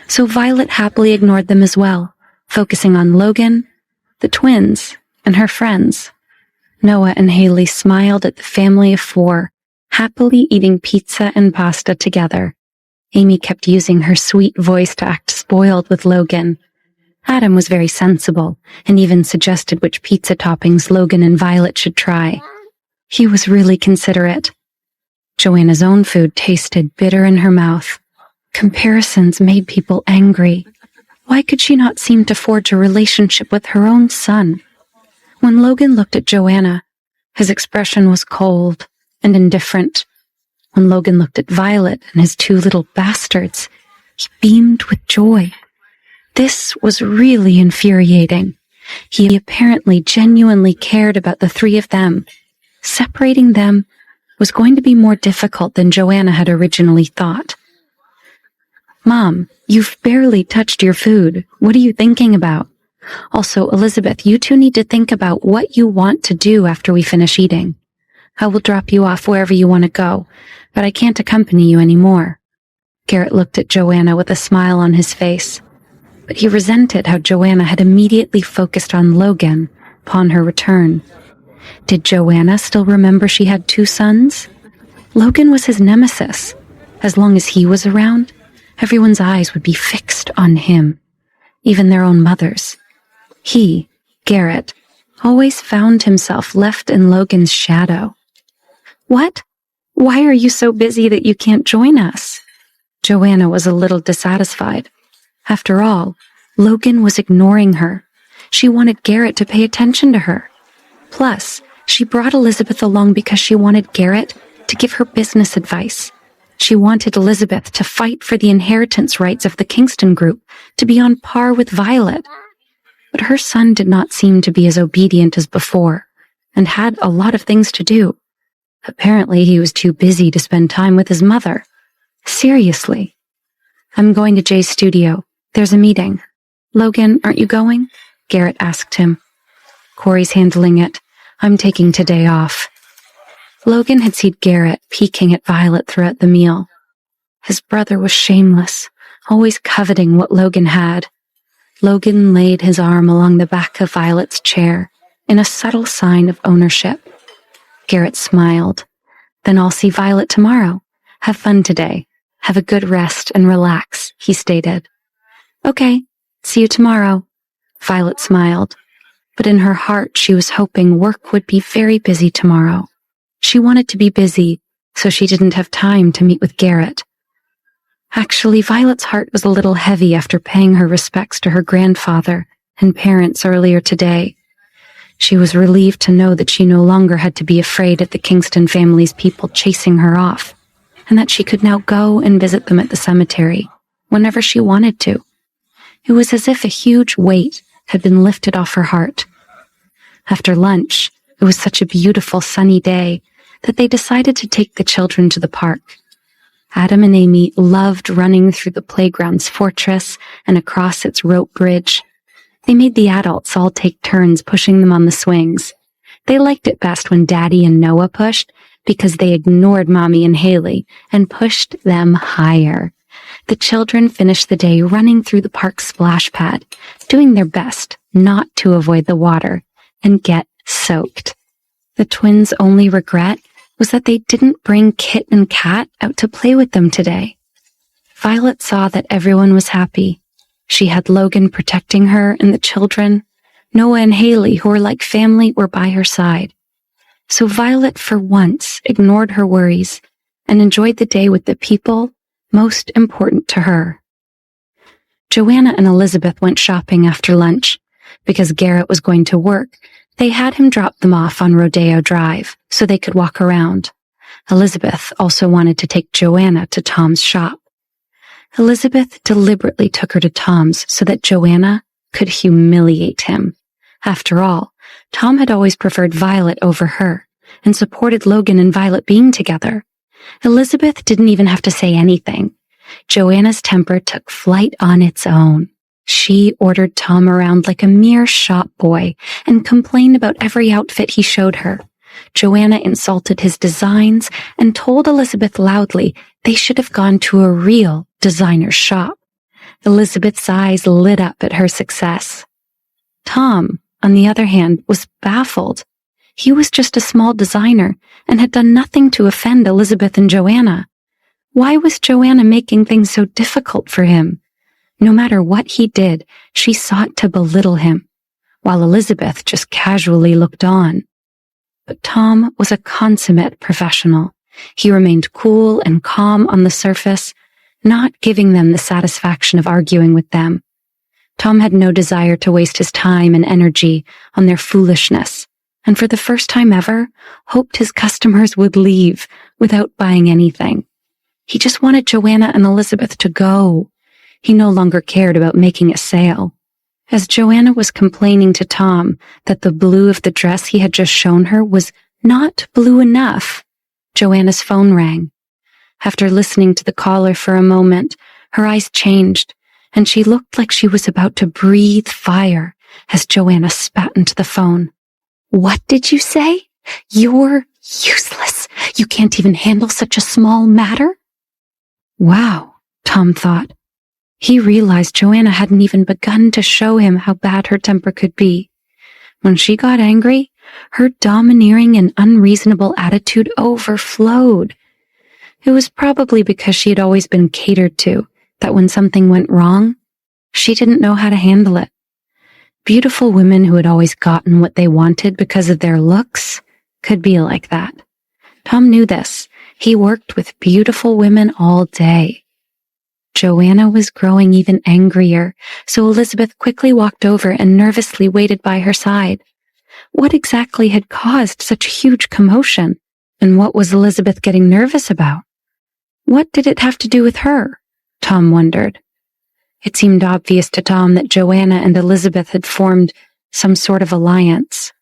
So Violet happily ignored them as well, focusing on Logan, the twins, and her friends. Noah and Haley smiled at the family of four, happily eating pizza and pasta together. Amy kept using her sweet voice to act spoiled with Logan. Adam was very sensible and even suggested which pizza toppings Logan and Violet should try. He was really considerate. Joanna's own food tasted bitter in her mouth. Comparisons made people angry. Why could she not seem to forge a relationship with her own son? When Logan looked at Joanna, his expression was cold and indifferent. When Logan looked at Violet and his two little bastards, he beamed with joy. This was really infuriating. He apparently genuinely cared about the three of them. Separating them was going to be more difficult than Joanna had originally thought. Mom, you've barely touched your food. What are you thinking about? Also, Elizabeth, you two need to think about what you want to do after we finish eating. I will drop you off wherever you want to go, but I can't accompany you anymore. Garrett looked at Joanna with a smile on his face, but he resented how Joanna had immediately focused on Logan upon her return. Did Joanna still remember she had two sons? Logan was his nemesis. As long as he was around, everyone's eyes would be fixed on him, even their own mothers. He, Garrett, always found himself left in Logan's shadow. What? Why are you so busy that you can't join us? Joanna was a little dissatisfied. After all, Logan was ignoring her. She wanted Garrett to pay attention to her. Plus, she brought Elizabeth along because she wanted Garrett to give her business advice. She wanted Elizabeth to fight for the inheritance rights of the Kingston group, to be on par with Violet. But her son did not seem to be as obedient as before, and had a lot of things to do. Apparently, he was too busy to spend time with his mother. Seriously. I'm going to Jay's studio. There's a meeting. Logan, aren't you going? Garrett asked him. Corey's handling it. I'm taking today off. Logan had seen Garrett peeking at Violet throughout the meal. His brother was shameless, always coveting what Logan had. Logan laid his arm along the back of Violet's chair in a subtle sign of ownership. Garrett smiled. Then I'll see Violet tomorrow. Have fun today. Have a good rest and relax, he stated. Okay, see you tomorrow. Violet smiled, but in her heart she was hoping work would be very busy tomorrow. She wanted to be busy, so she didn't have time to meet with Garrett. Actually, Violet's heart was a little heavy after paying her respects to her grandfather and parents earlier today. She was relieved to know that she no longer had to be afraid of the Kingston family's people chasing her off, and that she could now go and visit them at the cemetery whenever she wanted to. It was as if a huge weight had been lifted off her heart. After lunch, it was such a beautiful sunny day that they decided to take the children to the park. Adam and Amy loved running through the playground's fortress and across its rope bridge. They made the adults all take turns pushing them on the swings. They liked it best when Daddy and Noah pushed because they ignored Mommy and Haley and pushed them higher. The children finished the day running through the park's splash pad, doing their best not to avoid the water and get soaked. The twins' only regret was that they didn't bring Kit and Kat out to play with them today. Violet saw that everyone was happy. She had Logan protecting her and the children. Noah and Haley, who were like family, were by her side. So Violet, for once, ignored her worries and enjoyed the day with the people most important to her. Joanna and Elizabeth went shopping after lunch. Because Garrett was going to work, they had him drop them off on Rodeo Drive so they could walk around. Elizabeth also wanted to take Joanna to Tom's shop. Elizabeth deliberately took her to Tom's so that Joanna could humiliate him. After all, Tom had always preferred Violet over her and supported Logan and Violet being together. Elizabeth didn't even have to say anything. Joanna's temper took flight on its own. She ordered Tom around like a mere shop boy and complained about every outfit he showed her. Joanna insulted his designs and told Elizabeth loudly they should have gone to a real designer's shop. Elizabeth's eyes lit up at her success. Tom, on the other hand, was baffled. He was just a small designer and had done nothing to offend Elizabeth and Joanna. Why was Joanna making things so difficult for him? No matter what he did, she sought to belittle him, while Elizabeth just casually looked on. But Tom was a consummate professional. He remained cool and calm on the surface, not giving them the satisfaction of arguing with them. Tom had no desire to waste his time and energy on their foolishness, and for the first time ever, hoped his customers would leave without buying anything. He just wanted Joanna and Elizabeth to go. He no longer cared about making a sale. As Joanna was complaining to Tom that the blue of the dress he had just shown her was not blue enough, Joanna's phone rang. After listening to the caller for a moment, her eyes changed, and she looked like she was about to breathe fire as Joanna spat into the phone. "What did you say? You're useless. You can't even handle such a small matter?" Wow, Tom thought. He realized Joanna hadn't even begun to show him how bad her temper could be. When she got angry, her domineering and unreasonable attitude overflowed. It was probably because she had always been catered to, that when something went wrong, she didn't know how to handle it. Beautiful women who had always gotten what they wanted because of their looks could be like that. Tom knew this. He worked with beautiful women all day. Joanna was growing even angrier, so Elizabeth quickly walked over and nervously waited by her side. What exactly had caused such a huge commotion? And what was Elizabeth getting nervous about? What did it have to do with her? Tom wondered. It seemed obvious to Tom that Joanna and Elizabeth had formed some sort of alliance.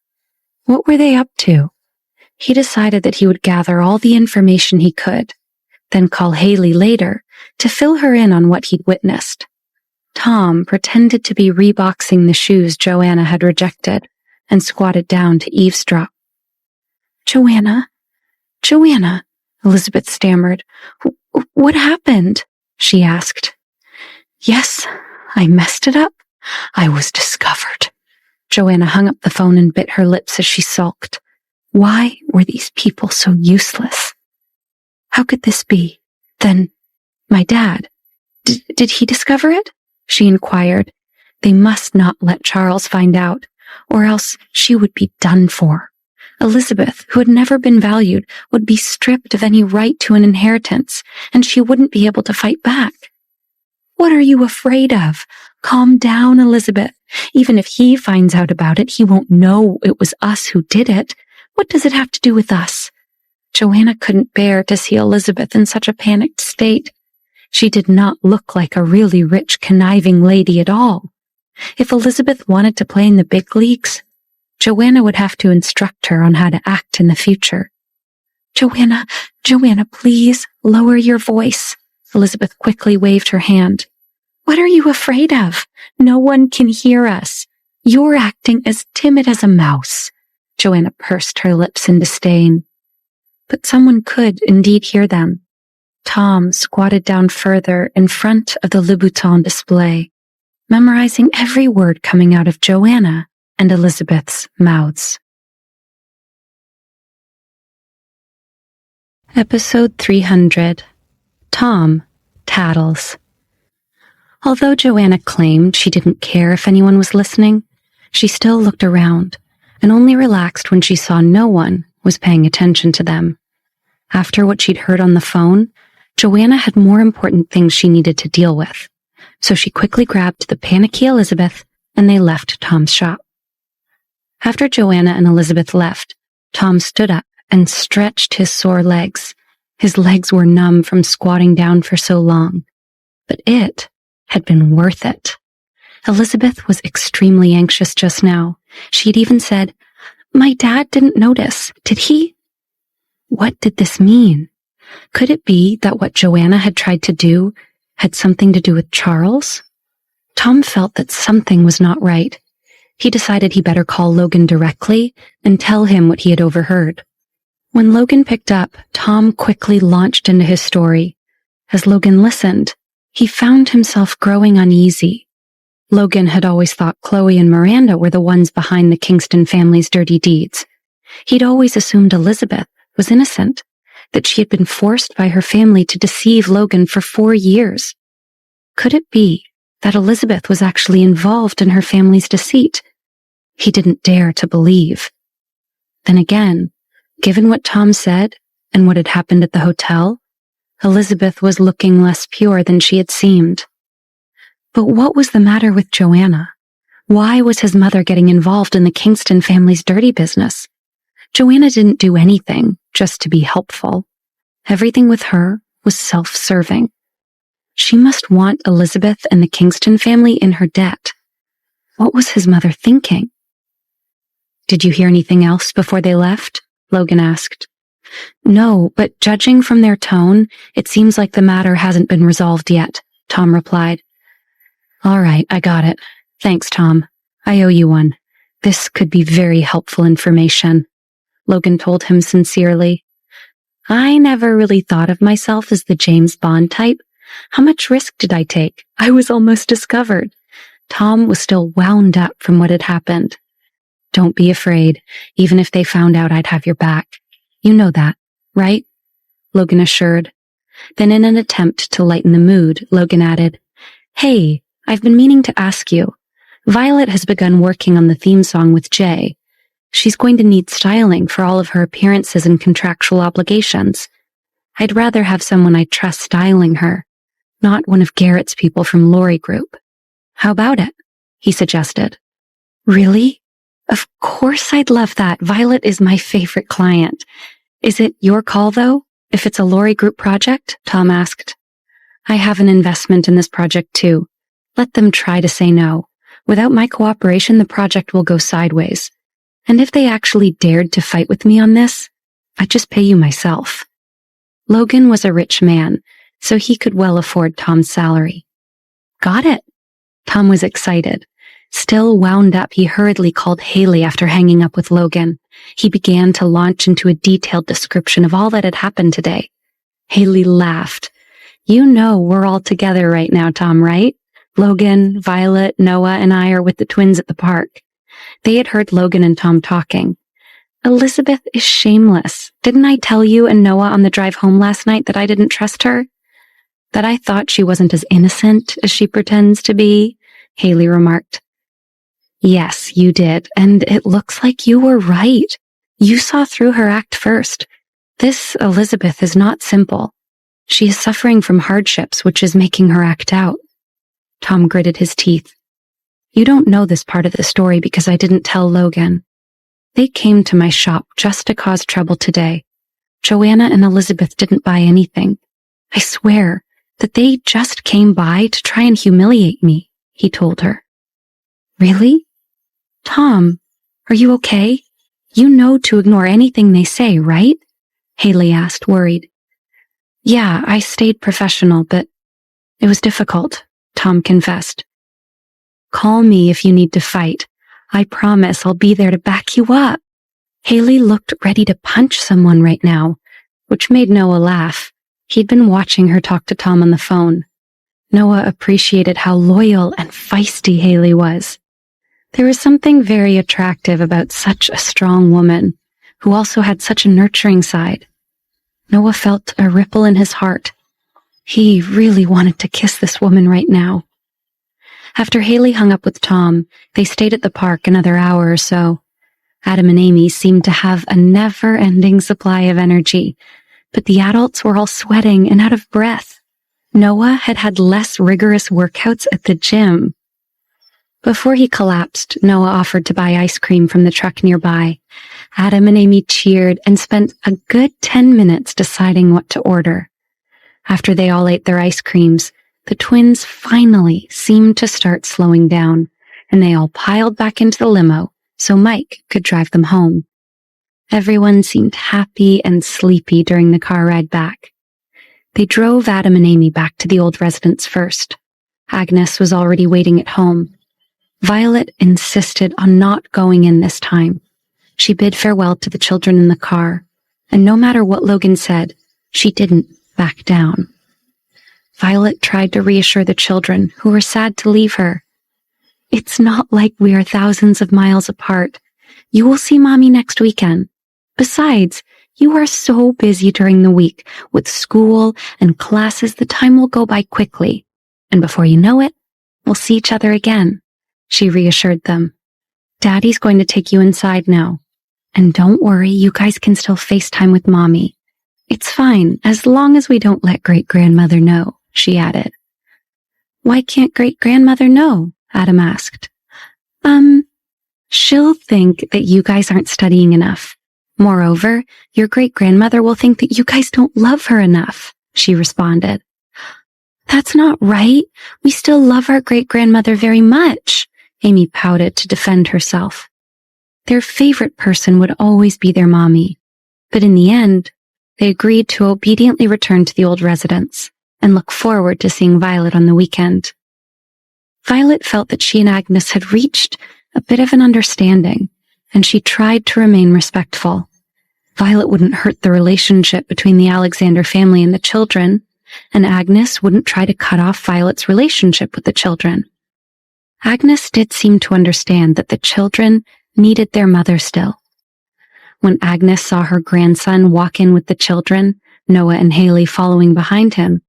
What were they up to? He decided that he would gather all the information he could, then call Haley later to fill her in on what he'd witnessed. Tom pretended to be reboxing the shoes Joanna had rejected and squatted down to eavesdrop. Joanna, Elizabeth stammered. What happened? She asked. Yes, I messed it up. I was discovered. Joanna hung up the phone and bit her lips as she sulked. Why were these people so useless? How could this be? Then, my dad, did he discover it? She inquired. They must not let Charles find out, or else she would be done for. Elizabeth, who had never been valued, would be stripped of any right to an inheritance, and she wouldn't be able to fight back. What are you afraid of? Calm down, Elizabeth. Even if he finds out about it, he won't know it was us who did it. What does it have to do with us? Joanna couldn't bear to see Elizabeth in such a panicked state. She did not look like a really rich, conniving lady at all. If Elizabeth wanted to play in the big leagues, Joanna would have to instruct her on how to act in the future. Joanna, please lower your voice. Elizabeth quickly waved her hand. What are you afraid of? No one can hear us. You're acting as timid as a mouse. Joanna pursed her lips in disdain. But someone could indeed hear them. Tom squatted down further in front of the Louboutin display, memorizing every word coming out of Joanna and Elizabeth's mouths. Episode 300. Tom tattles. Although Joanna claimed she didn't care if anyone was listening, she still looked around and only relaxed when she saw no one was paying attention to them. After what she'd heard on the phone, Joanna had more important things she needed to deal with, so she quickly grabbed the panicky Elizabeth and they left Tom's shop. After Joanna and Elizabeth left, Tom stood up and stretched his sore legs. His legs were numb from squatting down for so long, but it had been worth it. Elizabeth was extremely anxious just now. She had even said, "My dad didn't notice, did he?" What did this mean? Could it be that what Joanna had tried to do had something to do with Charles? Tom felt that something was not right. He decided he better call Logan directly and tell him what he had overheard. When Logan picked up, Tom quickly launched into his story. As Logan listened, he found himself growing uneasy. Logan had always thought Chloe and Miranda were the ones behind the Kingston family's dirty deeds. He'd always assumed Elizabeth was innocent, that she had been forced by her family to deceive Logan for 4 years. Could it be that Elizabeth was actually involved in her family's deceit? He didn't dare to believe. Then again, given what Tom said and what had happened at the hotel, Elizabeth was looking less pure than she had seemed. But what was the matter with Joanna? Why was his mother getting involved in the Kingston family's dirty business? Joanna didn't do anything just to be helpful. Everything with her was self-serving. She must want Elizabeth and the Kingston family in her debt. What was his mother thinking? "Did you hear anything else before they left?" Logan asked. "No, but judging from their tone, it seems like the matter hasn't been resolved yet," Tom replied. "All right, I got it. Thanks, Tom. I owe you one. This could be very helpful information," Logan told him sincerely. "I never really thought of myself as the James Bond type. How much risk did I take? I was almost discovered." Tom was still wound up from what had happened. "Don't be afraid. Even if they found out, I'd have your back. You know that, right?" Logan assured. Then in an attempt to lighten the mood, Logan added, "Hey, I've been meaning to ask you. Violet has begun working on the theme song with Jay. She's going to need styling for all of her appearances and contractual obligations. I'd rather have someone I trust styling her, not one of Garrett's people from Laurie Group. How about it?" he suggested. "Really? Of course I'd love that. Violet is my favorite client. Is it your call, though, if it's a Laurie Group project?" Tom asked. "I have an investment in this project, too. Let them try to say no. Without my cooperation, the project will go sideways. And if they actually dared to fight with me on this, I'd just pay you myself." Logan was a rich man, so he could well afford Tom's salary. "Got it." Tom was excited. Still wound up, he hurriedly called Haley after hanging up with Logan. He began to launch into a detailed description of all that had happened today. Haley laughed. "You know we're all together right now, Tom, right? Logan, Violet, Noah, and I are with the twins at the park." They had heard Logan and Tom talking. Elizabeth is shameless. Didn't I tell you and Noah on the drive home last night that I didn't trust her? That I thought she wasn't as innocent as she pretends to be, Haley remarked. Yes, you did, and it looks like you were right. You saw through her act first. This Elizabeth is not simple. She is suffering from hardships, which is making her act out. Tom gritted his teeth. You don't know this part of the story because I didn't tell Logan. They came to my shop just to cause trouble today. Joanna and Elizabeth didn't buy anything. I swear that they just came by to try and humiliate me, he told her. Really? Tom, are you okay? You know to ignore anything they say, right? Haley asked, worried. Yeah, I stayed professional, but it was difficult, Tom confessed. Call me if you need to fight. I promise I'll be there to back you up. Haley looked ready to punch someone right now, which made Noah laugh. He'd been watching her talk to Tom on the phone. Noah appreciated how loyal and feisty Haley was. There was something very attractive about such a strong woman, who also had such a nurturing side. Noah felt a ripple in his heart. He really wanted to kiss this woman right now. After Haley hung up with Tom, they stayed at the park another hour or so. Adam and Amy seemed to have a never-ending supply of energy, but the adults were all sweating and out of breath. Noah had had less rigorous workouts at the gym. Before he collapsed, Noah offered to buy ice cream from the truck nearby. Adam and Amy cheered and spent a good 10 minutes deciding what to order. After they all ate their ice creams, the twins finally seemed to start slowing down, and they all piled back into the limo so Mike could drive them home. Everyone seemed happy and sleepy during the car ride back. They drove Adam and Amy back to the old residence first. Agnes was already waiting at home. Violet insisted on not going in this time. She bid farewell to the children in the car, and no matter what Logan said, she didn't back down. Violet tried to reassure the children, who were sad to leave her. It's not like we are thousands of miles apart. You will see Mommy next weekend. Besides, you are so busy during the week with school and classes, the time will go by quickly. And before you know it, we'll see each other again, she reassured them. Daddy's going to take you inside now. And don't worry, you guys can still FaceTime with Mommy. It's fine, as long as we don't let great-grandmother know, she added. Why can't great-grandmother know? Adam asked. She'll think that you guys aren't studying enough. Moreover, your great-grandmother will think that you guys don't love her enough, she responded. That's not right. We still love our great-grandmother very much, Amy pouted to defend herself. Their favorite person would always be their mommy, but in the end, they agreed to obediently return to the old residence and look forward to seeing Violet on the weekend. Violet felt that she and Agnes had reached a bit of an understanding, and she tried to remain respectful. Violet wouldn't hurt the relationship between the Alexander family and the children, and Agnes wouldn't try to cut off Violet's relationship with the children. Agnes did seem to understand that the children needed their mother still. When Agnes saw her grandson walk in with the children, Noah and Haley following behind him,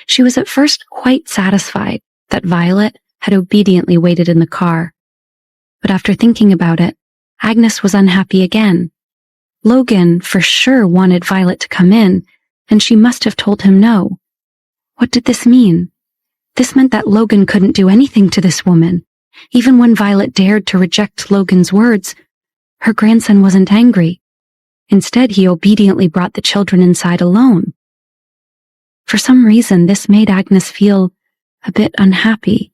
she was at first quite satisfied that Violet had obediently waited in the car. But after thinking about it, Agnes was unhappy again. Logan for sure wanted Violet to come in, and she must have told him no. What did this mean? This meant that Logan couldn't do anything to this woman. Even when Violet dared to reject Logan's words, her grandson wasn't angry. Instead, he obediently brought the children inside alone. For some reason, this made Agnes feel a bit unhappy.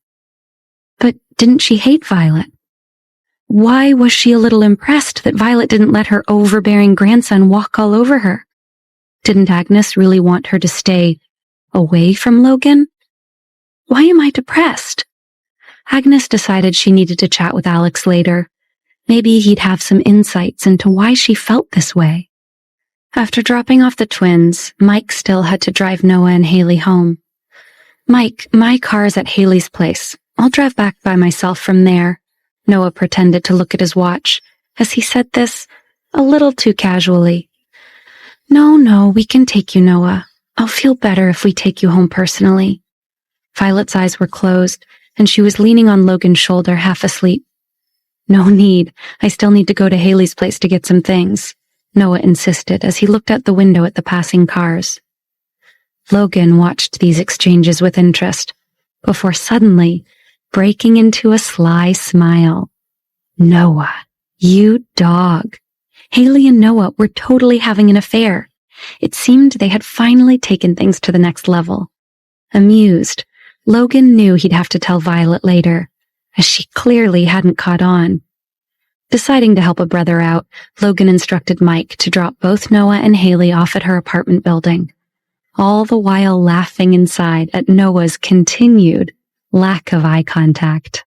But didn't she hate Violet? Why was she a little impressed that Violet didn't let her overbearing grandson walk all over her? Didn't Agnes really want her to stay away from Logan? Why am I depressed? Agnes decided she needed to chat with Alex later. Maybe he'd have some insights into why she felt this way. After dropping off the twins, Mike still had to drive Noah and Haley home. Mike, my car's at Haley's place. I'll drive back by myself from there. Noah pretended to look at his watch. As he said this, a little too casually. No, we can take you, Noah. I'll feel better if we take you home personally. Violet's eyes were closed, and she was leaning on Logan's shoulder, half asleep. No need. I still need to go to Haley's place to get some things, Noah insisted as he looked out the window at the passing cars. Logan watched these exchanges with interest, before suddenly breaking into a sly smile. Noah, you dog. Haley and Noah were totally having an affair. It seemed they had finally taken things to the next level. Amused, Logan knew he'd have to tell Violet later, as she clearly hadn't caught on. Deciding to help a brother out, Logan instructed Mike to drop both Noah and Haley off at her apartment building, all the while laughing inside at Noah's continued lack of eye contact.